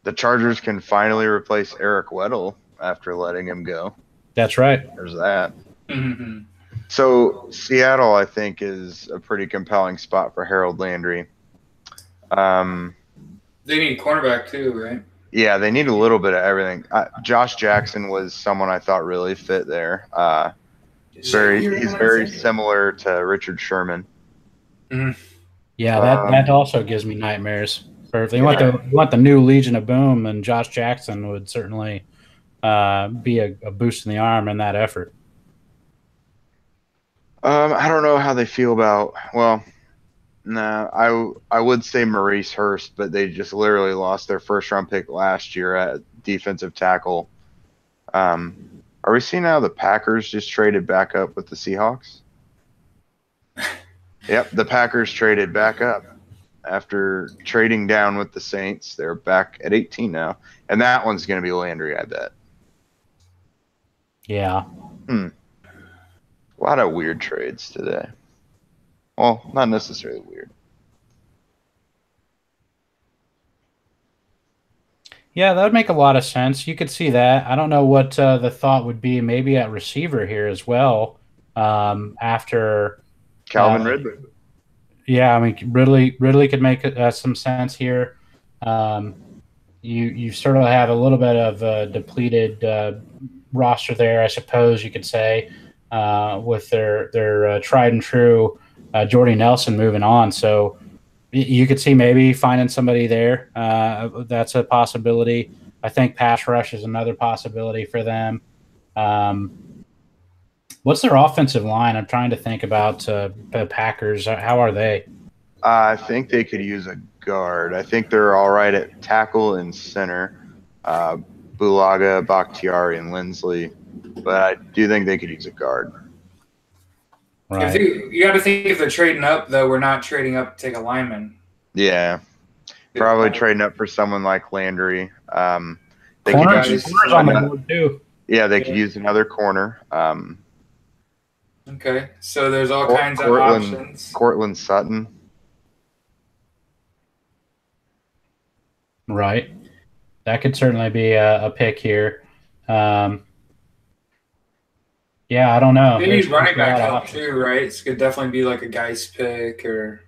The Chargers can finally replace Eric Weddle after letting him go. That's right. There's that. Mm-hmm. So Seattle, I think, is a pretty compelling spot for Harold Landry. They need cornerback too, right? Yeah, they need a little bit of everything. Josh Jackson was someone I thought really fit there. He's very similar to Richard Sherman. Mm-hmm. Yeah, that also gives me nightmares. If they want the new Legion of Boom, and Josh Jackson would certainly be a boost in the arm in that effort. I don't know how they feel about. Well, no, I would say Maurice Hurst, but they just literally lost their first-round pick last year at defensive tackle. Are we seeing how the Packers just traded back up with the Seahawks? Yep, the Packers traded back up after trading down with the Saints. They're back at 18 now, and that one's going to be Landry, I bet. Yeah. A lot of weird trades today. Well, not necessarily weird. Yeah, that would make a lot of sense. You could see that. I don't know what the thought would be maybe at receiver here as well. After Calvin Ridley. Yeah, I mean Ridley could make some sense here. You sort of have a little bit of a depleted roster there, I suppose you could say, with their tried and true Jordy Nelson moving on. So you could see maybe finding somebody there. That's a possibility. I think pass rush is another possibility for them. What's their offensive line? I'm trying to think about the Packers. How are they? I think they could use a guard. I think they're all right at tackle and center. Bulaga, Bakhtiari, and Lindsley. But I do think they could use a guard. Right. You got to think if they're trading up, though, we're not trading up to take a lineman. Yeah. Probably trading up for someone like Landry. They corners on the board, too. Yeah, they could use another corner. Okay. So there's all kinds of options. Cortland Sutton. Right. That could certainly be a pick here. Yeah, I don't know. They need running back help too, right? It could definitely be like a Geis pick or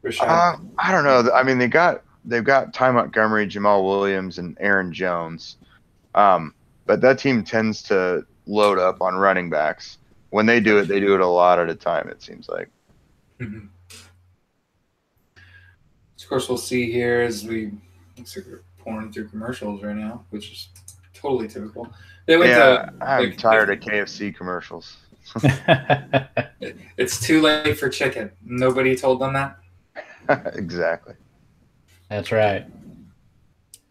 Rashad. I don't know. I mean, they've got Ty Montgomery, Jamal Williams, and Aaron Jones. But that team tends to load up on running backs. When they do it a lot at a time, it seems like. Mm-hmm. Of course, we'll see here as we're pouring through commercials right now, which is totally typical. I'm tired of KFC commercials. It's too late for chicken. Nobody told them that? Exactly. That's right.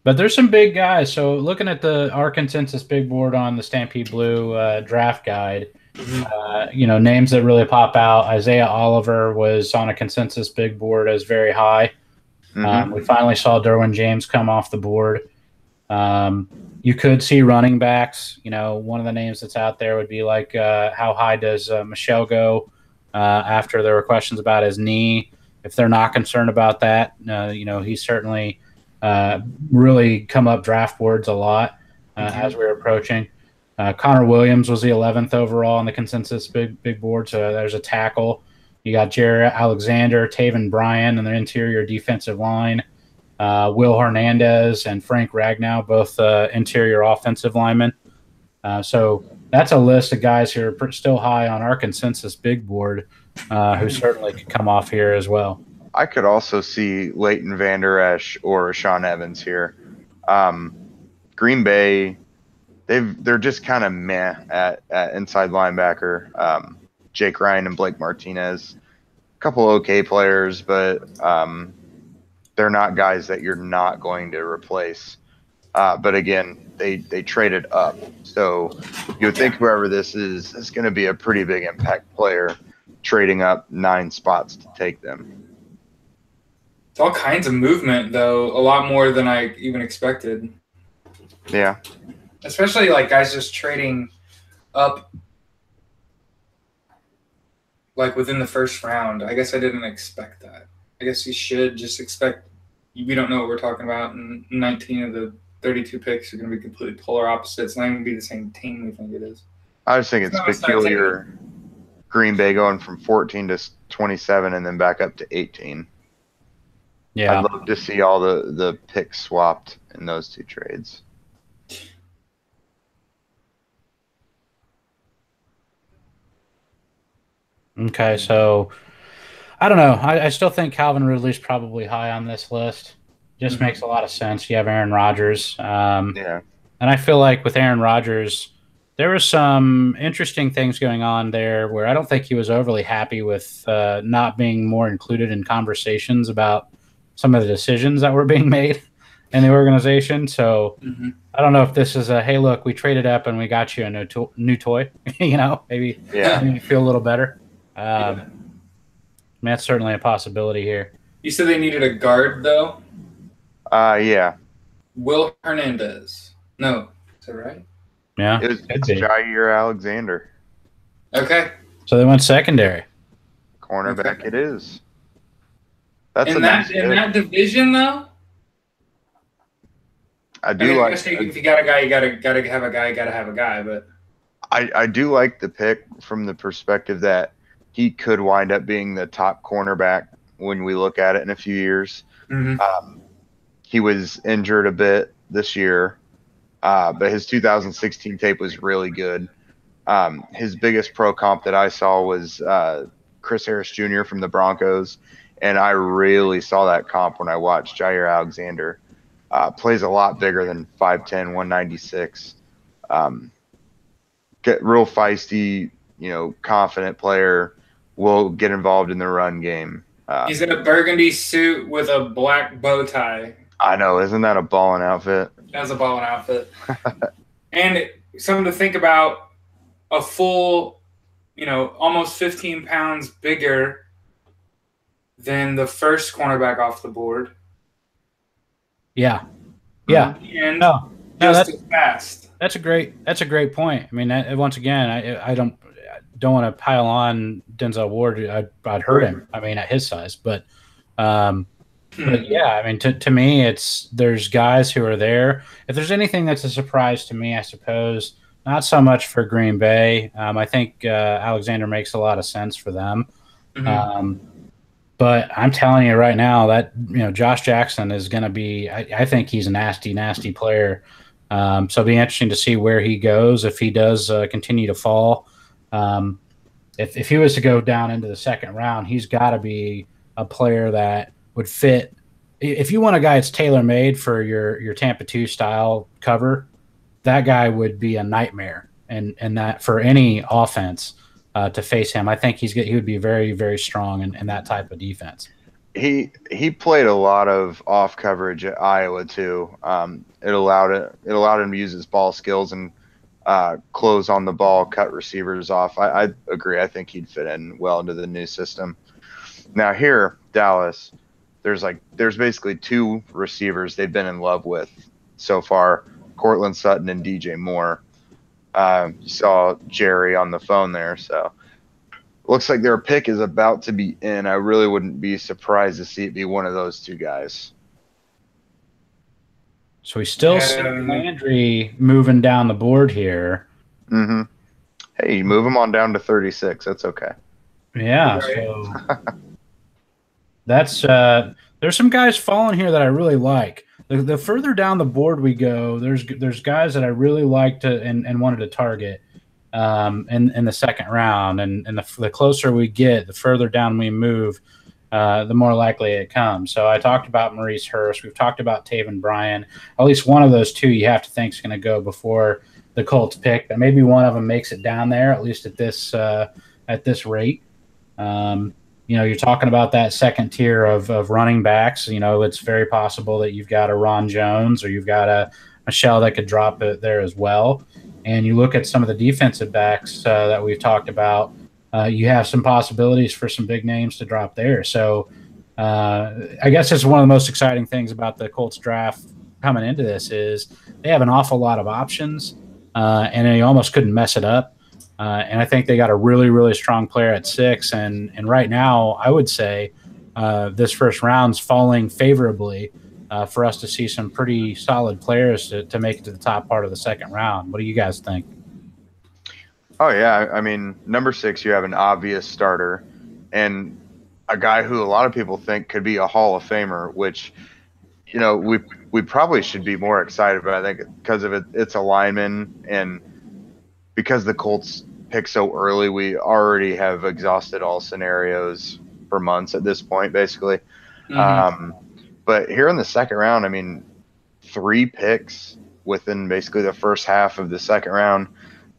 But there's some big guys. So looking at our consensus big board on the Stampede Blue draft guide, names that really pop out. Isaiah Oliver was on a consensus big board as very high. Mm-hmm. We finally saw Derwin James come off the board. You could see running backs. One of the names that's out there would be like, how high does Michelle go after there were questions about his knee? If they're not concerned about that, he's certainly really come up draft boards a lot as we're approaching. Connor Williams was the 11th overall on the consensus big board, so there's a tackle. You got Jared Alexander, Taven Bryan in the interior defensive line. Will Hernandez and Frank Ragnow, both interior offensive linemen. So that's a list of guys who are still high on our consensus big board who certainly could come off here as well. I could also see Leighton Vander Esch or Rashaan Evans here. Green Bay, they're just kind of meh at inside linebacker. Jake Ryan and Blake Martinez, a couple okay players, but they're not guys that you're not going to replace. But again, they traded up. So you would think whoever this is going to be a pretty big impact player, trading up 9 spots to take them. It's all kinds of movement, though, a lot more than I even expected. Yeah. Especially like guys just trading up like within the first round. I guess I didn't expect that. I guess you should just expect we don't know what we're talking about, and 19 of the 32 picks are going to be completely polar opposites. It's not even going to be the same team we think it is. I just think it's peculiar. Green Bay going from 14 to 27 and then back up to 18. Yeah. I'd love to see all the picks swapped in those two trades. Okay, so I don't know. I still think Calvin Ridley's probably high on this list. Just makes a lot of sense. You have Aaron Rodgers. Yeah. And I feel like with Aaron Rodgers, there were some interesting things going on there where I don't think he was overly happy with not being more included in conversations about some of the decisions that were being made in the organization. So I don't know if this is a, hey, look, we traded up and we got you a new toy, maybe you feel a little better. I mean, that's certainly a possibility here. You said they needed a guard, though? Yeah. Will Hernandez. No. Is that right? Yeah, It's Jair Alexander. Okay. So they went secondary. Cornerback it is. That's in that division though. I guess if you got a guy, you gotta have a guy. You gotta have a guy, but I do like the pick from the perspective that he could wind up being the top cornerback when we look at it in a few years. Mm-hmm. He was injured a bit this year, but his 2016 tape was really good. His biggest pro comp that I saw was Chris Harris Jr. from the Broncos, and I really saw that comp when I watched Jair Alexander. Plays a lot bigger than 5'10", 196. Get real feisty, confident player. Will get involved in the run game. He's in a burgundy suit with a black bow tie. I know, isn't that a ballin' outfit? That's a balling outfit. And something to think about, a full, almost 15 pounds bigger than the first cornerback off the board. Yeah. And just as fast. That's a great point. I mean, once again, I don't want to pile on Denzel Ward. I'd hurt him. I mean, at his size, but yeah, I mean, to me, there's guys who are there. If there's anything that's a surprise to me, I suppose not so much for Green Bay. I think Alexander makes a lot of sense for them. Mm-hmm. But I'm telling you right now that Josh Jackson is going to be. I think he's a nasty, nasty player. So it'll be interesting to see where he goes if he does continue to fall. If he was to go down into the second round, he's got to be a player that would fit. If you want a guy that's tailor-made for your Tampa 2 style cover, that guy would be a nightmare, and that for any offense to face him, I think he would be very, very strong in that type of defense. He played a lot of off coverage at Iowa too. It allowed him to use his ball skills and close on the ball, cut receivers off. I agree. I think he'd fit in well into the new system. Now here, Dallas, there's basically two receivers they've been in love with so far: Cortland Sutton and DJ Moore. You saw Jerry on the phone there, so looks like their pick is about to be in. I really wouldn't be surprised to see it be one of those two guys. So we still see Landry moving down the board here. Mm-hmm. Hey, you move him on down to 36. That's okay. Yeah. So that's there's some guys falling here that I really like. The further down the board we go, there's guys that I really liked and wanted to target in the second round. And the closer we get, the further down we move, the more likely it comes. So I talked about Maurice Hurst. We've talked about Taven Bryan. At least one of those two you have to think is going to go before the Colts pick. But maybe one of them makes it down there, at least at this rate. You're talking about that second tier of running backs. It's very possible that you've got a Ron Jones or you've got a Michelle that could drop it there as well. And you look at some of the defensive backs that we've talked about, you have some possibilities for some big names to drop there. So I guess it's one of the most exciting things about the Colts draft coming into this is they have an awful lot of options, and you almost couldn't mess it up. And I think they got a really, really strong player at 6. And right now, I would say this first round's falling favorably for us to see some pretty solid players to make it to the top part of the second round. What do you guys think? Oh, yeah. I mean, number 6, you have an obvious starter and a guy who a lot of people think could be a Hall of Famer, which, we probably should be more excited about, I think, because of it's a lineman. And because the Colts pick so early, we already have exhausted all scenarios for months at this point, basically. Mm-hmm. But here in the second round, I mean, 3 picks within basically the first half of the second round,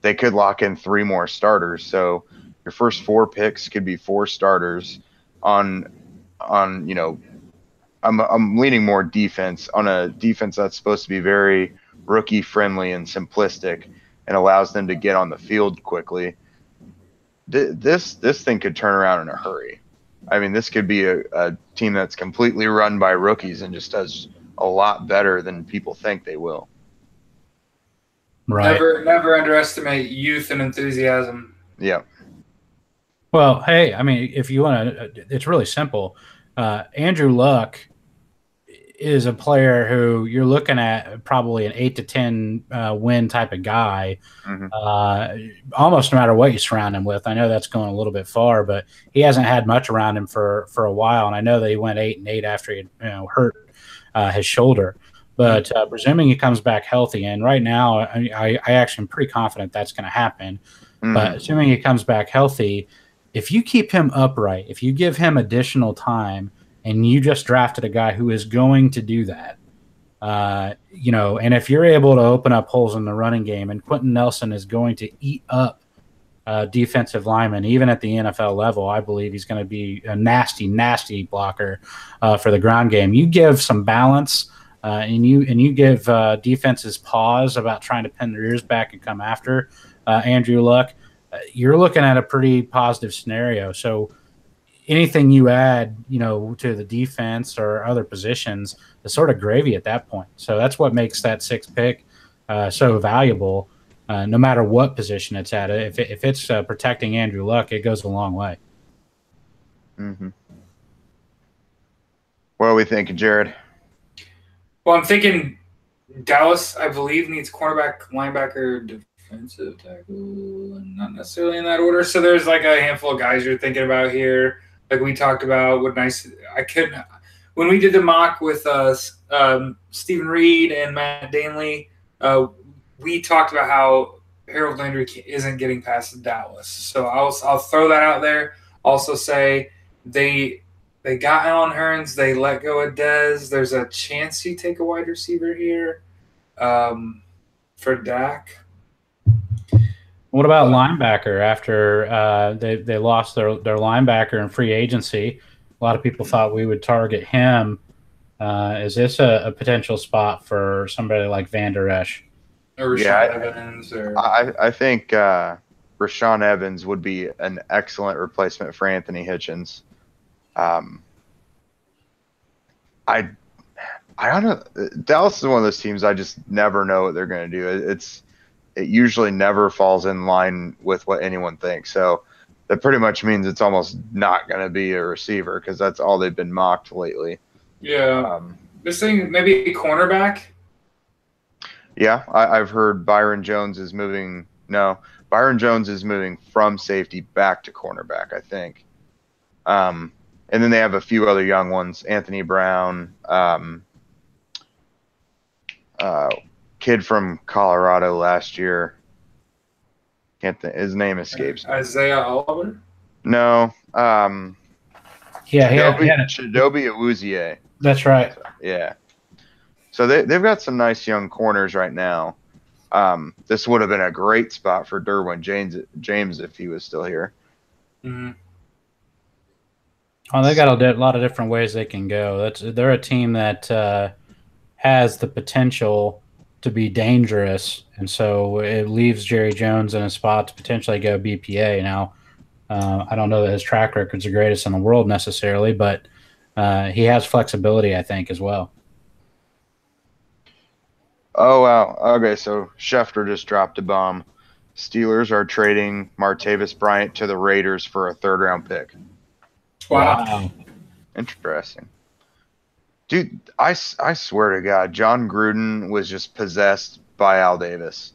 they could lock in 3 more starters. So your first 4 picks could be 4 starters on I'm leaning more defense, on a defense that's supposed to be very rookie friendly and simplistic and allows them to get on the field quickly. This thing could turn around in a hurry. I mean, this could be a team that's completely run by rookies and just does a lot better than people think they will. Right. Never underestimate youth and enthusiasm. Yeah. Well, hey, I mean, if you want to, it's really simple. Andrew Luck is a player who you're looking at probably an 8 to 10 win type of guy. Almost no matter what you surround him with. I know that's going a little bit far, but he hasn't had much around him for a while, and I know that he went 8-8 after he hurt his shoulder. But presuming he comes back healthy, and right now I actually am pretty confident that's going to happen. But assuming he comes back healthy, if you keep him upright, if you give him additional time, and you just drafted a guy who is going to do that, and if you're able to open up holes in the running game, and Quentin Nelson is going to eat up defensive linemen, even at the NFL level, I believe he's going to be a nasty, nasty blocker for the ground game. You give some balance, and you give defenses pause about trying to pin their ears back and come after Andrew Luck. You're looking at a pretty positive scenario. So anything you add, to the defense or other positions is sort of gravy at that point. So that's what makes that 6th pick so valuable, no matter what position it's at. If it's protecting Andrew Luck, it goes a long way. What are we thinking, Jared? Well, I'm thinking Dallas, I believe, needs cornerback, linebacker, defensive tackle, not necessarily in that order. So there's like a handful of guys you're thinking about here. Like we talked about, when we did the mock with Stephen Reed and Matt Danley, we talked about how Harold Landry isn't getting past Dallas. So I'll throw that out there. Also say they got Alan Hearns, they let go of Dez. There's a chance you take a wide receiver here for Dak. What about linebacker after they lost their linebacker in free agency? A lot of people thought we would target him. Is this a potential spot for somebody like Van Der Esch? Or Rashawn Evans? I think Rashawn Evans would be an excellent replacement for Anthony Hitchens. I don't know. Dallas is one of those teams I just never know what they're going to do. It usually never falls in line with what anyone thinks. So that pretty much means it's almost not going to be a receiver because that's all they've been mocked lately. Yeah. This thing, maybe a cornerback? Yeah, I've heard Byron Jones is moving. No, Byron Jones is moving from safety back to cornerback, I think. And then they have a few other young ones. Anthony Brown, kid from Colorado last year. Can't think, his name escapes me. Isaiah Oliver? No. Chidobe Awuzie. That's right. Yeah. So they've got some nice young corners right now. This would have been a great spot for Derwin James if he was still here. Mm-hmm. Oh, they got a lot of different ways they can go. They're a team that has the potential to be dangerous, and so it leaves Jerry Jones in a spot to potentially go BPA. Now, I don't know that his track record's the greatest in the world necessarily, but he has flexibility, I think, as well. Oh, wow. Okay, so Schefter just dropped a bomb. Steelers are trading Martavis Bryant to the Raiders for a 3rd-round pick. Wow. Interesting. Dude, I swear to God, John Gruden was just possessed by Al Davis.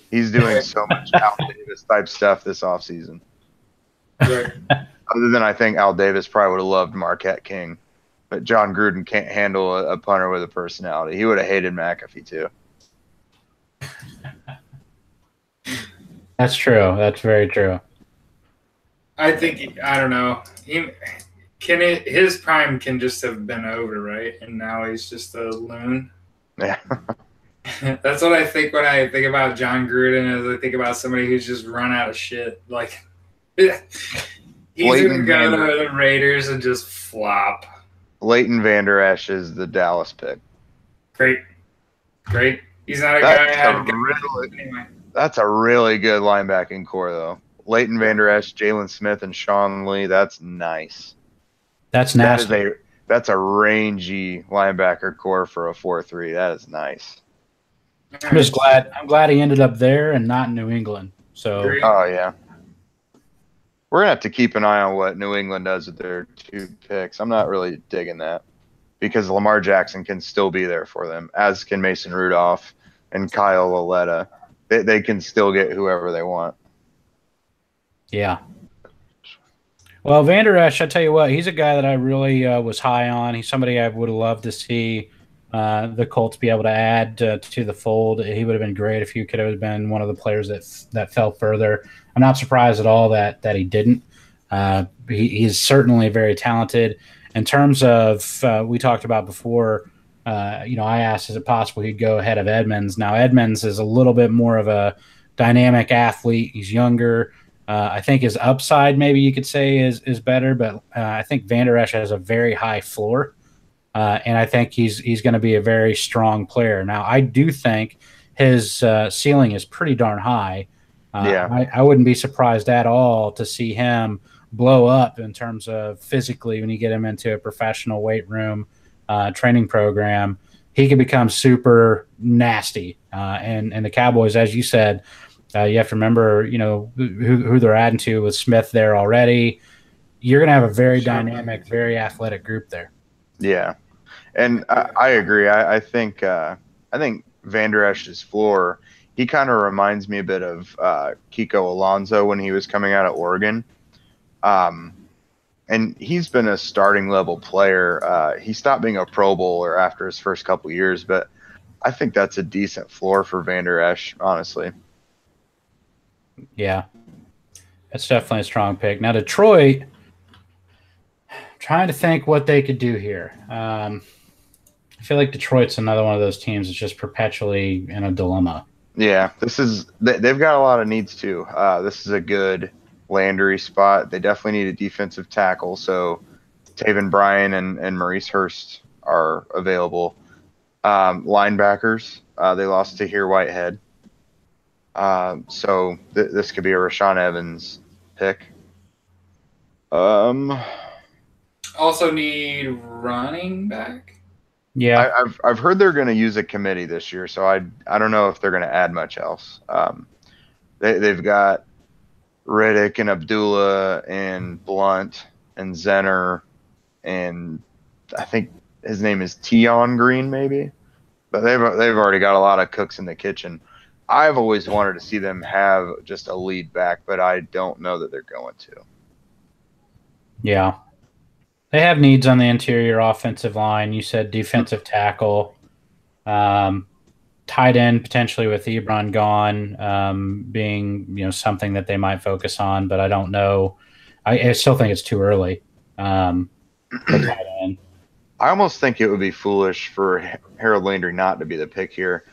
He's doing so much Al Davis type stuff this offseason. Right. Other than I think Al Davis probably would have loved Marquette King. But John Gruden can't handle a punter with a personality. He would have hated McAfee too. That's true. That's very true. I think, I don't know. His prime can just have been over, right? And now he's just a loon. Yeah. That's what I think when I think about John Gruden, as I think about somebody who's just run out of shit. Like, he's going to go to the Raiders and just flop. Leighton Vander Esch is the Dallas pick. Great. He's not a guy I had anyway. That's a really good linebacking core, though. Leighton Vander Esch, Jalen Smith, and Sean Lee. That's nice. That's nasty. That's a rangy linebacker core for a 4-3. That is nice. I'm just glad. I'm glad he ended up there and not in New England. So, oh yeah, we're gonna have to keep an eye on what New England does with their 2 picks. I'm not really digging that because Lamar Jackson can still be there for them, as can Mason Rudolph and Kyle Lauletta. They can still get whoever they want. yeah. Well, Van Der Esch, I tell you what, he's a guy that I really was high on. He's somebody I would have loved to see the Colts be able to add to the fold. He would have been great if he could have been one of the players that fell further. I'm not surprised at all that he didn't. He's certainly very talented. In terms of we talked about before, I asked, is it possible he'd go ahead of Edmonds? Now, Edmonds is a little bit more of a dynamic athlete. He's younger. I think his upside, maybe you could say, is better, but I think Van Der Esch has a very high floor, and I think he's going to be a very strong player. Now, I do think his ceiling is pretty darn high. I wouldn't be surprised at all to see him blow up in terms of physically when you get him into a professional weight room training program. He could become super nasty, and the Cowboys, as you said. You have to remember, who they're adding to with Smith there already. You're going to have a very dynamic, very athletic group there. Yeah, and I agree. I think Van Der Esch's floor, he kind of reminds me a bit of Kiko Alonso when he was coming out of Oregon. And he's been a starting level player. He stopped being a Pro Bowler after his first couple years, but I think that's a decent floor for Van Der Esch, honestly. Yeah, that's definitely a strong pick. Now, Detroit, trying to think what they could do here. I feel like Detroit's another one of those teams that's just perpetually in a dilemma. Yeah, they've got a lot of needs too. This is a good Landry spot. They definitely need a defensive tackle, so Taven Bryan and Maurice Hurst are available. Linebackers, they lost to Tahir Whitehead. So this could be a Rashaan Evans pick. Also need running back. Yeah, I've heard they're going to use a committee this year, so I don't know if they're going to add much else. They've got Riddick and Abdullah and Blunt and Zenner, and I think his name is Tion Green maybe, but they've already got a lot of cooks in the kitchen. I've always wanted to see them have just a lead back, but I don't know that they're going to. Yeah. They have needs on the interior offensive line. You said defensive tackle, tight end potentially with Ebron gone, being something that they might focus on, but I don't know. I still think it's too early. For tight end. I almost think it would be foolish for Harold Landry not to be the pick here,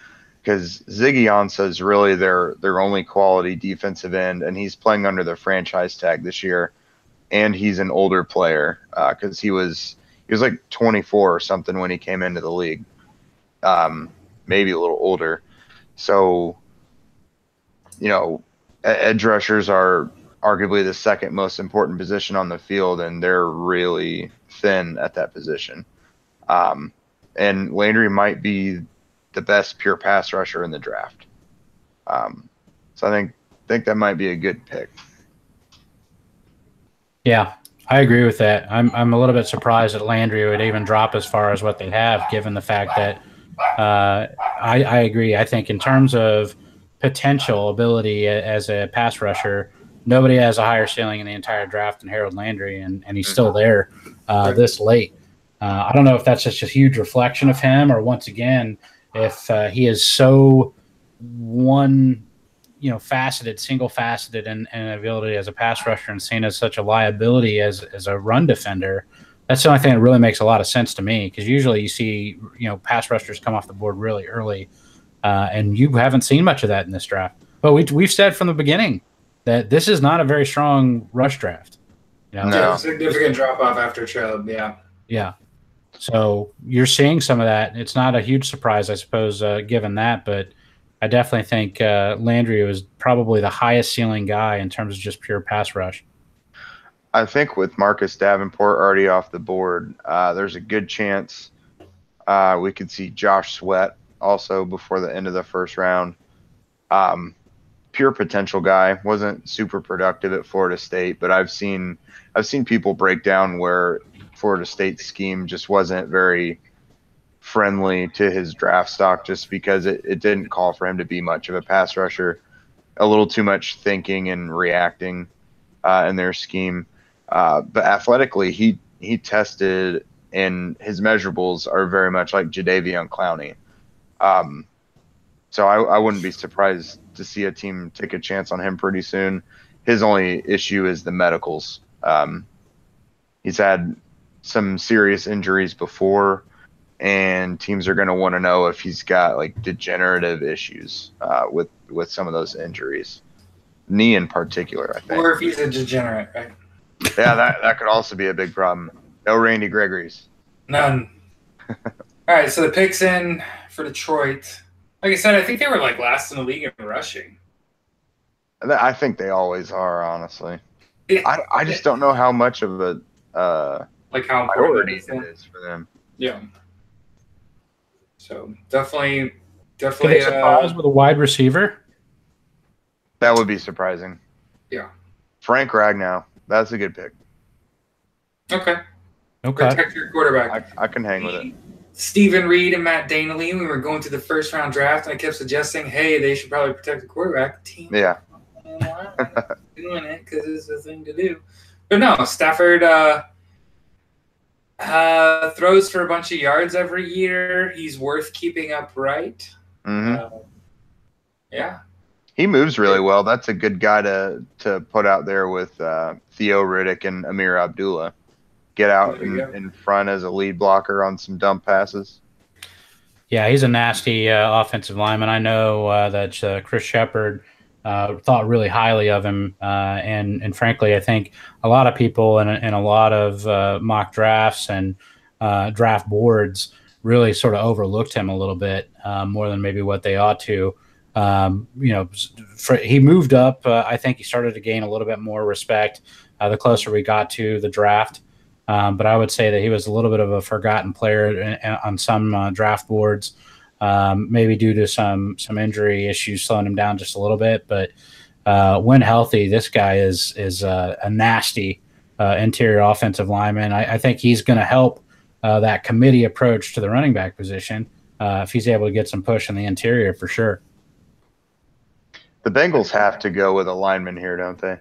because Ziggy Ansah is really their only quality defensive end, and he's playing under the franchise tag this year, and he's an older player because he was like 24 or something when he came into the league, maybe a little older. So, edge rushers are arguably the second most important position on the field, and they're really thin at that position. And Landry might be the best pure pass rusher in the draft. So I think that might be a good pick. Yeah, I agree with that. I'm a little bit surprised that Landry would even drop as far as what they have, given the fact that I agree. I think in terms of potential ability as a pass rusher, nobody has a higher ceiling in the entire draft than Harold Landry, and he's still there this late. I don't know if that's just a huge reflection of him, or once again, if he is so single-faceted in ability as a pass rusher and seen as such a liability as a run defender. That's the only thing that really makes a lot of sense to me, because usually you see pass rushers come off the board really early, and you haven't seen much of that in this draft. But we've said from the beginning that this is not a very strong rush draft. No. Significant drop-off after Chubb, yeah. Yeah. So you're seeing some of that. It's not a huge surprise, I suppose, given that, but I definitely think Landry was probably the highest ceiling guy in terms of just pure pass rush. I think with Marcus Davenport already off the board, there's a good chance we could see Josh Sweat also before the end of the first round. Pure potential guy, wasn't super productive at Florida State, but I've seen people break down where Florida State's scheme just wasn't very friendly to his draft stock, just because it didn't call for him to be much of a pass rusher, a little too much thinking and reacting in their scheme. But athletically, he tested, and his measurables are very much like Jadeveon Clowney. So I wouldn't be surprised to see a team take a chance on him pretty soon. His only issue is the medicals. He's had some serious injuries before, and teams are going to want to know if he's got like degenerative issues with some of those injuries, knee in particular, I think. Or if he's a degenerate, right? Yeah, that could also be a big problem. No Randy Gregory's. None. All right, so the picks in for Detroit. Like I said, I think they were like last in the league in rushing. I think they always are, honestly. I just don't know how much of a like how priority important it is for them. Yeah. So definitely. Could they surprise with a wide receiver? That would be surprising. Yeah. Frank Ragnow, that's a good pick. Okay. Okay. Protect your quarterback. I can hang with it. Stephen Reed and Matt Danley, we were going to the first round draft, and I kept suggesting, hey, they should probably protect the quarterback. The team, Yeah. doing it because it's the thing to do. But no, Stafford throws for a bunch of yards every year. He's worth keeping upright. Mm-hmm. Yeah. He moves really well. That's a good guy to put out there with Theo Riddick and Amir Abdullah. Get out in front as a lead blocker on some dump passes. Yeah, he's a nasty offensive lineman. I know that Chris Shepard thought really highly of him, and frankly, I think a lot of people in a lot of mock drafts and draft boards really sort of overlooked him a little bit more than maybe what they ought to. He moved up. I think he started to gain a little bit more respect the closer we got to the draft. But I would say that he was a little bit of a forgotten player on some draft boards, maybe due to some injury issues slowing him down just a little bit. But when healthy, this guy is a nasty interior offensive lineman. I think he's going to help that committee approach to the running back position if he's able to get some push in the interior for sure. The Bengals have to go with a lineman here, don't they?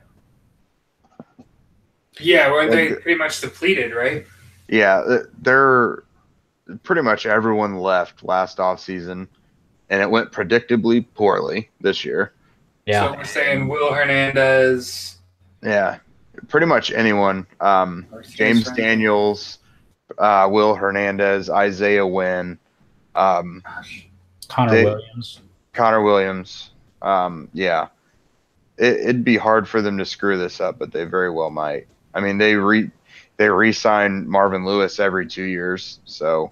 Yeah, weren't they pretty much depleted, right? Yeah, they're pretty much everyone left last offseason, and it went predictably poorly this year. Yeah. So we're saying Will Hernandez. Yeah, pretty much anyone. James Daniels, Will Hernandez, Isaiah Wynn, Connor Williams. Connor Williams. Yeah. It'd be hard for them to screw this up, but they very well might. I mean, they re-sign Marvin Lewis every 2 years, so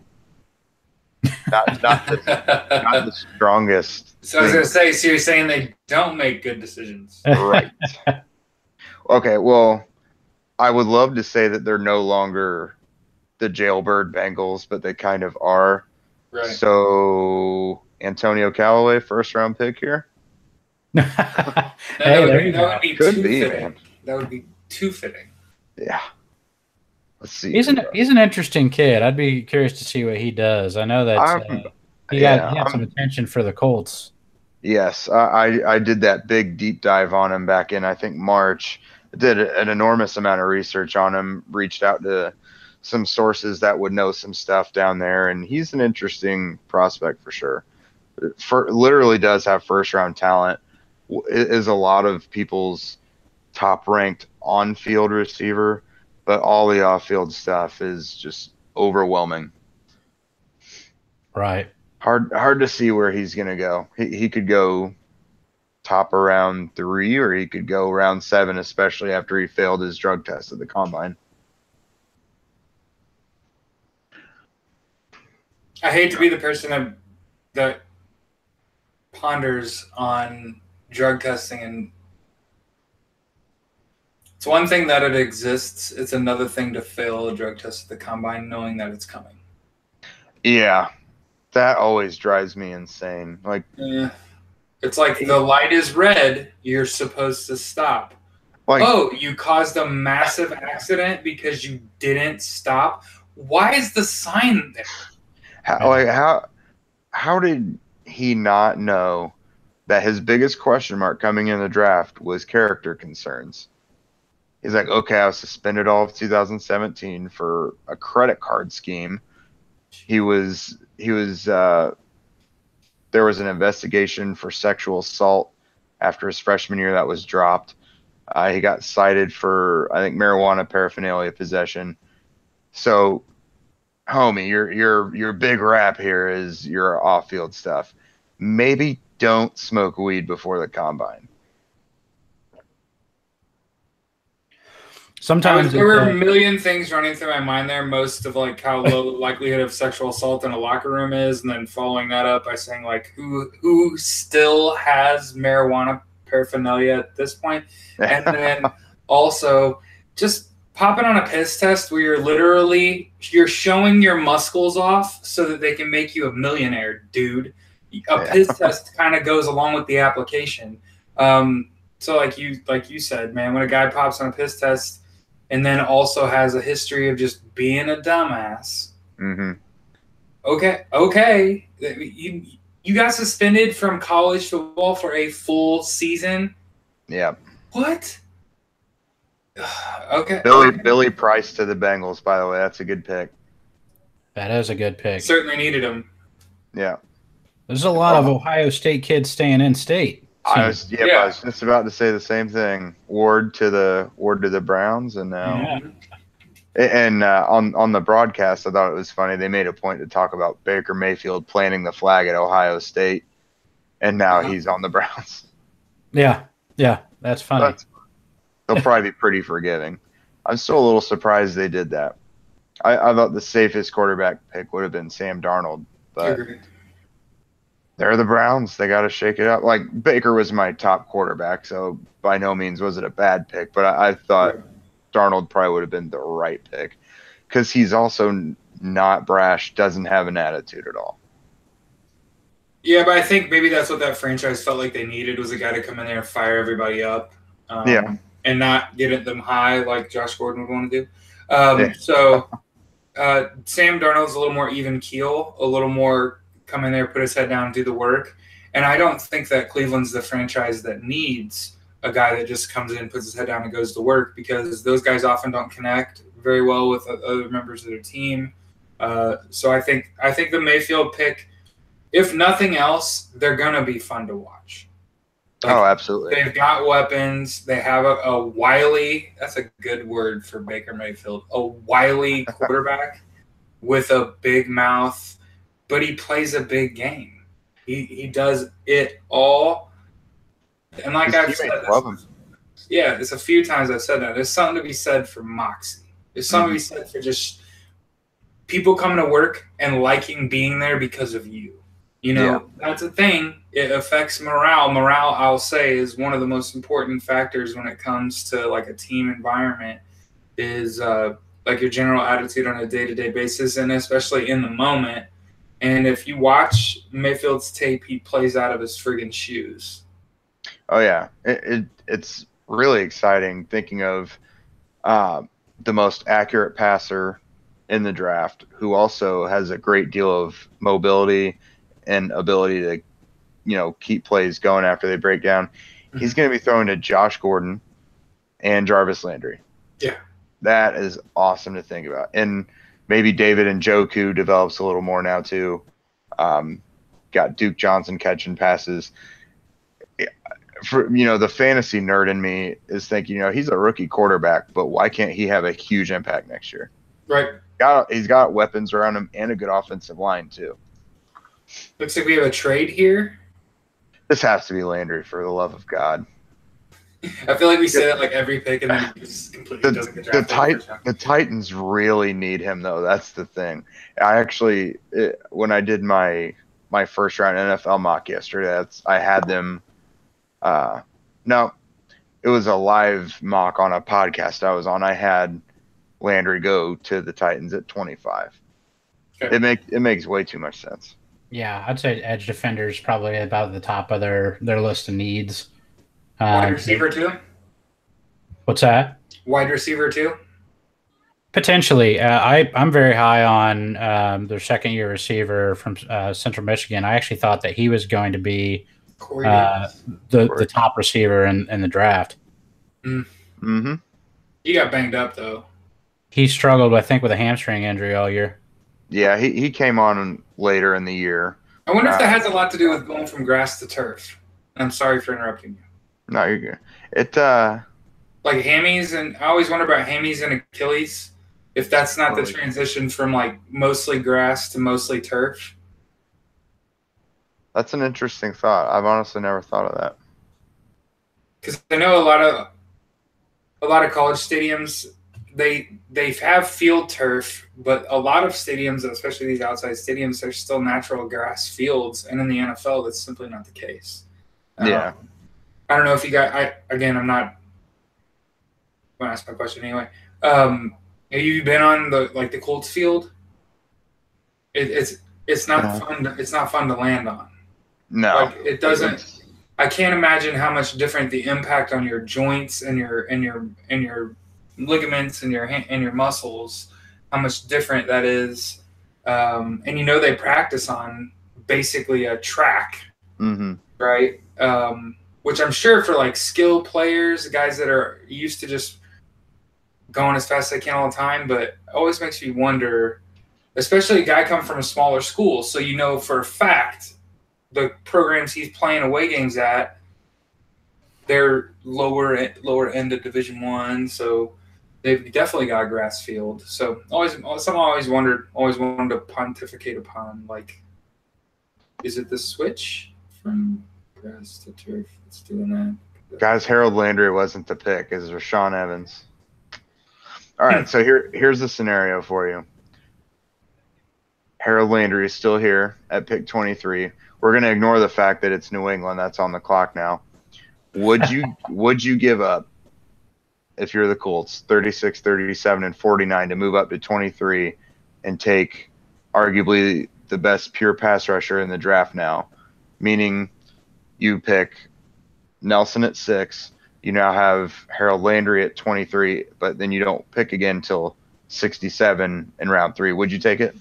not the strongest. So I was gonna say, so you're saying they don't make good decisions, right? Okay, well, I would love to say that they're no longer the jailbird Bengals, but they kind of are. Right. So Antonio Callaway, first round pick here. That would be too fitting. Yeah. Let's see. He's an interesting kid. I'd be curious to see what he does. I know that he had some attention for the Colts. Yes, I did that big deep dive on him back in, I think, March. I did an enormous amount of research on him, reached out to some sources that would know some stuff down there, and he's an interesting prospect for sure. Literally does have first-round talent. Is a lot of people's top-ranked on-field receiver, but all the off-field stuff is just overwhelming. Right. Hard to see where he's going to go. He could go top around 3, or he could go round 7, especially after he failed his drug test at the combine. I hate to be the person that ponders on drug testing, and it's one thing that it exists. It's another thing to fail a drug test at the combine knowing that it's coming. Yeah. That always drives me insane. Like, it's like the light is red, you're supposed to stop. like, oh, you caused a massive accident because you didn't stop. Why is the sign there? How did he not know that his biggest question mark coming in the draft was character concerns? He's like, okay, I was suspended all of 2017 for a credit card scheme. There was an investigation for sexual assault after his freshman year that was dropped. He got cited for, I think, marijuana paraphernalia possession. So, homie, your big rap here is your off-field stuff. Maybe don't smoke weed before the combine. Sometimes there were a million things running through my mind there. Most of like how low the likelihood of sexual assault in a locker room is, and then following that up by saying like who still has marijuana paraphernalia at this point, and then also just popping on a piss test where you're showing your muscles off so that they can make you a millionaire, dude. A piss test kind of goes along with the application. So like you said, man, when a guy pops on a piss test and then also has a history of just being a dumbass. Mm-hmm. Okay. You got suspended from college football for a full season? Yeah. What? Okay. Billy Price to the Bengals, by the way. That's a good pick. That is a good pick. Certainly needed him. Yeah. There's a lot of Ohio State kids staying in state. I was just about to say the same thing. Ward to the Browns, and now, and on the broadcast, I thought it was funny. They made a point to talk about Baker Mayfield planting the flag at Ohio State, and now he's on the Browns. Yeah, that's funny. They'll probably be pretty forgiving. I'm still a little surprised they did that. I thought the safest quarterback pick would have been Sam Darnold, but. They're the Browns. They got to shake it up. Like, Baker was my top quarterback, so by no means was it a bad pick. But I thought Darnold probably would have been the right pick because he's also not brash, doesn't have an attitude at all. Yeah, but I think maybe that's what that franchise felt like they needed was a guy to come in there and fire everybody up. And not get them high like Josh Gordon would want to do. So Sam Darnold's a little more even keel, a little more come in there, put his head down, do the work. And I don't think that Cleveland's the franchise that needs a guy that just comes in, puts his head down, and goes to work because those guys often don't connect very well with other members of their team. So I think the Mayfield pick, if nothing else, they're going to be fun to watch. Absolutely. They've got weapons. They have a wily – that's a good word for Baker Mayfield – a wily quarterback with a big mouth. But he plays a big game. He does it all. And like I've said, it's a few times I've said that. There's something to be said for moxie. There's something to be said for just people coming to work and liking being there because of you. That's a thing. It affects morale. Morale, I'll say, is one of the most important factors when it comes to like a team environment is like your general attitude on a day-to-day basis and especially in the moment. And if you watch Mayfield's tape, he plays out of his friggin' shoes. Oh, yeah. It's really exciting thinking of the most accurate passer in the draft who also has a great deal of mobility and ability to, keep plays going after they break down. Mm-hmm. He's going to be throwing to Josh Gordon and Jarvis Landry. Yeah. That is awesome to think about. And maybe David Njoku develops a little more now too. Got Duke Johnson catching passes. For the fantasy nerd in me is thinking, he's a rookie quarterback, but why can't he have a huge impact next year? Right. He's got weapons around him and a good offensive line too. Looks like we have a trade here. This has to be Landry, for the love of God. I feel like we say that like every pick, and then he just completely doesn't get drafted. The Titans really need him, though. That's the thing. I actually, when I did my first round NFL mock yesterday, I had them. No, it was a live mock on a podcast I was on. I had Landry go to the Titans at 25. Okay. It makes way too much sense. Yeah, I'd say edge defender is probably about the top of their list of needs. Wide receiver too? What's that? Wide receiver too? Potentially. I'm very high on their second-year receiver from Central Michigan. I actually thought that he was going to be the top receiver in the draft. Mm-hmm. He got banged up, though. He struggled, I think, with a hamstring injury all year. Yeah, he came on later in the year. I wonder if that has a lot to do with going from grass to turf. I'm sorry for interrupting you. No, you're good. Like hammies, and I always wonder about hammies and Achilles. If that's not the transition from like mostly grass to mostly turf. That's an interesting thought. I've honestly never thought of that. Because I know a lot of college stadiums, they have field turf, but a lot of stadiums, especially these outside stadiums, they're still natural grass fields, and in the NFL, that's simply not the case. Yeah. I don't know if you got. I'm not going to ask my question anyway. Have you been on the Colts field? It's not fun. It's not fun to land on. No, like it doesn't. I can't imagine how much different the impact on your joints and your ligaments and your muscles, how much different that is. And they practice on basically a track, right? Which I'm sure for like skill players, guys that are used to just going as fast as they can all the time, but it always makes me wonder, especially a guy coming from a smaller school. So for a fact, the programs he's playing away games at, they're lower end of Division I, so they've definitely got a grass field. So someone always wanted to pontificate upon, like, is it the switch from grass to turf that's doing that? Guys, Harold Landry wasn't the pick. It was Rashawn Evans. All right, so here's the scenario for you. Harold Landry is still here at pick 23. We're going to ignore the fact that it's New England. That's on the clock now. Would you give up, if you're the Colts, 36, 37, and 49 to move up to 23 and take arguably the best pure pass rusher in the draft now? Meaning you pick Nelson at 6. You now have Harold Landry at 23, but then you don't pick again until 67 in round 3. Would you take it?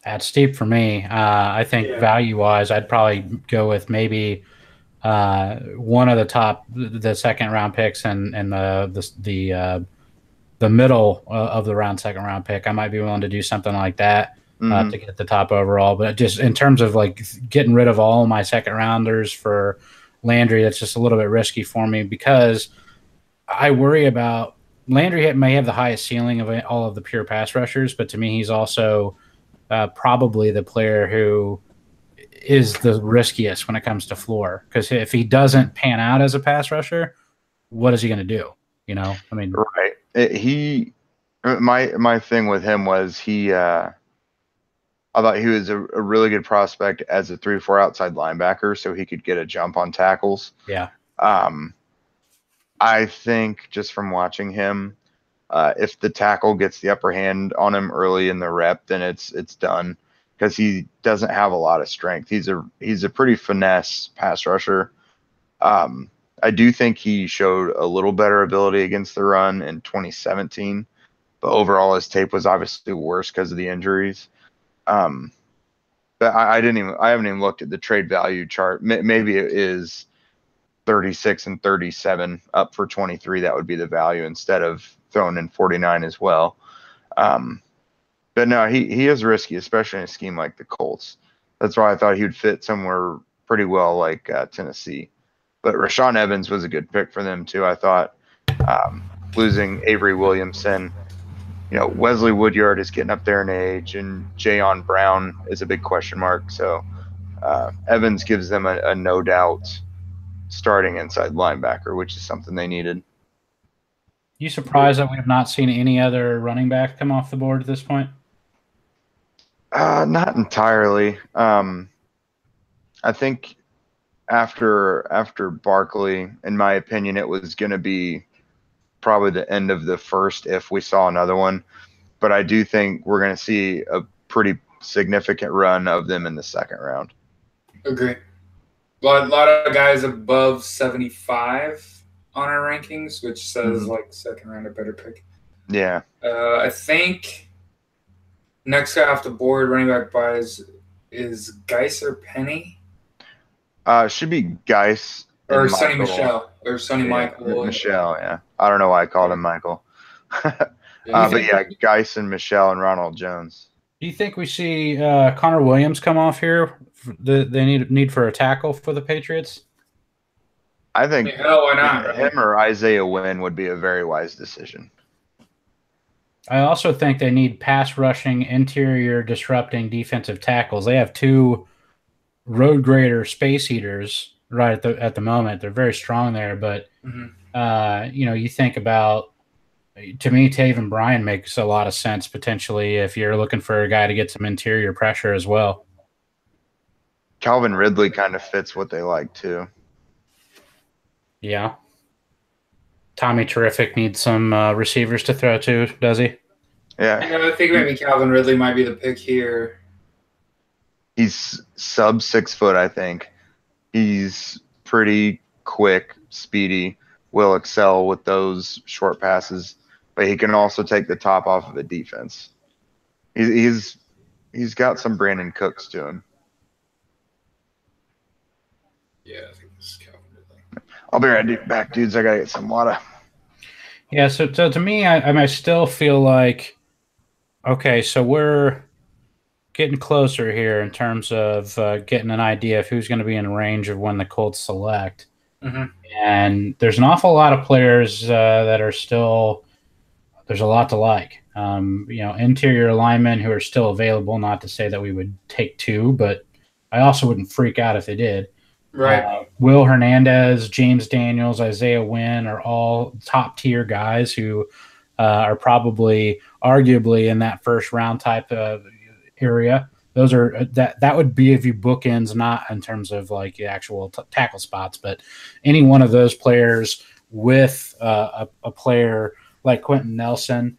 That's steep for me. I think value-wise, I'd probably go with maybe one of the second-round picks and the middle of the second round pick. I might be willing to do something like that to get the top overall. But just in terms of like getting rid of all my second rounders for Landry, that's just a little bit risky for me because I worry about Landry may have the highest ceiling of all of the pure pass rushers, but to me, he's also probably the player who is the riskiest when it comes to floor. Because if he doesn't pan out as a pass rusher, what is he going to do? Right. My thing with him was I thought he was a really good prospect as a 3-4 outside linebacker, so he could get a jump on tackles. Yeah. I think just from watching him, if the tackle gets the upper hand on him early in the rep, then it's done because he doesn't have a lot of strength. He's a pretty finesse pass rusher. I do think he showed a little better ability against the run in 2017, but overall his tape was obviously worse because of the injuries. But I haven't even looked at the trade value chart. Maybe it is 36 and 37 up for 23. That would be the value instead of throwing in 49 as well. But no, he is risky, especially in a scheme like the Colts. That's why I thought he would fit somewhere pretty well like Tennessee. But Rashawn Evans was a good pick for them too. I thought losing Avery Williamson, Wesley Woodyard is getting up there in age, and Jayon Brown is a big question mark. So Evans gives them a no doubt starting inside linebacker, which is something they needed. You surprised that we have not seen any other running back come off the board at this point? Not entirely. I think after Barkley, in my opinion, it was going to be probably the end of the first if we saw another one. But I do think we're going to see a pretty significant run of them in the second round. Agree. A lot of guys above 75 on our rankings, which says like second round a better pick. Yeah. I think next guy off the board, running back buys, is Geis or Penny? Should be Geis or Sonny Michel or Sonny Michael. Michel, yeah. I don't know why I called him Michael. But yeah, Geis and Michel and Ronald Jones. Do you think we see Connor Williams come off here? They need for a tackle for the Patriots? I think hell, why not? Him or Isaiah Wynn would be a very wise decision. I also think they need pass rushing, interior disrupting defensive tackles. They have two road grader space eaters right at the moment. They're very strong there, but you think about, to me, Taven Bryan makes a lot of sense potentially if you're looking for a guy to get some interior pressure as well. Calvin Ridley kind of fits what they like too. Yeah. Tommy Terrific needs some receivers to throw to, does he? Yeah. I think maybe Calvin Ridley might be the pick here. He's sub 6 foot, I think. He's pretty quick, speedy, will excel with those short passes, but he can also take the top off of a defense. He's got some Brandon Cooks to him. Yeah, I think this is Calvin Ridley. I'll be right back, dudes. I gotta get some water. Yeah, so to me, I still feel like, okay, so we're getting closer here in terms of getting an idea of who's going to be in range of when the Colts select. And there's an awful lot of players that are still – there's a lot to like. Interior linemen who are still available, not to say that we would take two, but I also wouldn't freak out if they did. Right. Will Hernandez, James Daniels, Isaiah Wynn are all top-tier guys who are probably arguably in that first-round type of area. Those are that would be if you bookends, not in terms of like the actual tackle spots, but any one of those players with a player like Quentin Nelson,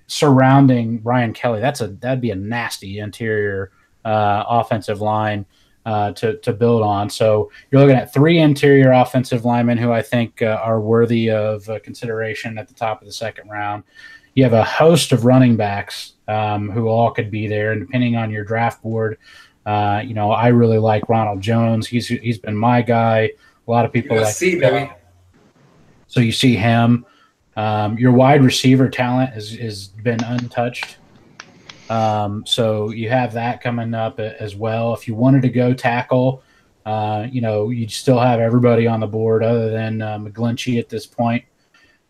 surrounding Ryan Kelly. That'd be a nasty interior offensive line to build on. So you're looking at 3 interior offensive linemen who I think are worthy of consideration at the top of the second round. You have a host of running backs who all could be there, and depending on your draft board, I really like Ronald Jones. He's been my guy. A lot of people like baby. So you see him. Your wide receiver talent has been untouched. So you have that coming up as well. If you wanted to go tackle, you'd still have everybody on the board other than McGlinchey at this point.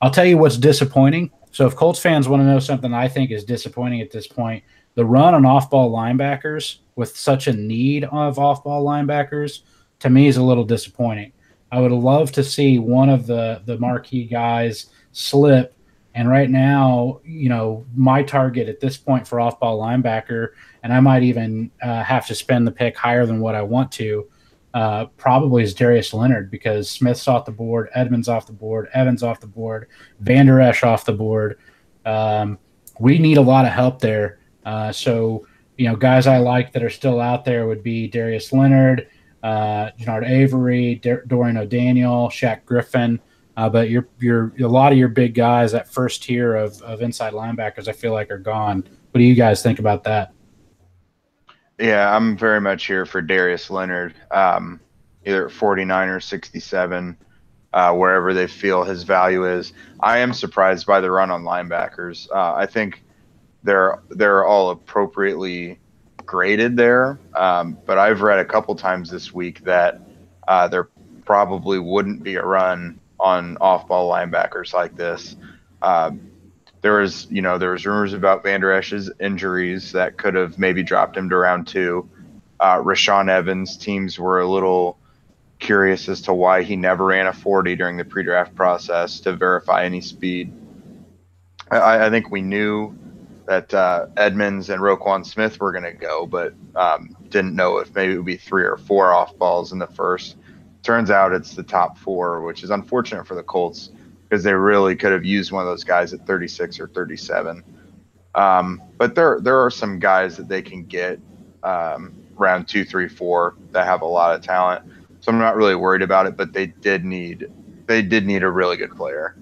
I'll tell you what's disappointing. So if Colts fans want to know something I think is disappointing at this point, the run on off-ball linebackers with such a need of off-ball linebackers, to me, is a little disappointing. I would love to see one of the marquee guys slip. And right now, my target at this point for off-ball linebacker, and I might even have to spend the pick higher than what I want to, probably is Darius Leonard, because Smith's off the board, Edmonds off the board, Evans off the board, Van Der Esch off the board. We need a lot of help there. So guys I like that are still out there would be Darius Leonard, Jannard Avery, Dorian O'Daniel, Shaq Griffin. But a lot of your big guys, that first tier of inside linebackers, I feel like are gone. What do you guys think about that? Yeah, I'm very much here for Darius Leonard, either 49 or 67, wherever they feel his value is. I am surprised by the run on linebackers. I think they're all appropriately graded there, but I've read a couple times this week that there probably wouldn't be a run on off-ball linebackers like this. There was rumors about Van Der Esch's injuries that could have maybe dropped him to round 2. Rashaan Evans, teams were a little curious as to why he never ran a 40 during the pre-draft process to verify any speed. I think we knew that Edmonds and Roquan Smith were going to go, but didn't know if maybe it would be 3 or 4 off-balls in the first. Turns out it's the top 4, which is unfortunate for the Colts because they really could have used one of those guys at 36 or 37. But there are some guys that they can get round 2, 3, 4 that have a lot of talent. So I'm not really worried about it. But they did need a really good player.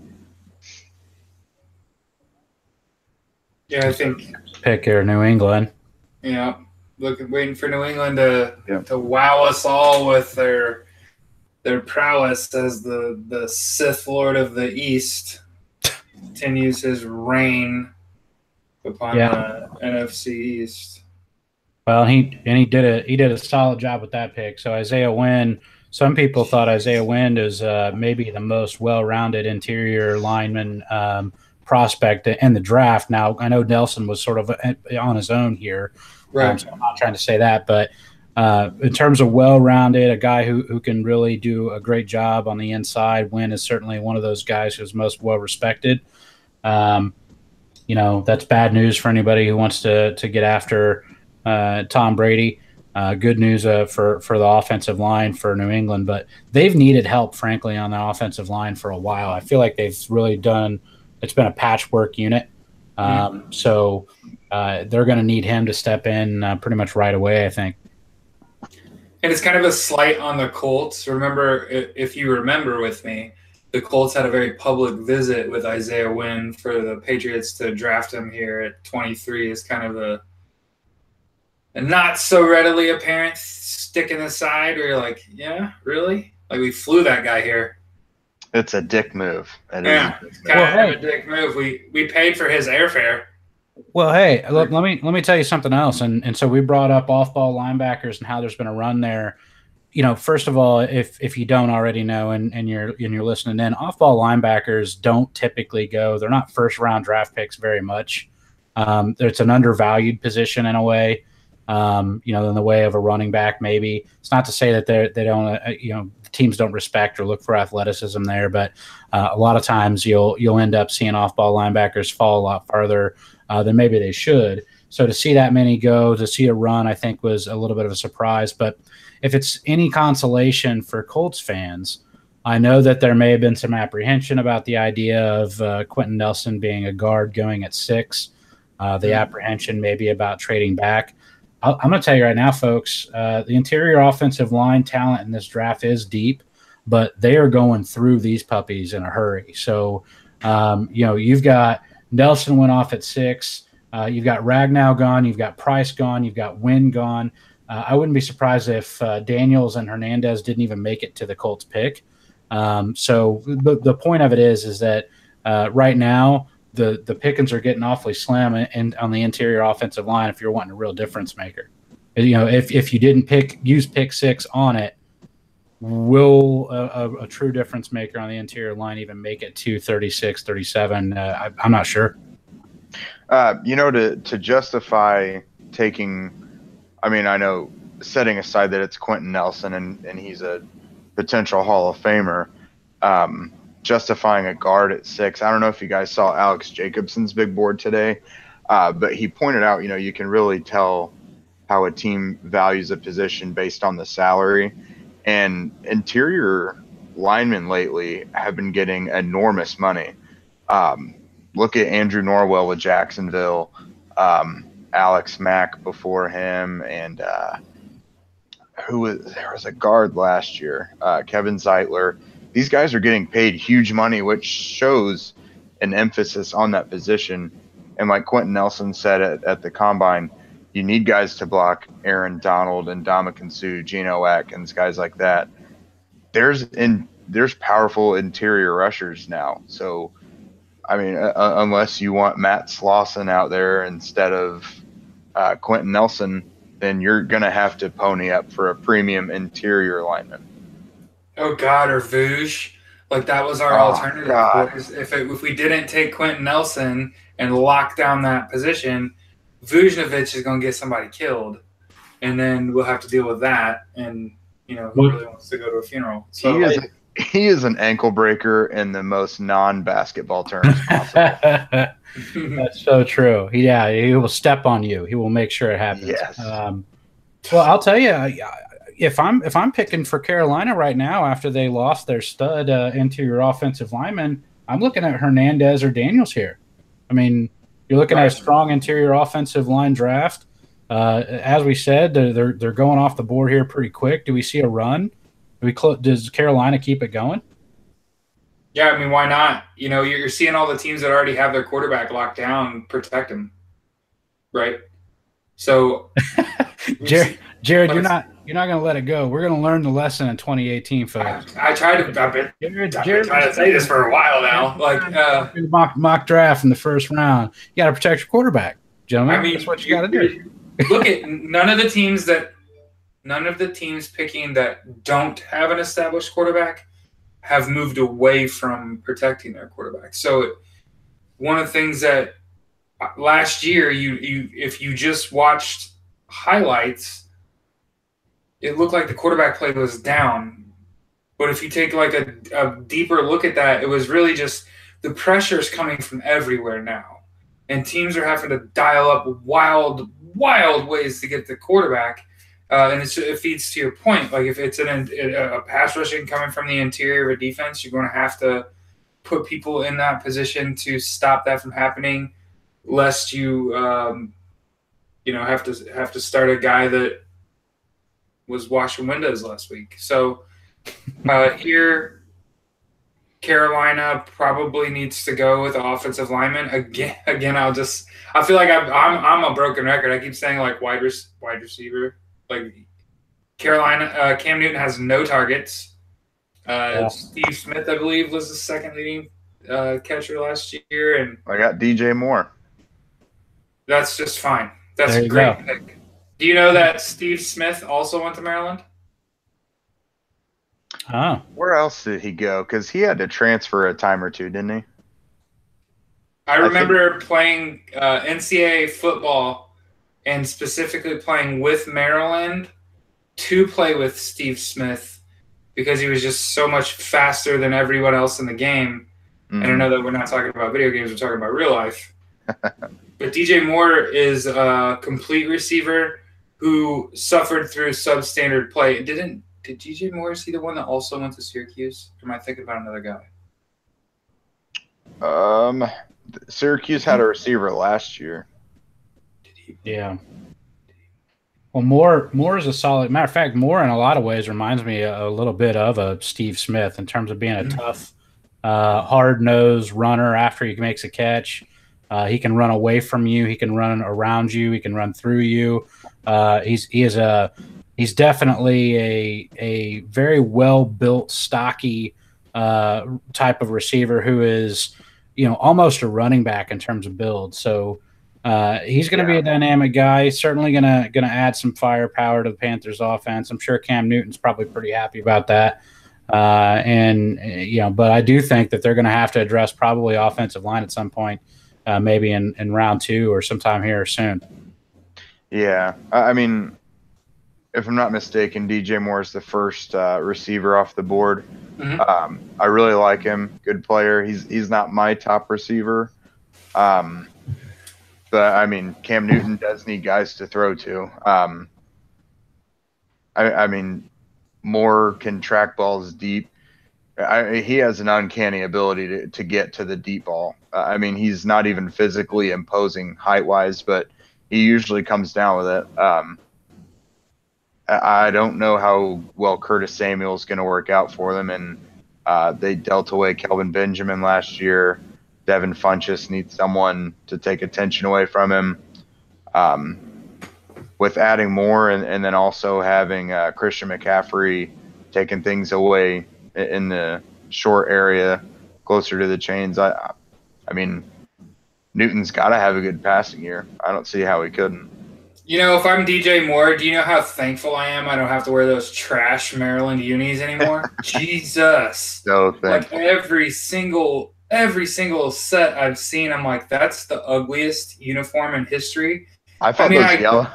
Yeah, I think pick here, New England. Yeah, waiting for New England to wow us all with their prowess as the Sith Lord of the East continues his reign upon the NFC East. Well, he did a solid job with that pick. So Isaiah Wynn. Some people thought Isaiah Wynn is maybe the most well-rounded interior lineman prospect in the draft. Now, I know Nelson was sort of on his own here, right? So I'm not trying to say that, but in terms of well-rounded, a guy who can really do a great job on the inside, Wynn is certainly one of those guys who's most well-respected. That's bad news for anybody who wants to get after Tom Brady. Good news for the offensive line for New England, but they've needed help, frankly, on the offensive line for a while. I feel like they've really it's been a patchwork unit. So they're going to need him to step in pretty much right away, I think. And it's kind of a slight on the Colts. Remember, if you remember with me, the Colts had a very public visit with Isaiah Wynn for the Patriots to draft him here at 23 is kind of a not so readily apparent stick in the side where you're like, yeah, really? Like we flew that guy here. It's a dick move. It's kind of a dick move. We paid for his airfare. Well, hey, let me tell you something else. And so we brought up off-ball linebackers and how there's been a run there. First of all, if you don't already know and you're listening in, off-ball linebackers don't typically go. They're not first-round draft picks very much. It's an undervalued position in a way. In the way of a running back, maybe. It's not to say that they don't, teams don't respect or look for athleticism there, but a lot of times you'll end up seeing off-ball linebackers fall a lot farther than maybe they should. So to see that many go, to see a run, I think was a little bit of a surprise. But if it's any consolation for Colts fans, I know that there may have been some apprehension about the idea of Quentin Nelson being a guard going at 6. The apprehension maybe about trading back. I'm going to tell you right now, folks, the interior offensive line talent in this draft is deep, but they are going through these puppies in a hurry. So, you've got Nelson went off at 6. You've got Ragnow gone. You've got Price gone. You've got Wynn gone. I wouldn't be surprised if Daniels and Hernandez didn't even make it to the Colts pick. So the point of it is that right now, the pickings are getting awfully slim and on the interior offensive line if you're wanting a real difference maker. If you didn't use pick 6 on it, will a true difference maker on the interior line even make it to 36, 37? I'm not sure. To justify taking, I know setting aside that it's Quentin Nelson and he's a potential Hall of Famer, justifying a guard at 6. I don't know if you guys saw Alex Jacobson's big board today, but he pointed out, you can really tell how a team values a position based on the salary. And interior linemen lately have been getting enormous money. Look at Andrew Norwell with Jacksonville, Alex Mack before him, and there was a guard last year, Kevin Zeitler. These guys are getting paid huge money, which shows an emphasis on that position. And like Quentin Nelson said at the Combine, you need guys to block Aaron Donald and Ndamukong Suh, Geno Atkins, guys like that. There's powerful interior rushers now. So, unless you want Matt Slauson out there instead of Quentin Nelson, then you're going to have to pony up for a premium interior lineman. Oh, God, or Vooch. Like, that was our alternative. God. If we didn't take Quentin Nelson and lock down that position, Vujnovic is going to get somebody killed. And then we'll have to deal with that. And, who really wants to go to a funeral? So he is an ankle breaker in the most non-basketball terms possible. That's so true. He will step on you. He will make sure it happens. Yes. Well, I'll tell you, if I'm picking for Carolina right now after they lost their stud interior offensive lineman, I'm looking at Hernandez or Daniels here. You're looking at a strong interior offensive line draft. As we said, they're going off the board here pretty quick. Do we see a run? Does Carolina keep it going? Yeah, I mean, why not? You're seeing all the teams that already have their quarterback locked down protect him, right? So, Jared, you're not going to let it go. We're going to learn the lesson in 2018, folks. I tried to. I've been trying to say this for a while now. Mock draft in the first round. You got to protect your quarterback, gentlemen. I mean, that's what you got to do. Look at none of the teams picking that don't have an established quarterback have moved away from protecting their quarterback. So one of the things that last year, if you just watched highlights, it looked like the quarterback play was down. But if you take like a deeper look at that, it was really just the pressure is coming from everywhere now. And teams are having to dial up wild ways to get the quarterback. And it feeds to your point. Like if it's a pass rushing coming from the interior of a defense, you're going to have to put people in that position to stop that from happening, lest you have to start a guy that was washing windows last week. So here, Carolina probably needs to go with offensive lineman again. I feel like I'm a broken record. I keep saying like wide receiver. Like Carolina, Cam Newton has no targets. Steve Smith, I believe, was the second leading catcher last year, and I got DJ Moore. That's just fine. That's a great pick. Do you know that Steve Smith also went to Maryland? Oh, where else did he go? Because he had to transfer a time or two, didn't he? I remember playing NCAA football. And specifically playing with Maryland to play with Steve Smith because he was just so much faster than everyone else in the game. Mm-hmm. And I know that we're not talking about video games, we're talking about real life. But DJ Moore is a complete receiver who suffered through substandard play. Did DJ Moore see the one that also went to Syracuse? Or am I thinking about another guy? Syracuse had a receiver last year. Yeah. Well, Moore is a solid. Matter of fact, Moore in a lot of ways reminds me a little bit of a Steve Smith in terms of being a tough, hard-nosed runner after he makes a catch. He can run away from you. He can run around you. He can run through you. He's definitely a very well-built, stocky type of receiver who is, almost a running back in terms of build. So. He's going to be a dynamic guy. He's certainly going to add some firepower to the Panthers' offense. I'm sure Cam Newton's probably pretty happy about that. But I do think that they're going to have to address probably offensive line at some point, maybe in round 2 or sometime here soon. Yeah, I mean, if I'm not mistaken, DJ Moore is the first receiver off the board. Mm-hmm. I really like him. Good player. He's not my top receiver. But, I mean, Cam Newton does need guys to throw to. I mean, Moore can track balls deep. He has an uncanny ability to get to the deep ball. I mean, he's not even physically imposing height-wise, but he usually comes down with it. I don't know how well Curtis Samuel is going to work out for them, and they dealt away Kelvin Benjamin last year. Devin Funchess needs someone to take attention away from him. With adding Moore and then also having Christian McCaffrey taking things away in the short area closer to the chains, I mean, Newton's got to have a good passing year. I don't see how he couldn't. If I'm DJ Moore, do you know how thankful I am I don't have to wear those trash Maryland unis anymore? Jesus. So thankful. Like every single set I've seen, I'm like, that's the ugliest uniform in history. I thought those yellow.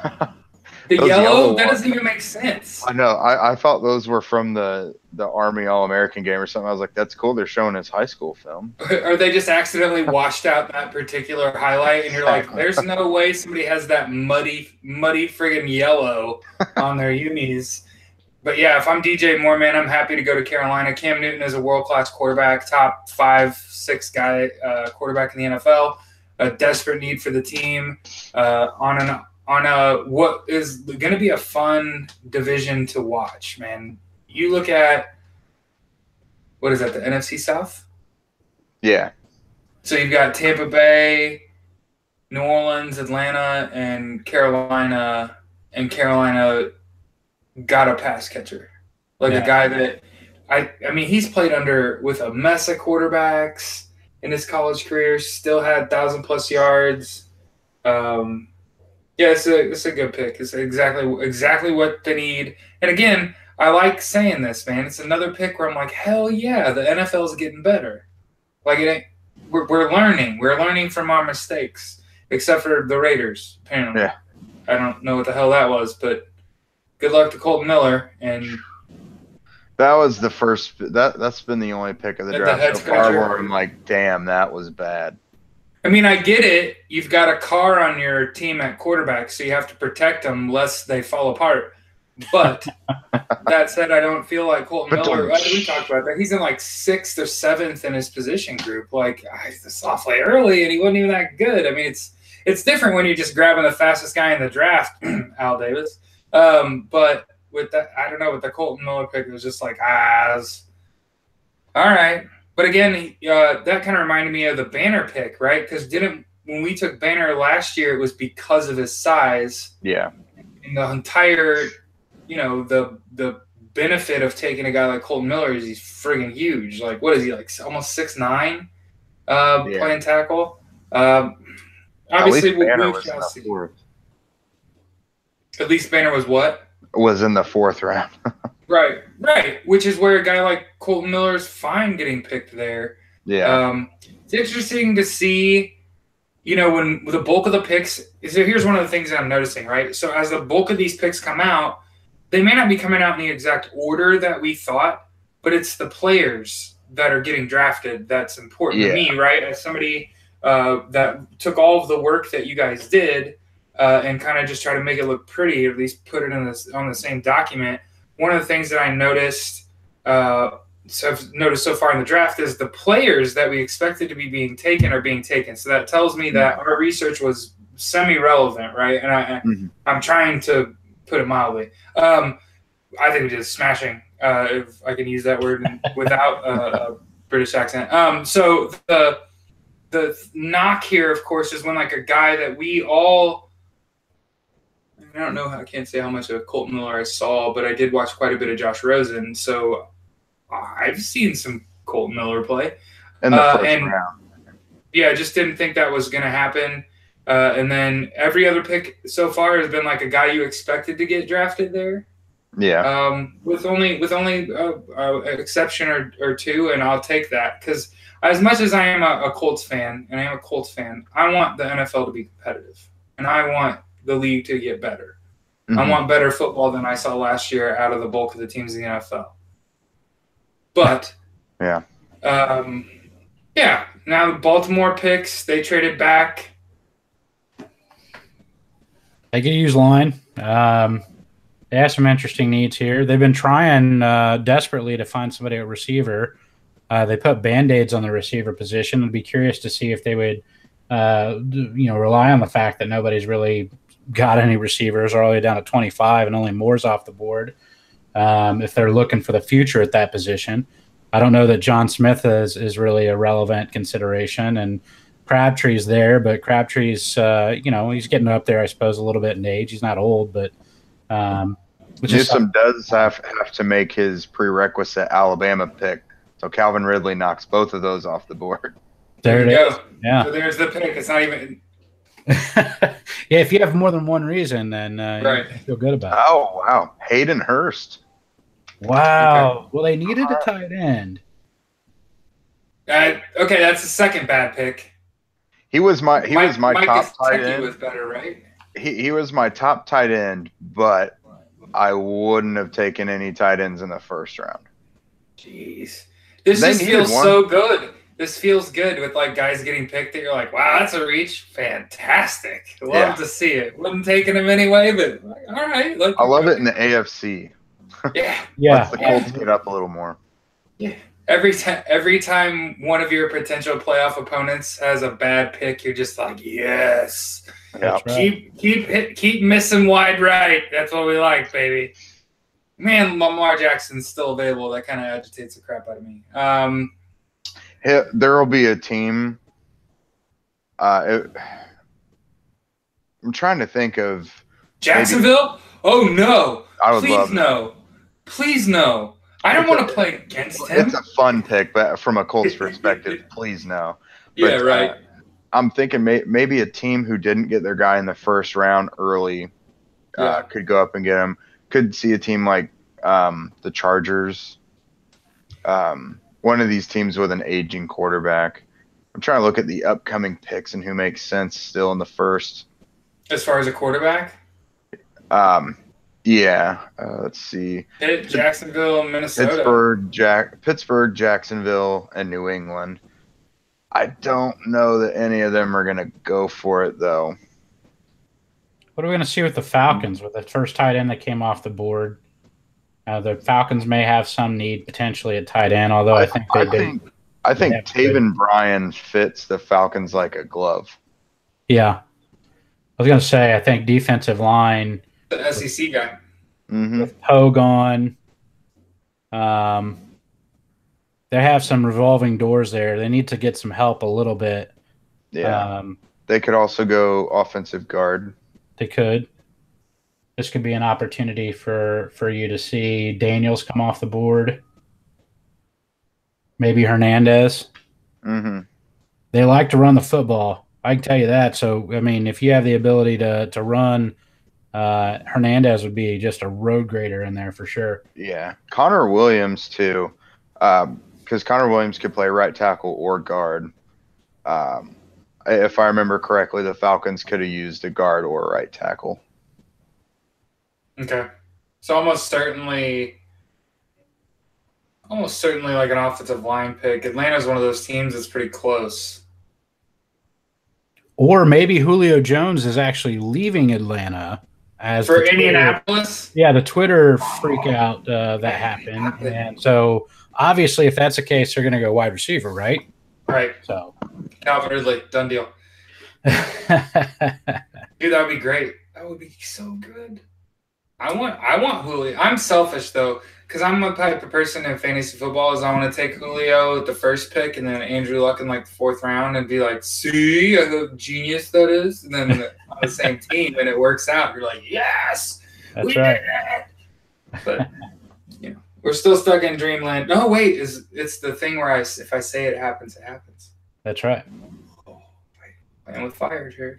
The yellow, that doesn't even make sense. I know. I thought those were from the Army All-American game or something. I was like, that's cool. They're showing his high school film. Or they just accidentally washed out that particular highlight, and you're like, there's no way somebody has that muddy friggin' yellow on their unis. But, yeah, if I'm DJ Moore, man, I'm happy to go to Carolina. Cam Newton is a world-class quarterback, top 5-6 guy quarterback in the NFL. a desperate need for the team on a what is going to be a fun division to watch, man. You look at, what is that, the NFC South? Yeah. So you've got Tampa Bay, New Orleans, Atlanta, and Carolina. And Carolina got a pass catcher. Like a guy that I mean, he's played with a mess of quarterbacks in his college career, still had 1,000+ yards. It's a good pick. It's exactly what they need. And again, I like saying this, man. It's another pick where I'm like, hell yeah, the NFL is getting better. Like it ain't. We're learning. We're learning from our mistakes, except for the Raiders. Apparently, yeah. I don't know what the hell that was, but good luck to Colton Miller. And that was the first. That's been the only pick of the draft so far where I'm like, damn, that was bad. I mean, I get it. You've got a car on your team at quarterback, so you have to protect them lest they fall apart. But that said, I don't feel like Colton Miller. We talked about that. He's in like 6th or 7th in his position group. Like, it's awfully early, and he wasn't even that good. I mean, it's different when you're just grabbing the fastest guy in the draft, Al Davis. But with that, I don't know. With the Colton Miller pick, it was just like, all right. But again, that kind of reminded me of the Banner pick, right? Because when we took Banner last year, it was because of his size. Yeah. And the entire, the benefit of taking a guy like Colton Miller is he's friggin' huge. Like, what is he, like almost 6'9", playing tackle? Obviously, Banner was in the 4th. At least Banner was what? Was in the 4th round. Right. Which is where a guy like Colton Miller is fine getting picked there. Yeah. It's interesting to see, when the bulk of the picks. So here's one of the things that I'm noticing, right? So as the bulk of these picks come out, they may not be coming out in the exact order that we thought, but it's the players that are getting drafted that's important to me, right? As somebody that took all of the work that you guys did and kind of just try to make it look pretty, at least put it on the same document. One of the things that I noticed, so far in the draft is the players that we expected to be being taken are being taken. So that tells me that our research was semi-relevant, right? And I'm trying to put it mildly. I think we did smashing, if I can use that word without a British accent. So the knock here, of course, is when like a guy that we all. I don't know. I can't say how much of Colton Miller I saw, but I did watch quite a bit of Josh Rosen, so I've seen some Colton Miller play. In the first round. Yeah, I just didn't think that was going to happen. And then every other pick so far has been like a guy you expected to get drafted there. Yeah. With only an exception or two, and I'll take that because as much as I am a Colts fan, I want the NFL to be competitive, and I want the league to get better. I want better football than I saw last year out of the bulk of the teams in the NFL. But now the Baltimore picks, they traded back. They could use line. They have some interesting needs here. They've been trying desperately to find somebody at receiver. They put Band-Aids on the receiver position. I'd be curious to see if they would rely on the fact that nobody's really got any receivers, are all the way down to 25 and only Moore's off the board. If they're looking for the future at that position, I don't know that John Smith is really a relevant consideration, and Crabtree's there, but Crabtree's he's getting up there, I suppose, a little bit in age. He's not old, but Newsom does have to make his prerequisite Alabama pick, so Calvin Ridley knocks both of those off the board. There you go. Yeah. So there's the pick. It's not even. Yeah, if you have more than one reason, then you feel good about it. Oh, wow. Hayden Hurst. Wow. Okay. Well, they needed a tight end. Okay, that's the second bad pick. He was my top tight end. Was better, right? He was my top tight end, but I wouldn't have taken any tight ends in the first round. Jeez. This just feels so good. This feels good with like guys getting picked that you're like, wow, that's a reach. Fantastic. Love to see it. Wouldn't taken him anyway, but all right. I love it in the AFC. Yeah. Yeah. Lets the Colts get up a little more. Yeah. Every time one of your potential playoff opponents has a bad pick, you're just like, yes. Yeah. Right. Keep missing wide right. That's what we like, baby. Man, Lamar Jackson's still available. That kind of agitates the crap out of me. There will be a team. I'm trying to think of Jacksonville. Oh no! I would Please love no. Please no. I don't want to play against him. It's a fun pick, but from a Colts perspective, please no. But, yeah, right. I'm thinking maybe a team who didn't get their guy in the first round early could go up and get him. Could see a team like the Chargers. One of these teams with an aging quarterback. I'm trying to look at the upcoming picks and who makes sense still in the first. As far as a quarterback? Yeah. Let's see. Jacksonville, Minnesota. Pittsburgh, Jacksonville, and New England. I don't know that any of them are going to go for it, though. What are we going to see with the Falcons with the first tight end that came off the board? The Falcons may have some need potentially at tight end, although I think Taven Bryan fits the Falcons like a glove. Yeah. I was going to say, I think defensive line. The SEC guy. With Poe gone. They have some revolving doors there. They need to get some help a little bit. Yeah. They could also go offensive guard. They could. This could be an opportunity for you to see Daniels come off the board. Maybe Hernandez. Mm-hmm. They like to run the football. I can tell you that. So, I mean, if you have the ability to run, Hernandez would be just a road grader in there for sure. Yeah. Connor Williams, too. Because Connor Williams could play right tackle or guard. If I remember correctly, the Falcons could have used a guard or a right tackle. Okay. So almost certainly like an offensive line pick. Atlanta's one of those teams that's pretty close. Or maybe Julio Jones is actually leaving Atlanta. For Indianapolis? Yeah, the Twitter freak out that happened. And so obviously if that's the case, they're going to go wide receiver, right? Right. So Calvin Ridley, done deal. Dude, that would be great. That would be so good. I want Julio. I'm selfish though, because I'm a type of person in fantasy football is I want to take Julio at the first pick and then Andrew Luck in like the fourth round and be like, see, the genius that is, and then on the same team and it works out. You're like, yes, that's right. Did that. But we're still stuck in dreamland. No, wait, it's the thing where if I say it happens, it happens. That's right. Oh, playing with fire, Jared.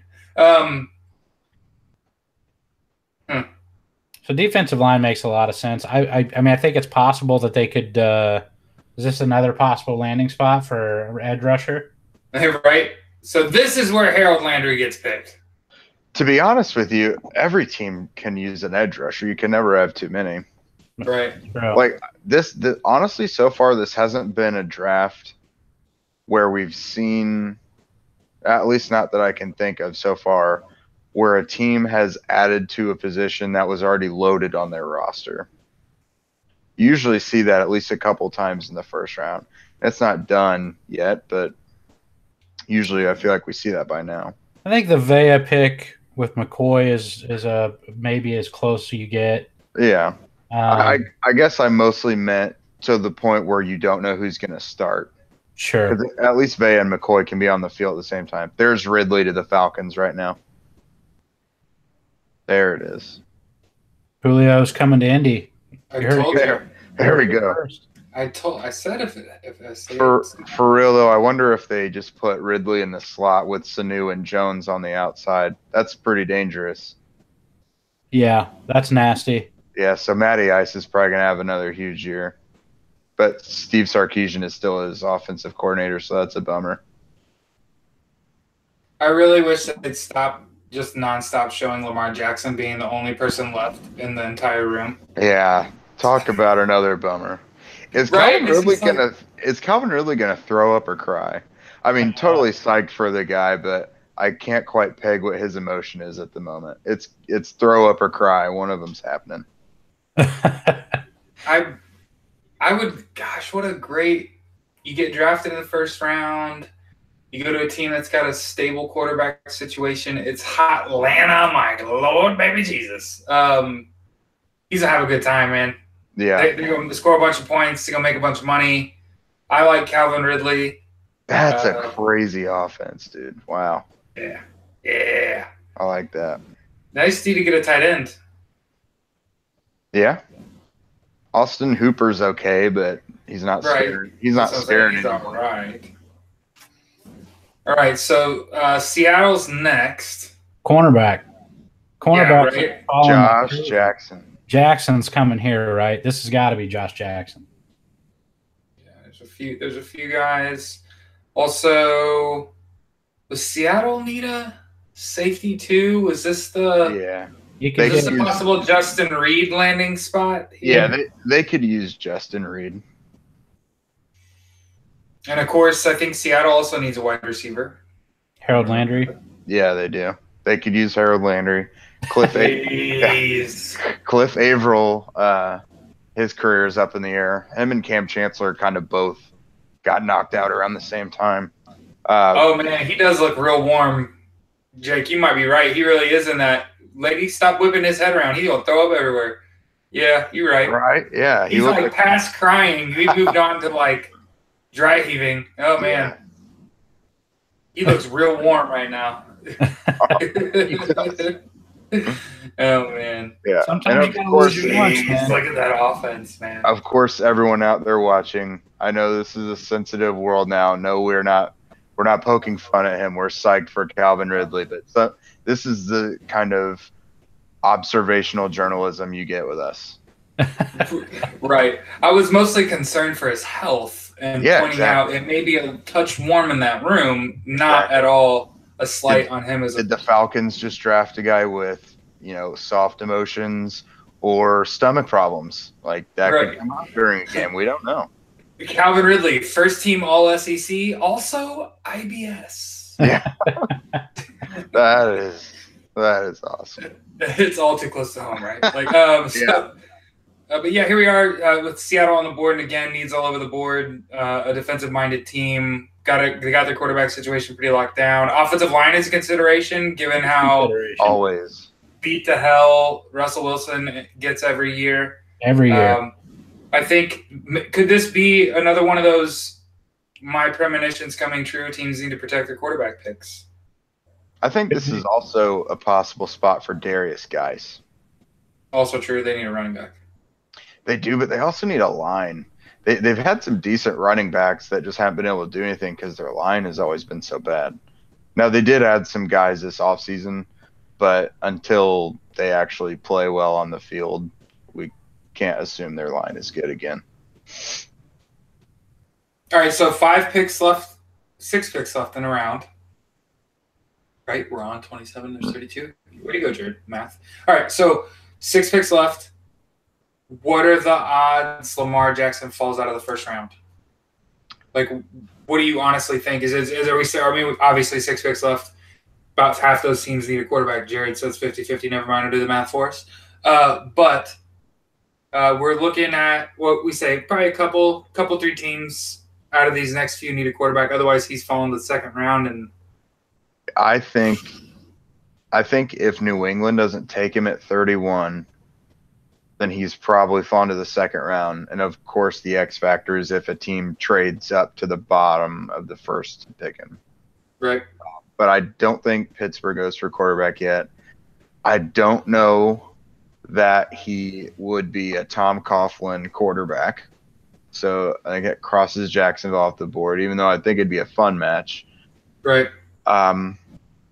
So defensive line makes a lot of sense. I mean, I think it's possible that they could is this another possible landing spot for edge rusher? Right. So this is where Harold Landry gets picked. To be honest with you, every team can use an edge rusher. You can never have too many. Right. Like honestly, so far this hasn't been a draft where we've seen, at least not that I can think of so far, where a team has added to a position that was already loaded on their roster. You usually see that at least a couple times in the first round. It's not done yet, but usually I feel like we see that by now. I think the Vea pick with McCoy is maybe as close as you get. Yeah. I guess I mostly meant to the point where you don't know who's going to start. Sure. At least Vea and McCoy can be on the field at the same time. There's Ridley to the Falcons right now. There it is. Julio's coming to Indy. There we go. I said if I say for real though, I wonder if they just put Ridley in the slot with Sanu and Jones on the outside. That's pretty dangerous. Yeah, that's nasty. Yeah, so Matty Ice is probably gonna have another huge year. But Steve Sarkisian is still his offensive coordinator, so that's a bummer. I really wish that they'd stop just nonstop showing Lamar Jackson being the only person left in the entire room. Yeah, talk about another bummer. Is Calvin Ridley gonna throw up or cry? I mean, totally psyched for the guy, but I can't quite peg what his emotion is at the moment. It's throw up or cry. One of them's happening. I would. Gosh, what a great you get drafted in the first round. You go to a team that's got a stable quarterback situation. It's hot Atlanta, my Lord, baby Jesus. He's gonna have a good time, man. Yeah, They're gonna score a bunch of points. They're gonna make a bunch of money. I like Calvin Ridley. that's a crazy offense, dude. Wow. Yeah. I like that. Nice to get a tight end. Yeah. Austin Hooper's okay, but he's not scared. He's not scaring He's anyone. all right. All right, so Seattle's next. Cornerback. Right. Josh Jackson. Jackson's coming here, right? This has got to be Josh Jackson. Yeah, there's a few guys. Also, does Seattle need a safety too? Was this the You is can this get a possible Justin Reed landing spot here? Yeah, they could use Justin Reed. And of course, I think Seattle also needs a wide receiver. Harold Landry. Yeah, they do. They could use Harold Landry. Cliff Averill, his career is up in the air. Him and Cam Chancellor kind of both got knocked out around the same time. Oh, man, he does look real warm. Jake, you might be right. He really is in that. Lady, stop whipping his head around. He's going to throw up everywhere. Yeah, you're right. Right? Yeah. He's like past crying. We moved on to like dry heaving. Oh, man. Yeah. He looks real warm right now. Oh, man. Yeah. Sometimes and of course, Look at that offense, man. Of course, everyone out there watching, I know this is a sensitive world now. No, we're not poking fun at him. We're psyched for Calvin Ridley, but this is the kind of observational journalism you get with us. Right. I was mostly concerned for his health and pointing out it may be a touch warm in that room, not at all a slight on him. Did the Falcons just draft a guy with, soft emotions or stomach problems? Like that could come out during a game. We don't know. Calvin Ridley, first team All SEC, also IBS. Yeah. That is awesome. It's all too close to home, right? Like, but yeah, here we are with Seattle on the board, and again, needs all over the board. A defensive-minded team. They got their quarterback situation pretty locked down. Offensive line is a consideration, given how always beat to hell Russell Wilson gets every year. Every year. I think, could this be another one of those my premonitions coming true? Teams need to protect their quarterback picks. I think this is also a possible spot for Darius Guice. Also true. They need a running back. They do, but they also need a line. They've had some decent running backs that just haven't been able to do anything because their line has always been so bad. Now, they did add some guys this offseason, but until they actually play well on the field, we can't assume their line is good again. All right, so 6 picks left in a round. Right, we're on 27. There's 32. Where do you go, Jared? Math. All right, so 6 picks left. What are the odds Lamar Jackson falls out of the first round? Like, what do you honestly think? Obviously 6 picks left. About half those teams need a quarterback. Jared says 50-50. Never mind, I'll do the math for us. But we're looking at what we say, probably a couple 3 teams out of these next few need a quarterback. Otherwise, he's fallen to the second round. And I think if New England doesn't take him at 31, then he's probably fallen to the second round. And of course, the X factor is if a team trades up to the bottom of the first to pick him. Right. But I don't think Pittsburgh goes for quarterback yet. I don't know that he would be a Tom Coughlin quarterback. So I think it crosses Jacksonville off the board, even though I think it'd be a fun match. Right.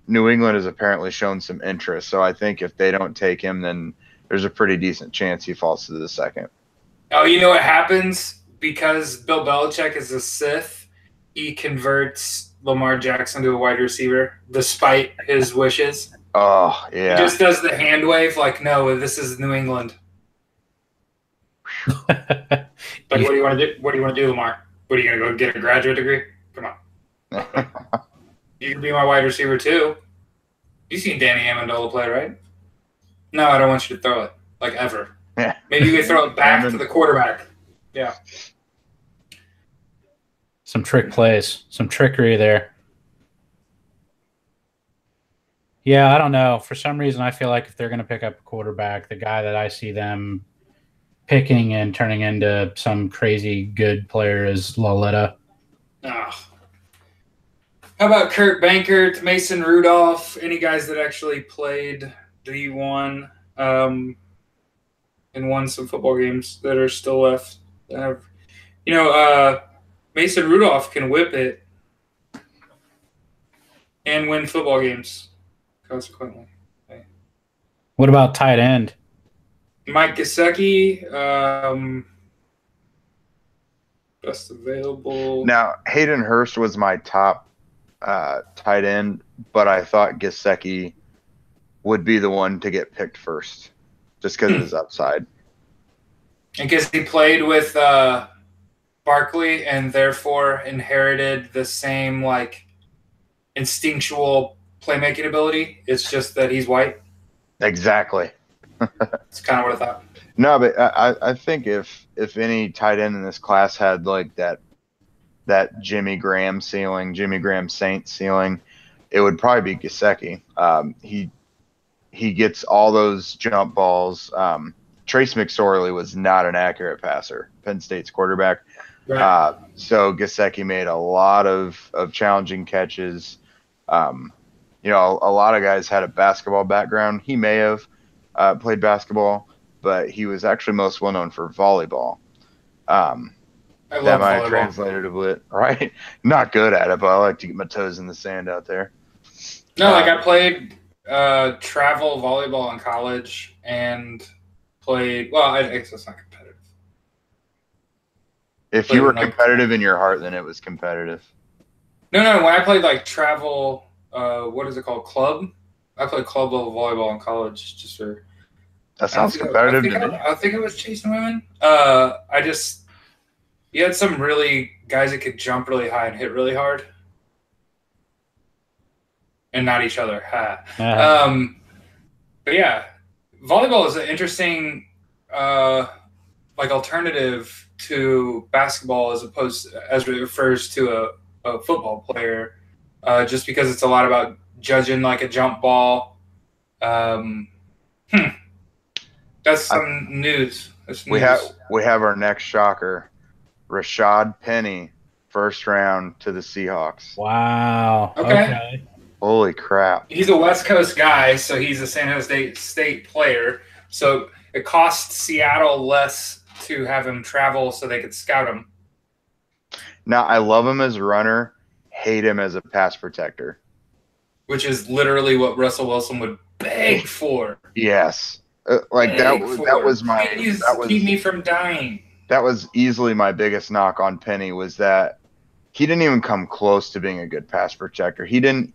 New England has apparently shown some interest. So I think if they don't take him, then there's a pretty decent chance he falls to the second. Oh, you know what happens? Because Bill Belichick is a Sith, he converts Lamar Jackson to a wide receiver despite his wishes. Oh, yeah. He just does the hand wave like, no, this is New England. Like, what do you want to do? What do you want to do, Lamar? What are you going to go get a graduate degree? Come on. You can be my wide receiver too. You've seen Danny Amendola play, right? No, I don't want you to throw it, like ever. Yeah. Maybe you can throw it back to the quarterback. Yeah. Some trick plays, some trickery there. Yeah, I don't know. For some reason, I feel like if they're going to pick up a quarterback, the guy that I see them picking and turning into some crazy good player is Laletta. Oh. How about Kurt Bankert, Mason Rudolph, any guys that actually played D1 and won some football games that are still left? Mason Rudolph can whip it and win football games, consequently. What about tight end? Mike Gesicki, best available. Now, Hayden Hurst was my top tight end, but I thought Gesicki would be the one to get picked first, just because of his upside. And because he played with Barkley and therefore inherited the same like instinctual playmaking ability. It's just that he's white. Exactly. That's kind of what I thought. No, but I think if any tight end in this class had like that Jimmy Graham ceiling, Jimmy Graham Saint ceiling, it would probably be Gesicki. He gets all those jump balls. Trace McSorley was not an accurate passer, Penn State's quarterback. Right. So Gesicki made a lot of challenging catches. A lot of guys had a basketball background. He may have played basketball, but he was actually most well known for volleyball. I love that might volleyball. translate a bit, right? Not good at it, but I like to get my toes in the sand out there. No, I played travel volleyball in college and played. Well, I guess it's not competitive. If you were competitive in your heart, then it was competitive. No. When I played like travel, what is it called? Club. I played club level volleyball in college just for. That sounds competitive to me. I think it was chasing women. You had some really guys that could jump really high and hit really hard. And not each other. But yeah, volleyball is an interesting alternative to basketball as it refers to a football player, just because it's a lot about judging like a jump ball. That's some news. We have our next shocker, Rashad Penny, first round to the Seahawks. Wow. Okay. Holy crap. He's a West Coast guy, so he's a San Jose State player. So it cost Seattle less to have him travel so they could scout him. Now, I love him as a runner, hate him as a pass protector. Which is literally what Russell Wilson would beg for. Yes. That was my – keep me from dying. That was easily my biggest knock on Penny, was that he didn't even come close to being a good pass protector. He didn't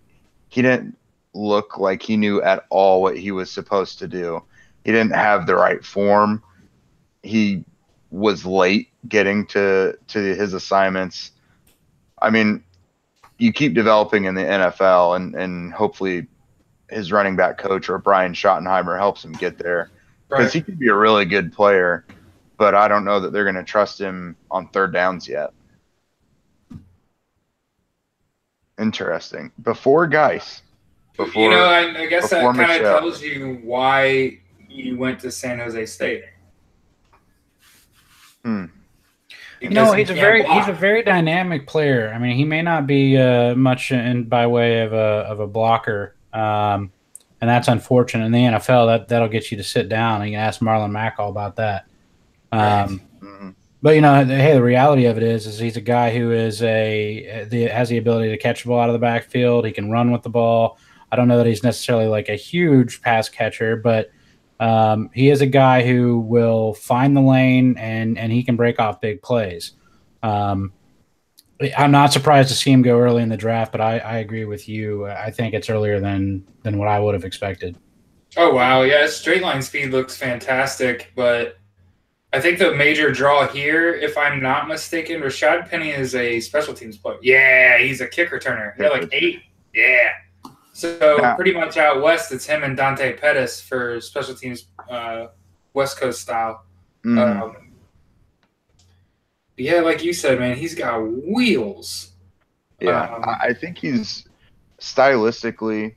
look like he knew at all what he was supposed to do. He didn't have the right form. He was late getting to his assignments. I mean, you keep developing in the NFL, and hopefully his running back coach or Brian Schottenheimer helps him get there, because he could be a really good player, but I don't know that they're going to trust him on third downs yet. Interesting. Before Geis. I guess that kind of tells you why you went to San Jose State. He's a very dynamic player. I mean, he may not be much by way of a blocker, and that's unfortunate. In the NFL, that'll get you to sit down. You can ask Marlon Mack all about that. But hey, the reality of it is he's a guy who has the ability to catch the ball out of the backfield. He can run with the ball. I don't know that he's necessarily like a huge pass catcher, but he is a guy who will find the lane and he can break off big plays. I'm not surprised to see him go early in the draft, but I agree with you. I think it's earlier than what I would have expected. Oh, wow. Yeah, his straight line speed looks fantastic, but I think the major draw here, if I'm not mistaken, Rashad Penny is a special teams player. Yeah, he's a kick returner. They're like 8. Yeah. So pretty much out west, it's him and Dante Pettis for special teams, West Coast style. Yeah, like you said, man, he's got wheels. Yeah, I think he's stylistically.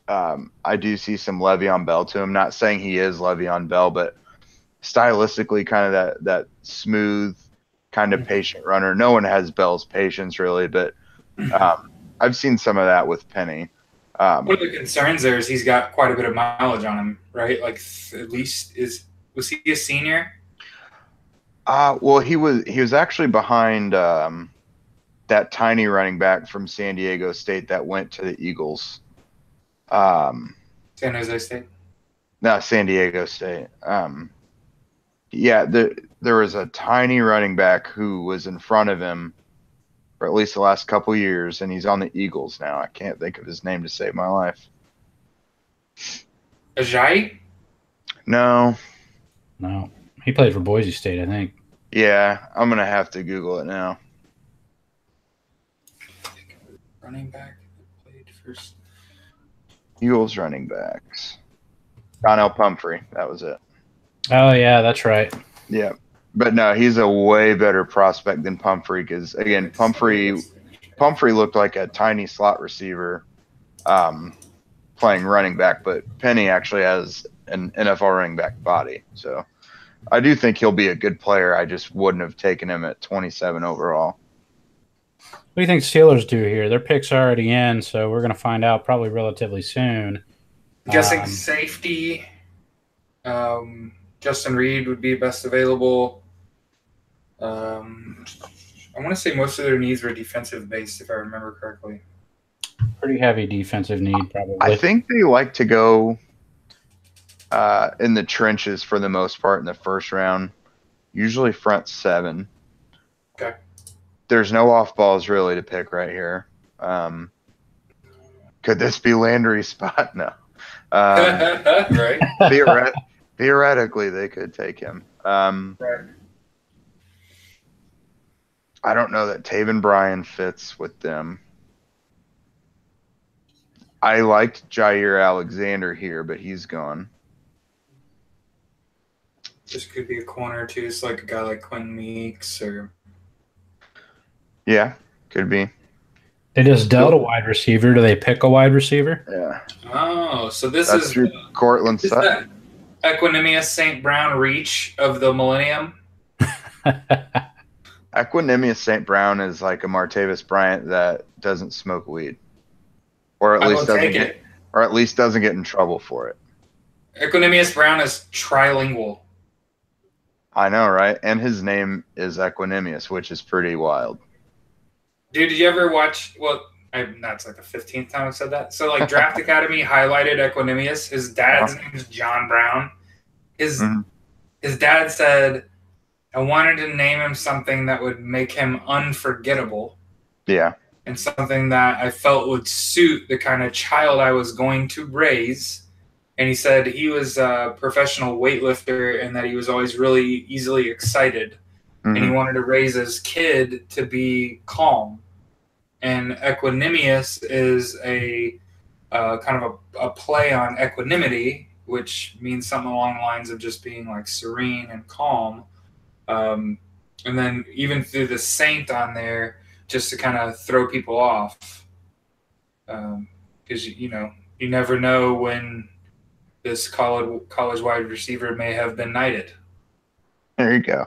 I do see some Le'Veon Bell to him. Not saying he is Le'Veon Bell, but stylistically, kind of that smooth, kind of patient runner. No one has Bell's patience really, but I've seen some of that with Penny. One of the concerns there is he's got quite a bit of mileage on him, right? Like at least was he a senior? Well, he was actually behind that tiny running back from San Diego State that went to the Eagles. San Jose State. No, San Diego State. Yeah, there was a tiny running back who was in front of him for at least the last couple years, and he's on the Eagles now. I can't think of his name to save my life. Ajayi? No. He played for Boise State, I think. Yeah, I'm gonna have to Google it now. Running back played first. Eagles running backs. Donnell Pumphrey, that was it. Oh yeah, that's right. Yeah, but no, he's a way better prospect than Pumphrey because again, Pumphrey looked like a tiny slot receiver, playing running back, but Penny actually has an NFL running back body. So I do think he'll be a good player. I just wouldn't have taken him at 27 overall. What do you think Steelers do here? Their pick's are already in, so we're going to find out probably relatively soon. I'm guessing safety. Justin Reed would be best available. I want to say most of their needs were defensive based, if I remember correctly. Pretty heavy defensive need, probably. I think they like to go in the trenches for the most part in the first round, usually front seven. Okay. There's no off balls really to pick right here. Could this be Landry's spot? No. Right. Theoretically, they could take him. Right. I don't know that Taven Bryan fits with them. I liked Jair Alexander here, but he's gone. This could be a corner too. It's like a guy like Quinn Meeks or. Yeah, could be. They just dealt a wide receiver. Do they pick a wide receiver? Yeah. Oh, so this That's is through Cortland is Sutton. that Equanimous St. Brown reach of the millennium? Equanimous St. Brown is like a Martavis Bryant that doesn't smoke weed, or at least doesn't get in trouble for it. Equanimous Brown is trilingual. I know, right? And his name is Equanimous, which is pretty wild. Dude, did you ever watch? Well, that's like the 15th time I've said that. So, like, Draft Academy highlighted Equanimous. His dad's name is John Brown. His dad said, I wanted to name him something that would make him unforgettable. Yeah. And something that I felt would suit the kind of child I was going to raise. And he said he was a professional weightlifter and that he was always really easily excited. And he wanted to raise his kid to be calm. And equanimous is a kind of a play on equanimity, which means something along the lines of just being like serene and calm. And then even through the saint on there, just to kind of throw people off. Because, you never know when this college wide receiver may have been knighted. There you go.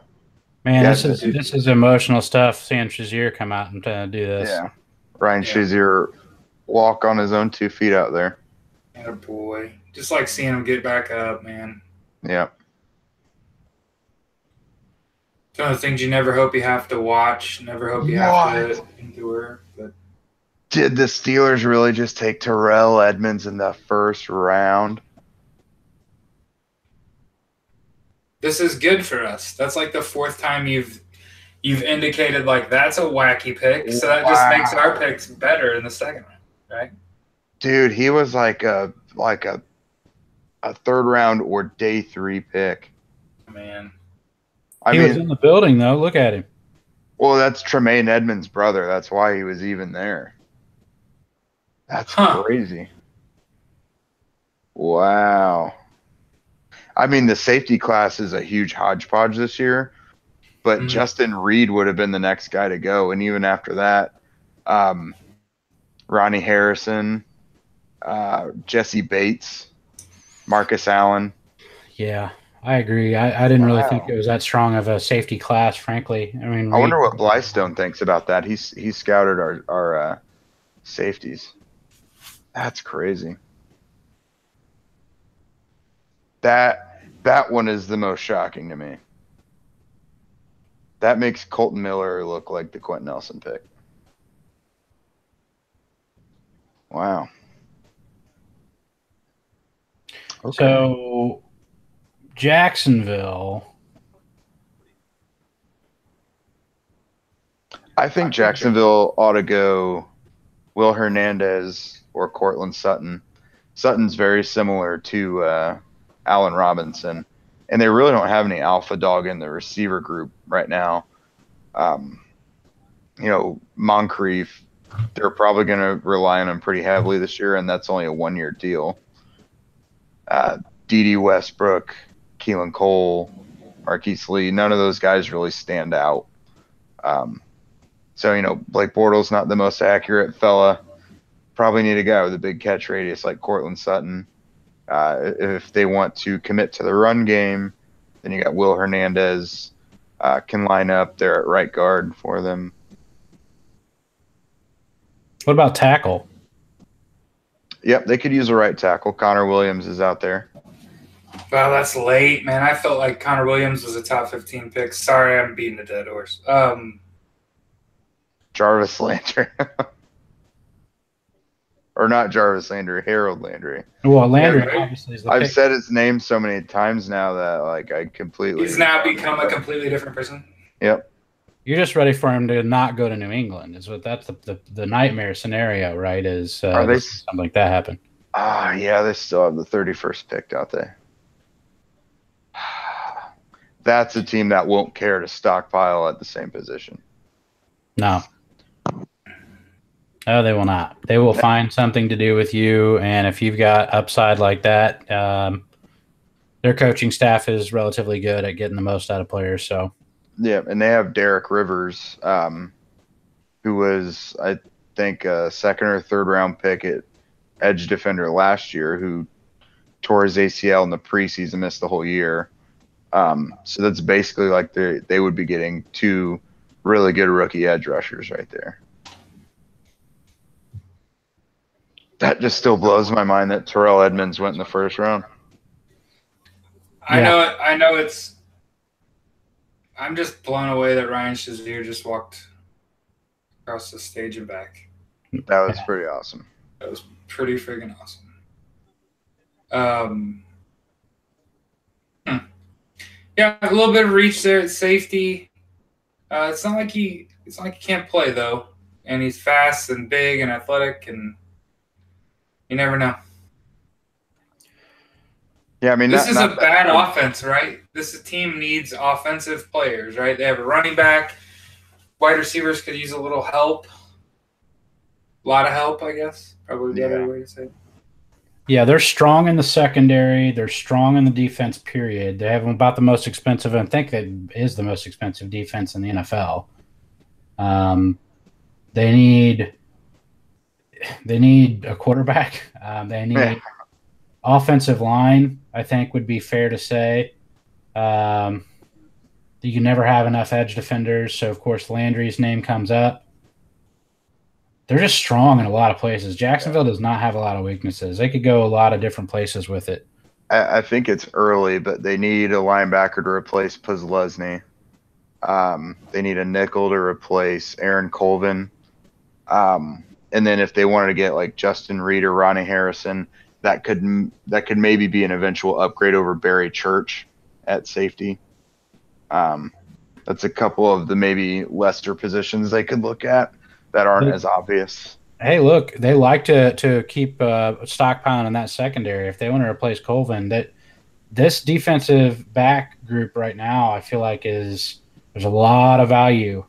Man, this is emotional stuff. Seeing Shazier come out and do this. Yeah. Ryan Shazier walk on his own 2 feet out there. Oh boy. Just like seeing him get back up, man. Yeah. It's one of the things you never hope you have to watch, never hope you have to endure. But did the Steelers really just take Terrell Edmonds in the first round? This is good for us. That's like the 4th time you've indicated like that's a wacky pick. So that just makes our picks better in the second round, right? Dude, he was like a 3rd round or day 3 pick. Man. He was in the building though. Look at him. Well, that's Tremaine Edmonds' brother. That's why he was even there. That's crazy. Wow. I mean, the safety class is a huge hodgepodge this year. but Justin Reed would have been the next guy to go. And even after that, Ronnie Harrison, Jesse Bates, Marcus Allen. Yeah, I agree. I didn't really think it was that strong of a safety class, frankly. I mean, I wonder what Blystone thinks about that. He scouted our safeties. That's crazy. That one is the most shocking to me. That makes Colton Miller look like the Quentin Nelson pick. Wow. Okay. So Jacksonville. I think Jacksonville ought to go Will Hernandez or Cortland Sutton. Sutton's very similar to Allen Robinson, and they really don't have any alpha dog in the receiver group right now. Moncrief, they're probably going to rely on him pretty heavily this year, and that's only a 1-year deal. D.D. Westbrook, Keelan Cole, Marquise Lee, none of those guys really stand out. So, Blake Bortles not the most accurate fella. Probably need a guy with a big catch radius like Cortland Sutton. If they want to commit to the run game, then you got Will Hernandez can line up there at right guard for them. What about tackle? Yep, they could use a right tackle. Connor Williams is out there. Wow, that's late, man. I felt like Connor Williams was a top 15 pick. Sorry, I'm beating a dead horse. Jarvis Landry. Or not Jarvis Landry, Harold Landry. Well, Landry obviously is the I've pick. said his name so many times now that I completely. He's now become a completely different person. Yep. You're just ready for him to not go to New England. That's the nightmare scenario, right? Is Are they something like that happen? Yeah, they still have the 31st pick, don't they? That's a team that won't care to stockpile at the same position. No. Oh, they will not. They will find something to do with you, and if you've got upside like that, their coaching staff is relatively good at getting the most out of players. So, yeah, and they have Derek Rivers, who was, I think, a second or third round pick at edge defender last year, who tore his ACL in the preseason, missed the whole year. So that's basically like they would be getting 2 really good rookie edge rushers right there. That just still blows my mind that Terrell Edmonds went in the first round. I know it's. I'm just blown away that Ryan Shazier just walked across the stage and back. That was pretty awesome. That was pretty friggin' awesome. Yeah, a little bit of reach there at safety. It's not like he can't play though, and he's fast and big and athletic, and you never know. Yeah, I mean, this is a bad offense, right? This team needs offensive players, right? They have a running back. Wide receivers could use a little help. A lot of help, I guess. Probably the better way to say it. Yeah, they're strong in the secondary. They're strong in the defense, period. They have about the most expensive, I think that is the most expensive defense in the NFL. They need a quarterback. They need offensive line, I think would be fair to say. You can never have enough edge defenders, so of course Landry's name comes up. They're just strong in a lot of places. Jacksonville does not have a lot of weaknesses. They could go a lot of different places with it. I think it's early, but they need a linebacker to replace Puzelesny. They need a nickel to replace Aaron Colvin. And then if they wanted to get like Justin Reed or Ronnie Harrison, that could maybe be an eventual upgrade over Barry Church at safety. That's a couple of the maybe lesser positions they could look at that aren't as obvious. Hey, look, they like to keep stockpiling in that secondary. If they want to replace Colvin, that this defensive back group right now, I feel like there's a lot of value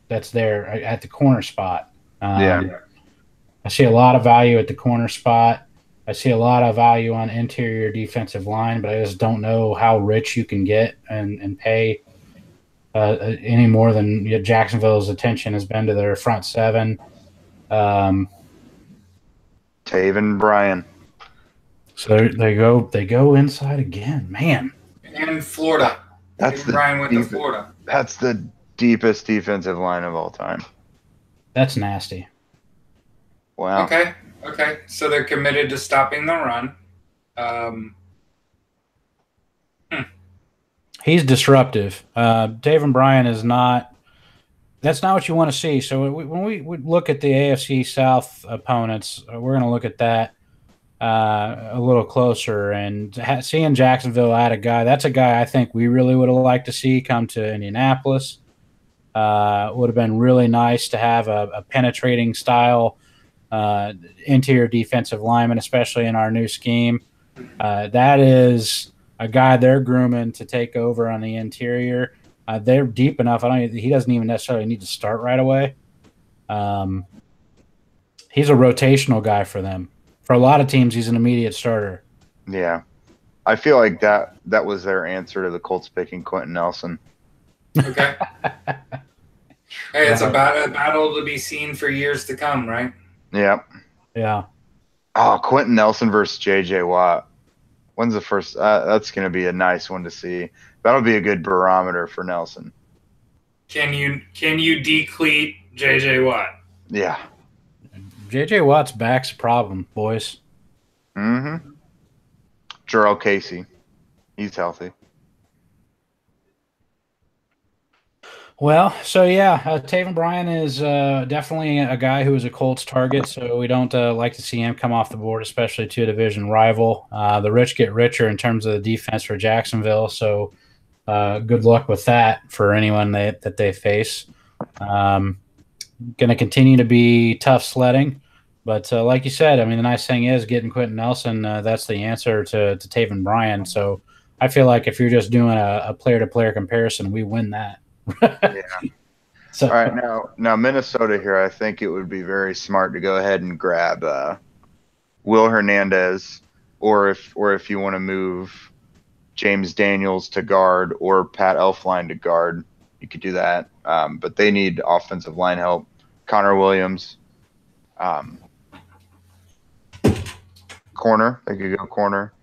that's there at the corner spot. I see a lot of value at the corner spot. I see a lot of value on interior defensive line, but I just don't know how rich you can get and pay any more than Jacksonville's attention has been to their front seven. Taven Bryan. So they go inside again, man. And Florida. Brian went to Florida. That's the deepest defensive line of all time. That's nasty. Wow. Okay. So they're committed to stopping the run. He's disruptive. Taven Bryan is not. That's not what you want to see. So when we look at the AFC South opponents, we're going to look at that a little closer. And seeing Jacksonville add a guy, that's a guy I think we really would have liked to see come to Indianapolis. Would have been really nice to have a penetrating style interior defensive lineman, especially in our new scheme. That is a guy they're grooming to take over on the interior. They're deep enough. He doesn't even necessarily need to start right away. He's a rotational guy for them. For a lot of teams, he's an immediate starter. Yeah. I feel like that was their answer to the Colts picking Quentin Nelson. Okay. Hey, it's a battle to be seen for years to come, right? Yeah. Yeah. Oh, Quentin Nelson versus J.J. Watt. When's the first? That's going to be a nice one to see. That'll be a good barometer for Nelson. Can you decleat J.J. Watt? Yeah. J.J. Watt's back's a problem, boys. Mm-hmm. Jarrell Casey. He's healthy. Well, so yeah, Taven Bryan is definitely a guy who is a Colts target, so we don't like to see him come off the board, especially to a division rival. The rich get richer in terms of the defense for Jacksonville, so good luck with that for anyone that they face. Going to continue to be tough sledding, but like you said, I mean, the nice thing is getting Quentin Nelson, that's the answer to Taven Bryan, so I feel like if you're just doing a player-to-player comparison, we win that. Yeah. So, all right, now Minnesota here, I think it would be very smart to go ahead and grab Will Hernandez, or if you want to move James Daniels to guard or Pat Elflein to guard, you could do that. But they need offensive line help. Connor Williams, corner. They could go corner.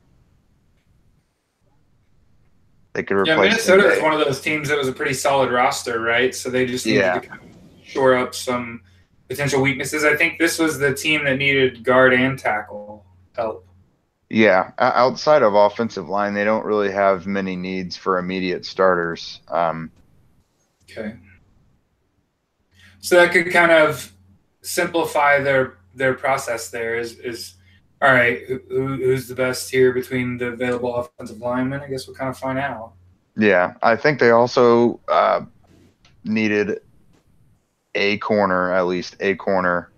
They could replace. Yeah, Minnesota is one of those teams that was a pretty solid roster, right? So they just needed to kind of shore up some potential weaknesses. I think this was the team that needed guard and tackle help. Yeah, outside of offensive line, they don't really have many needs for immediate starters. Okay. So that could kind of simplify their process there is all right, who's the best here between the available offensive linemen? I guess we'll kind of find out. Yeah, I think they also needed a corner, at least a corner.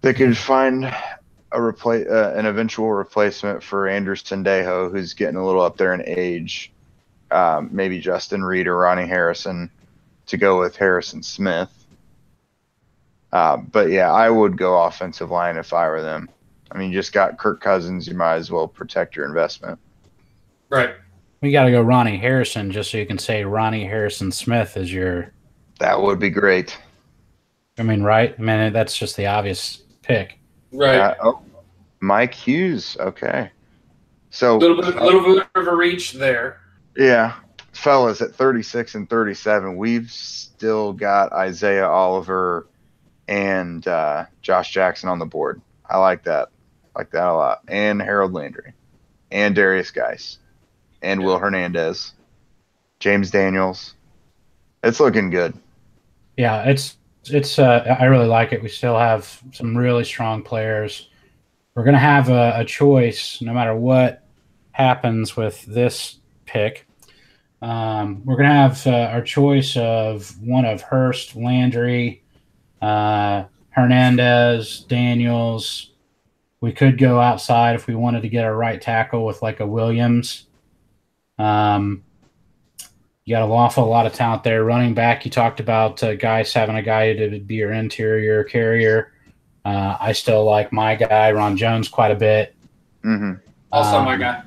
They could find an eventual replacement for Anderson Dejo, who's getting a little up there in age. Maybe Justin Reed or Ronnie Harrison to go with Harrison Smith. But yeah, I would go offensive line if I were them. I mean, you just got Kirk Cousins. You might as well protect your investment. Right. We got to go Ronnie Harrison just so you can say Ronnie Harrison Smith is your. That would be great. I mean, right? I mean, that's just the obvious pick. Right. Mike Hughes. Okay. So a little bit of a reach there. Yeah. Fellas, at 36 and 37, we've still got Isaiah Oliver and Josh Jackson on the board. I like that. A lot. And Harold Landry. And Darius Geis. And Will Hernandez. James Daniels. It's looking good. Yeah, it's I really like it. We still have some really strong players. We're going to have a choice no matter what happens with this pick. We're going to have our choice of one of Hurst, Landry, Hernandez, Daniels. We could go outside if we wanted to get a right tackle with like a Williams. You got an awful lot of talent there. Running back, you talked about guys having a guy to be your interior carrier. I still like my guy, Ron Jones, quite a bit. Mm-hmm. Also my guy.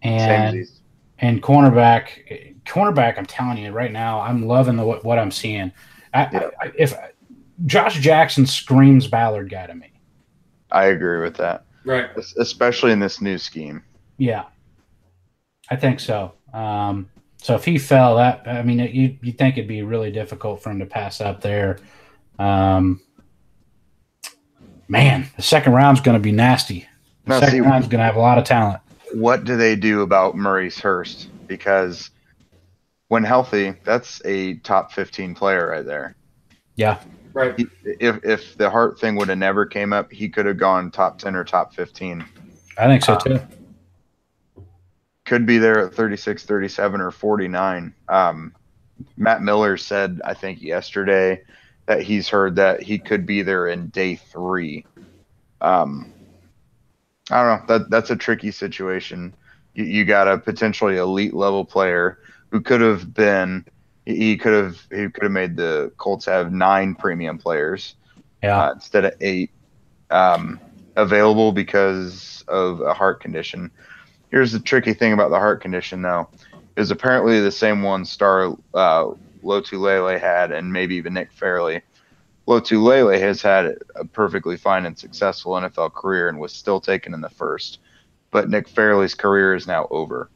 And cornerback, cornerback, I'm telling you right now, I'm loving what I'm seeing. If Josh Jackson screams Ballard guy to me. I agree with that. Right. Especially in this new scheme. Yeah, I think so. So if he fell, you'd think it'd be really difficult for him to pass up there. Man, the second round's going to be nasty. The second round's going to have a lot of talent. What do they do about Maurice Hurst? Because when healthy, that's a top 15 player right there. Yeah. Right. If the heart thing would have never came up, he could have gone top 10 or top 15. I think so too. Could be there at 36, 37, or 49. Matt Miller said, I think yesterday, that he's heard that he could be there in day 3. I don't know. That's a tricky situation. You got a potentially elite level player who could have been. He could have made the Colts have 9 premium players, instead of 8, available because of a heart condition. Here's the tricky thing about the heart condition, though, is apparently the same one Star Lotulelei had, and maybe even Nick Fairley. Lotulelei has had a perfectly fine and successful NFL career and was still taken in the first, but Nick Fairley's career is now over.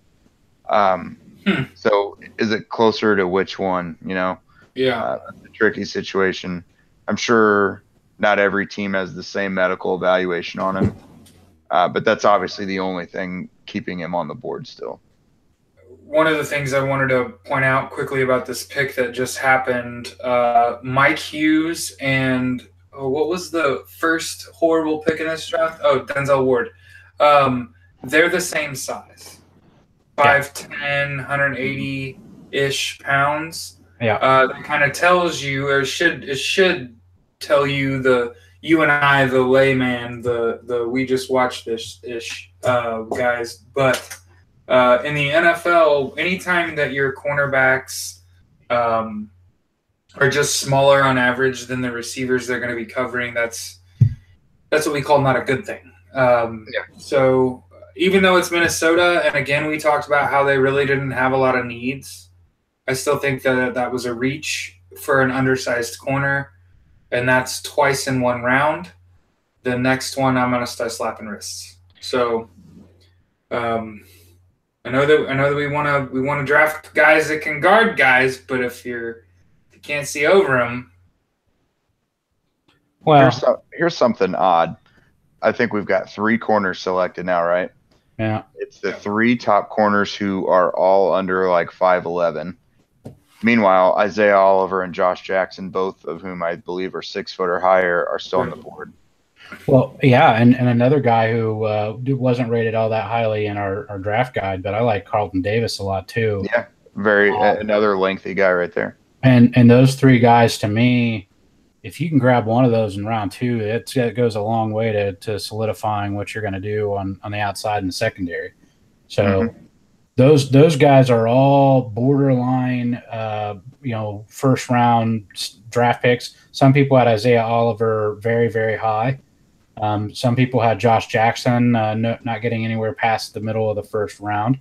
So is it closer to which one? Yeah, a tricky situation. I'm sure not every team has the same medical evaluation on him, but that's obviously the only thing keeping him on the board still. One of the things I wanted to point out quickly about this pick that just happened, Mike Hughes and what was the first horrible pick in this draft? Oh, Denzel Ward. They're the same size. 5'10", 180-ish pounds. Yeah. That kind of tells you, or should tell you, you and I, the layman, the we just watched this ish guys. But in the NFL, anytime that your cornerbacks are just smaller on average than the receivers they're going to be covering, that's what we call not a good thing. So even though it's Minnesota, and again, we talked about how they really didn't have a lot of needs, I still think that was a reach for an undersized corner, and that's twice in one round. The next one, I'm going to start slapping wrists. So I know that we want to draft guys that can guard guys, but if you can't see over them. Well, here's something odd. I think we've got 3 corners selected now, right? Yeah. It's the 3 top corners who are all under like 5'11". Meanwhile, Isaiah Oliver and Josh Jackson, both of whom I believe are 6 foot or higher, are still on the board. Well, yeah, and another guy who wasn't rated all that highly in our draft guide, but I like Carlton Davis a lot too. Yeah, another lengthy guy right there. And those 3 guys, to me, if you can grab one of those in round 2, it goes a long way to solidifying what you're going to do on the outside and the secondary. So those guys are all borderline, first round draft picks. Some people had Isaiah Oliver very, very high. Some people had Josh Jackson not getting anywhere past the middle of the first round.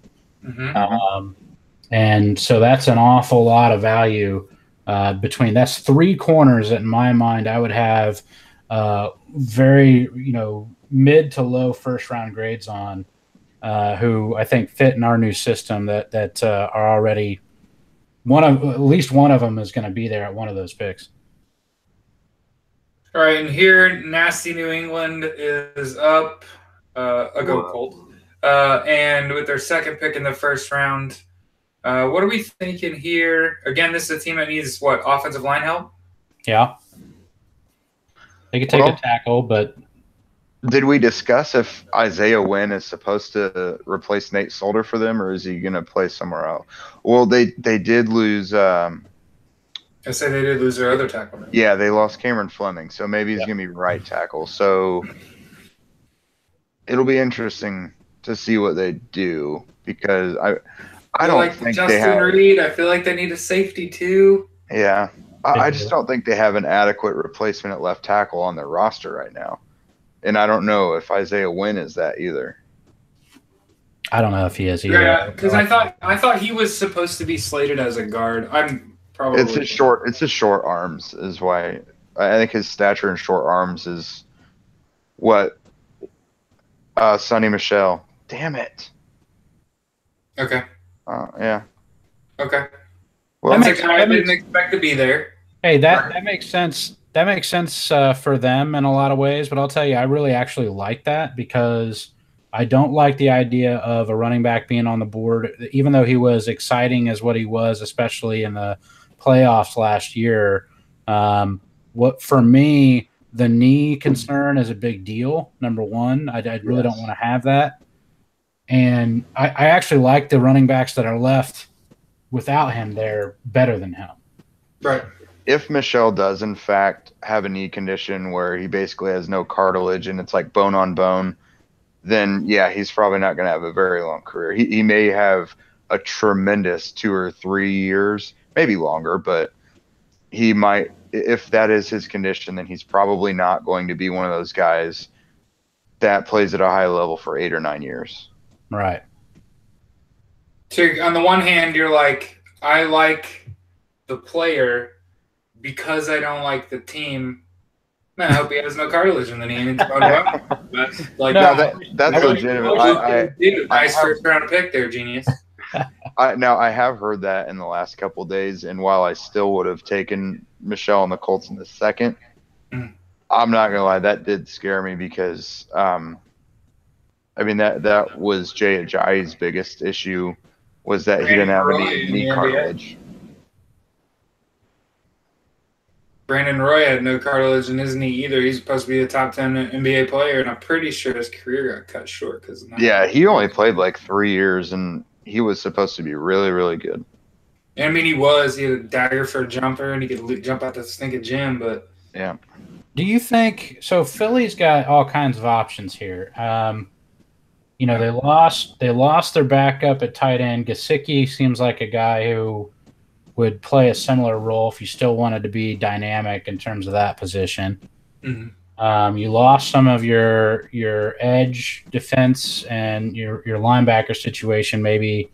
And so that's an awful lot of value between. That's 3 corners that in my mind I would have very, mid to low first round grades on, who I think fit in our new system that are already at least one of them is going to be there at one of those picks. All right, and here, nasty New England is up. A go Colt. And with their second pick in the first round, what are we thinking here? Again, this is a team that needs, offensive line help? Yeah. They could take a tackle, but... Did we discuss if Isaiah Wynn is supposed to replace Nate Solder for them, or is he going to play somewhere else? Well, they did lose... I say they did lose their other tackle. Right? Yeah, they lost Cameron Fleming, so maybe he's going to be right tackle. So it'll be interesting to see what they do, because I don't think Justin they have. Reed, I feel like they need a safety too. Yeah, I just don't think they have an adequate replacement at left tackle on their roster right now, and I don't know if Isaiah Wynn is that either. I don't know if he is either. Yeah, because I thought he was supposed to be slated as a guard. I'm probably It's his short arms is why I think his stature and short arms is what Sonny Michel. Damn it. Okay. Yeah. Okay. Well, That's a guy I didn't expect to be there. Hey, that makes sense. That makes sense for them in a lot of ways, but I'll tell you, I really actually like that because I don't like the idea of a running back being on the board, even though he was exciting as what he was, especially in the playoffs last year. What for me, the knee concern is a big deal. Number one, I really don't want to have that. And I actually like the running backs that are left without him. They're better than him. Right. If Michelle does, in fact, have a knee condition where he basically has no cartilage and it's like bone on bone, then, yeah, he's probably not going to have a very long career. He may have a tremendous 2 or 3 years, maybe longer, but he might, if that is his condition, then he's probably not going to be one of those guys that plays at a high level for 8 or 9 years. Right. So on the one hand, you're like, I like the player because I don't like the team. Man, I hope he has no cartilage in the knee. And that's like that's legitimate. Nice first round pick there, genius. Now I have heard that in the last couple of days, and while I still would have taken Michelle and the Colts in the second, I'm not gonna lie, that did scare me because I mean that was Jay Ajayi's biggest issue was that he didn't have any knee cartilage. Brandon Roy had no cartilage in his knee either. He's supposed to be a top 10 NBA player, and I'm pretty sure his career got cut short because of that. Yeah, he only played like 3 years, and he was supposed to be really, really good. And I mean, he had a dagger for a jumper, and he could jump out the stinking gym, but yeah. Do you think so? Philly's got all kinds of options here. You know, they lost their backup at tight end. Gesicki seems like a guy who would play a similar role if you still wanted to be dynamic in terms of that position. Mm-hmm. You lost some of your edge defense and your linebacker situation. Maybe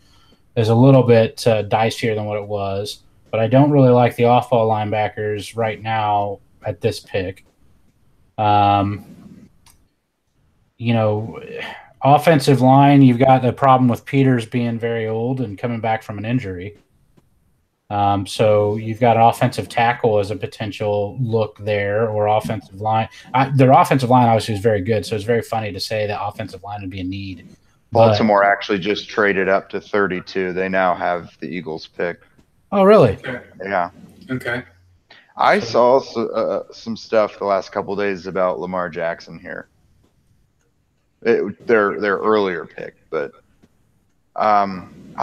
is a little bit dicier than what it was, but I don't really like the off-ball linebackers right now at this pick. You know, offensive line, you've got the problem with Peters being very old and coming back from an injury. So you've got an offensive tackle as a potential look there, or offensive line. Their offensive line obviously is very good, so it's very funny to say that offensive line would be a need. Baltimore actually just traded up to 32. They now have the Eagles pick. Oh, really? Okay. Yeah. Okay. I saw some stuff the last couple of days about Lamar Jackson here. Their earlier pick, but I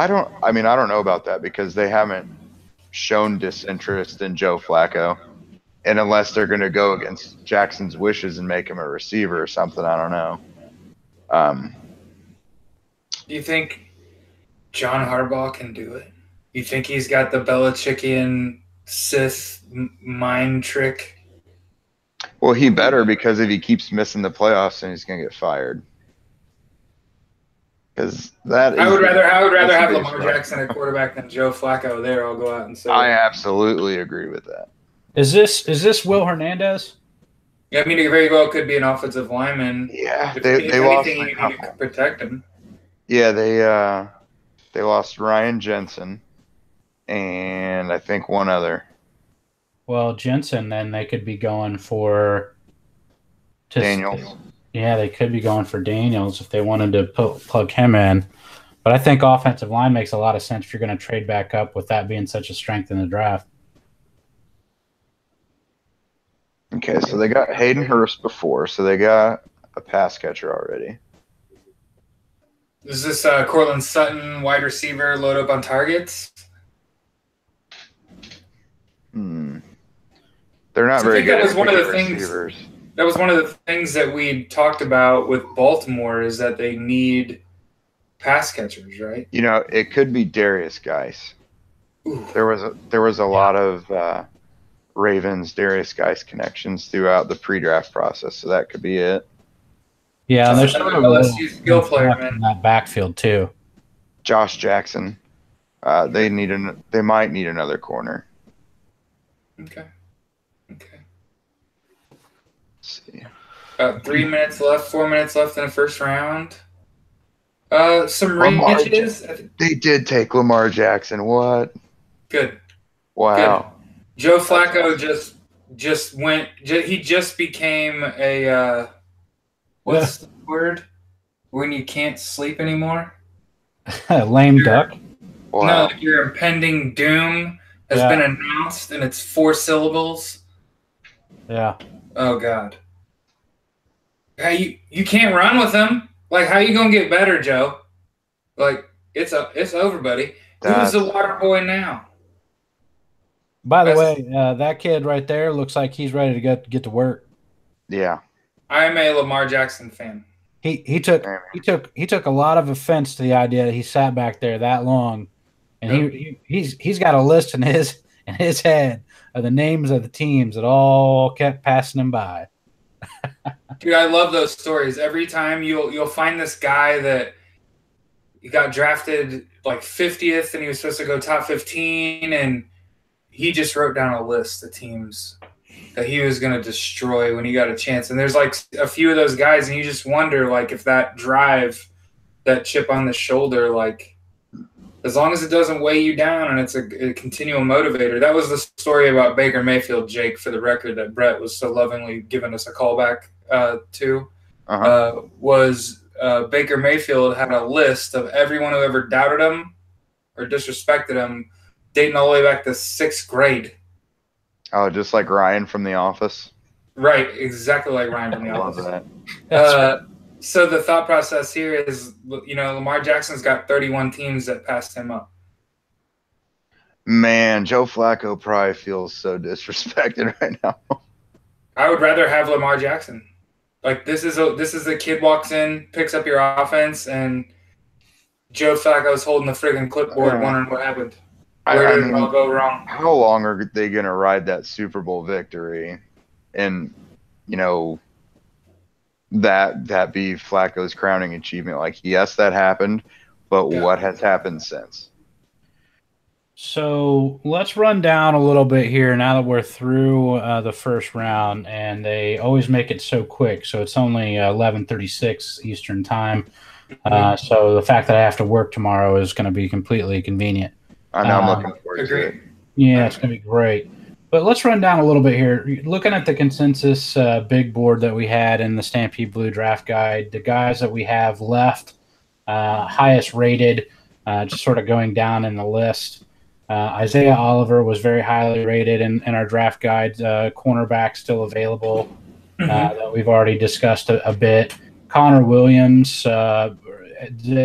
don't know about that because they haven't shown disinterest in Joe Flacco, and unless they're going to go against Jackson's wishes and make him a receiver or something, I don't know. Do you think John Harbaugh can do it? You think he's got the Belichickian Sith mind trick? Well, he better, because if he keeps missing the playoffs, then he's going to get fired. Because I would rather have Lamar Jackson at quarterback than Joe Flacco there. I'll go out and say I absolutely agree with that. Is this Will Hernandez? Yeah, I mean, it very well could be an offensive lineman. Yeah, if they lost. Anything, you need to protect him. Yeah, they lost Ryan Jensen, and I think one other. Well, Jensen, then they could be going for Daniels. Yeah, they could be going for Daniels if they wanted to plug him in. But I think offensive line makes a lot of sense if you're going to trade back up with that being such a strength in the draft. Okay, so they got Hayden Hurst before, so they got a pass catcher already. Is this Cortland Sutton, wide receiver, load up on targets? They're not very good at receivers. That was one of the things that we talked about with Baltimore is that they need pass catchers, right? You know, it could be Darius Geis. Ooh. There was a lot of Ravens Darius Geis connections throughout the pre-draft process, so that could be it. Yeah, and there's Just sort another of a LSU skill little player, in man. that backfield too. Josh Jackson. They might need another corner. Okay. Let's see. 3 minutes left, 4 minutes left in the first round. Some reaches. They did take Lamar Jackson. What? Good. Wow. Good. Joe Flacco just went. He just became a what's the word when you can't sleep anymore? Lame duck. Wow. No, your impending doom has been announced, and it's 4 syllables. Yeah. Oh God. Hey, you can't run with him. Like, how you gonna get better, Joe? Like, it's over, buddy. Who's the water boy now? By the way, that kid right there looks like he's ready to get to work. Yeah. I'm a Lamar Jackson fan. He took a lot of offense to the idea that he sat back there that long, and he's got a list in his head of the names of the teams that all kept passing him by. Dude, I love those stories. Every time you'll find this guy that he got drafted like 50th, and he was supposed to go top 15, and he just wrote down a list of teams that he was going to destroy when he got a chance. And there's like a few of those guys, and you just wonder, like, if that drive, that chip on the shoulder, like, as long as it doesn't weigh you down and it's a continual motivator. That was the story about Baker Mayfield, Jake, for the record, that Brett was so lovingly giving us a callback to. Was Baker Mayfield had a list of everyone who ever doubted him or disrespected him, dating all the way back to 6th grade. Oh, just like Ryan from The Office? Right, exactly like Ryan from The Office. I love that. So the thought process here is, Lamar Jackson's got 31 teams that passed him up. Man, Joe Flacco probably feels so disrespected right now. I would rather have Lamar Jackson. Like, this is a kid walks in, picks up your offense, and Joe Flacco's holding the friggin' clipboard, wondering what happened. Where did it all go wrong? How long are they going to ride that Super Bowl victory? And, that be Flacco's crowning achievement? Like, yes, that happened, but what has happened since? So let's run down a little bit here now that we're through the first round, and they always make it so quick. So it's only 11:36 Eastern time. So the fact that I have to work tomorrow is going to be completely convenient. I know, I'm looking forward to it. Yeah, it's going to be great. But let's run down a little bit here. Looking at the consensus big board that we had in the Stampede Blue Draft Guide, the guys that we have left, highest rated, just sort of going down in the list. Isaiah Oliver was very highly rated in our draft guide. Cornerback still available that we've already discussed a bit. Connor Williams, at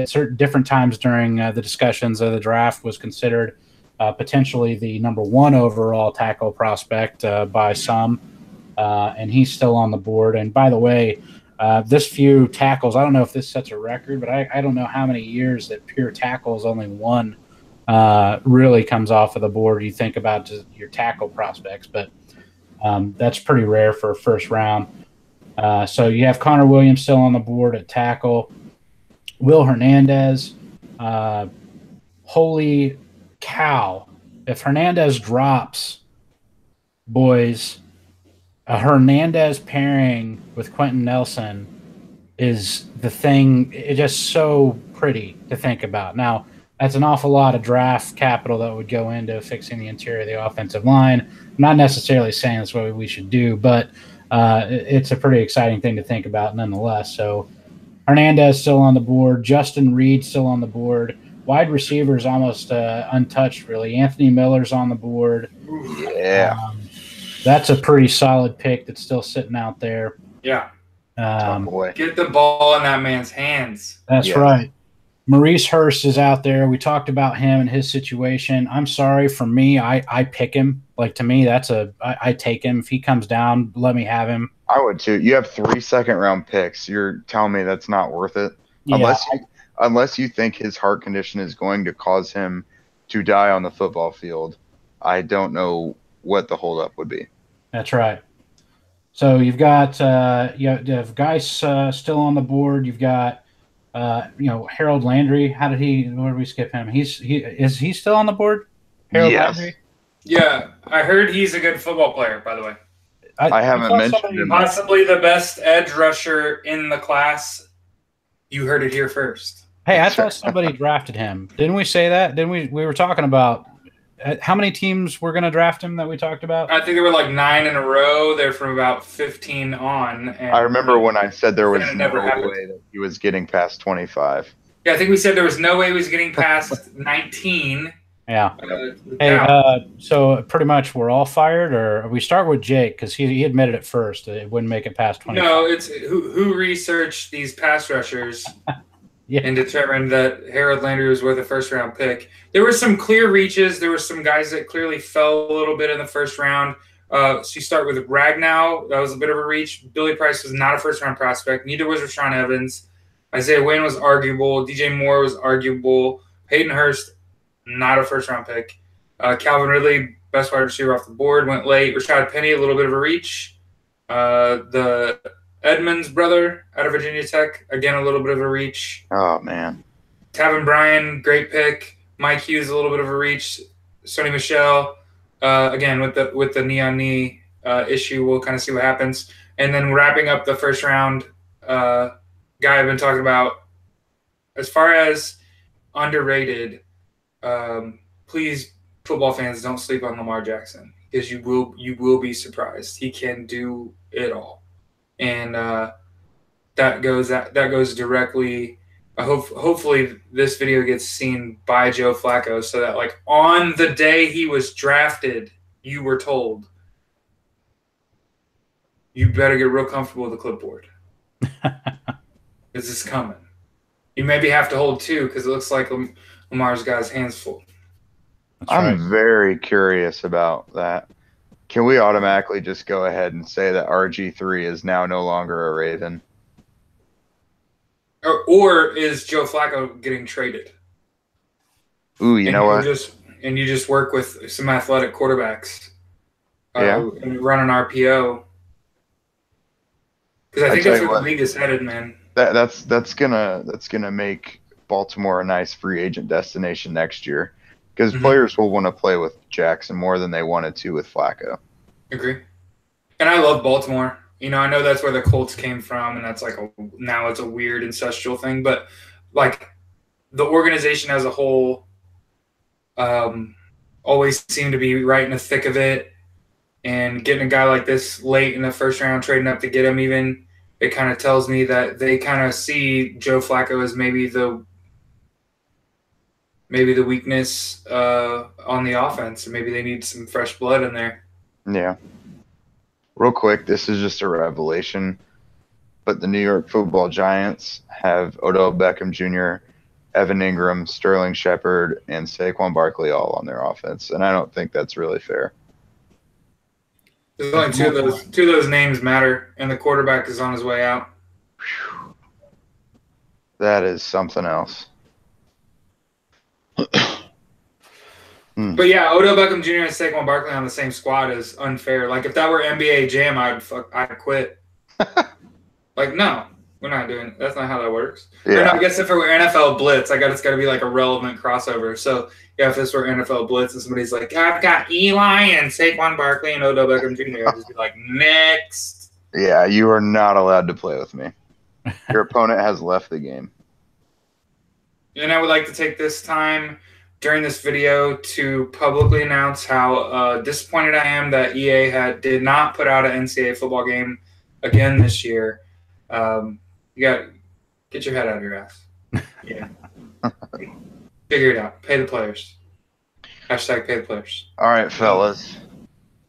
certain different times during the discussions of the draft, was considered potentially the number 1 overall tackle prospect by some, and he's still on the board. And by the way, this few tackles, I don't know if this sets a record, but I don't know how many years that pure tackles only one really comes off of the board. You think about just your tackle prospects, but that's pretty rare for a first round. So you have Connor Williams still on the board at tackle. Will Hernandez, holy cow. If Hernandez drops, boys, a Hernandez pairing with Quentin Nelson is the thing. It's just so pretty to think about. Now, that's an awful lot of draft capital that would go into fixing the interior of the offensive line. I'm not necessarily saying that's what we should do, but it's a pretty exciting thing to think about nonetheless. So Hernandez still on the board. Justin Reed still on the board. Wide receivers almost untouched, really. Anthony Miller's on the board. Yeah. That's a pretty solid pick that's still sitting out there. Yeah. Boy. Get the ball in that man's hands. That's right. Maurice Hurst is out there. We talked about him and his situation. I'm sorry, for me, I pick him. Like, to me, I take him. If he comes down, let me have him. I would too. You have 3 second-round picks. You're telling me that's not worth it? Yeah. Unless you think his heart condition is going to cause him to die on the football field, I don't know what the holdup would be. That's right. So you've got you have guys still on the board. You've got Harold Landry. Where did we skip him? Is he still on the board? Harold Landry? Yeah, I heard he's a good football player, by the way. I haven't mentioned him. Possibly the best edge rusher in the class. You heard it here first. Hey, I thought somebody drafted him. Didn't we say that? Didn't we? We were talking about how many teams were going to draft him that we talked about? I think there were like 9 in a row. They're from about 15 on. And I remember when I said there was no way that he was getting past 25. Yeah, I think we said there was no way he was getting past 19. Yeah. Hey, so pretty much we're all fired, or we start with Jake because he admitted it first. It wouldn't make it past 25. No, it's who researched these pass rushers and determined that Harold Landry was worth a first-round pick. There were some clear reaches. There were some guys that clearly fell a little bit in the first round. So you start with Ragnow. That was a bit of a reach. Billy Price was not a first-round prospect. Neither was Rashawn Evans. Isaiah Wayne was arguable. DJ Moore was arguable. Hayden Hurst, not a first-round pick. Calvin Ridley, best wide receiver off the board, went late. Rashad Penny, a little bit of a reach. The Edmonds brother out of Virginia Tech, again, a little bit of a reach. Oh, man. Tavin Bryan, great pick. Mike Hughes, a little bit of a reach. Sonny Michel, again, with the knee on knee issue, we'll kind of see what happens. And then wrapping up the first round, guy I've been talking about, as far as underrated, please, football fans, don't sleep on Lamar Jackson because you will be surprised. He can do it all, and that goes directly. Hopefully, this video gets seen by Joe Flacco so that, like, on the day he was drafted, you were told you better get real comfortable with the clipboard because it's coming. You maybe have to hold 2 because it looks like Lamar's got his hands full. I'm very curious about that. Can we automatically just go ahead and say that RG3 is now no longer a Raven? Or is Joe Flacco getting traded? Ooh, you know what? You just work with some athletic quarterbacks. And run an RPO. Because I think that's where the league is headed, man. That's gonna make Baltimore a nice free agent destination next year. Because players will want to play with Jackson more than they wanted to with Flacco. Agree. And I love Baltimore. I know that's where the Colts came from, and that's now it's a weird ancestral thing. But, like, the organization as a whole always seemed to be right in the thick of it. And getting a guy like this late in the first round, trading up to get him even, it kind of tells me that they kind of see Joe Flacco as maybe the weakness on the offense, or maybe they need some fresh blood in there. Yeah. Real quick, this is just a revelation, but the New York Football Giants have Odell Beckham Jr., Evan Ingram, Sterling Shepard, and Saquon Barkley all on their offense, and I don't think that's really fair. There's only two of those names matter, and the quarterback is on his way out. That is something else. But yeah, Odell Beckham Jr. and Saquon Barkley on the same squad is unfair. Like, if that were NBA Jam, I'd quit. Like, no, we're not doing it. That's not how that works. Yeah. No, I guess if it were NFL Blitz, it's got to be like a relevant crossover. So yeah, if this were NFL Blitz and somebody's like, I've got Eli and Saquon Barkley and Odell Beckham Jr., I'd just be like, next. Yeah, you are not allowed to play with me. Your opponent has left the game. And I would like to take this time during this video to publicly announce how disappointed I am that EA did not put out an NCAA football game again this year. You got get your head out of your ass. Yeah, figure it out. Pay the players. Hashtag pay the players. All right, fellas,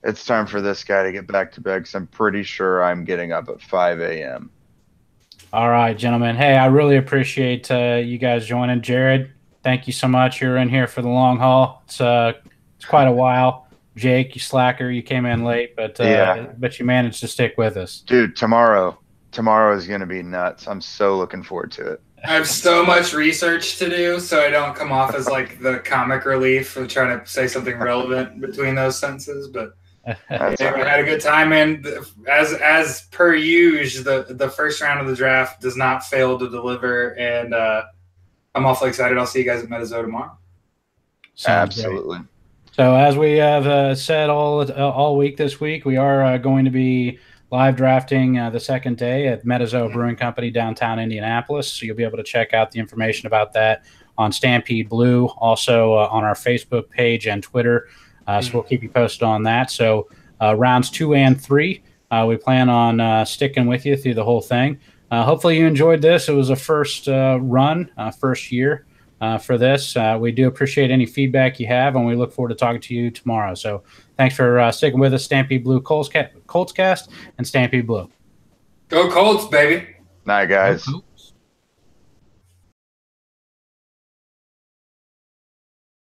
it's time for this guy to get back to bed because I'm pretty sure I'm getting up at 5 a.m. All right, gentlemen. Hey, I really appreciate you guys joining. Jared, thank you so much. You're in here for the long haul. It's quite a while. Jake, you slacker, you came in late, but you managed to stick with us. Dude, tomorrow is going to be nuts. I'm so looking forward to it. I have so much research to do, so I don't come off as like the comic relief of trying to say something relevant between those sentences. But Yeah, we had a good time, and as per usual, the first round of the draft does not fail to deliver, and I'm awfully excited. I'll see you guys at Metazo tomorrow. Absolutely. Great. So as we have said all week this week, we are going to be live drafting the second day at Metazo Brewing Company downtown Indianapolis. So you'll be able to check out the information about that on Stampede Blue, also on our Facebook page and Twitter. So we'll keep you posted on that. So rounds 2 and 3, we plan on sticking with you through the whole thing. Hopefully you enjoyed this. It was a first run, first year for this. We do appreciate any feedback you have, and we look forward to talking to you tomorrow. So thanks for sticking with us, Stampede Blue Colts Cast and Stampede Blue. Go Colts, baby. Night, guys. Go Colts.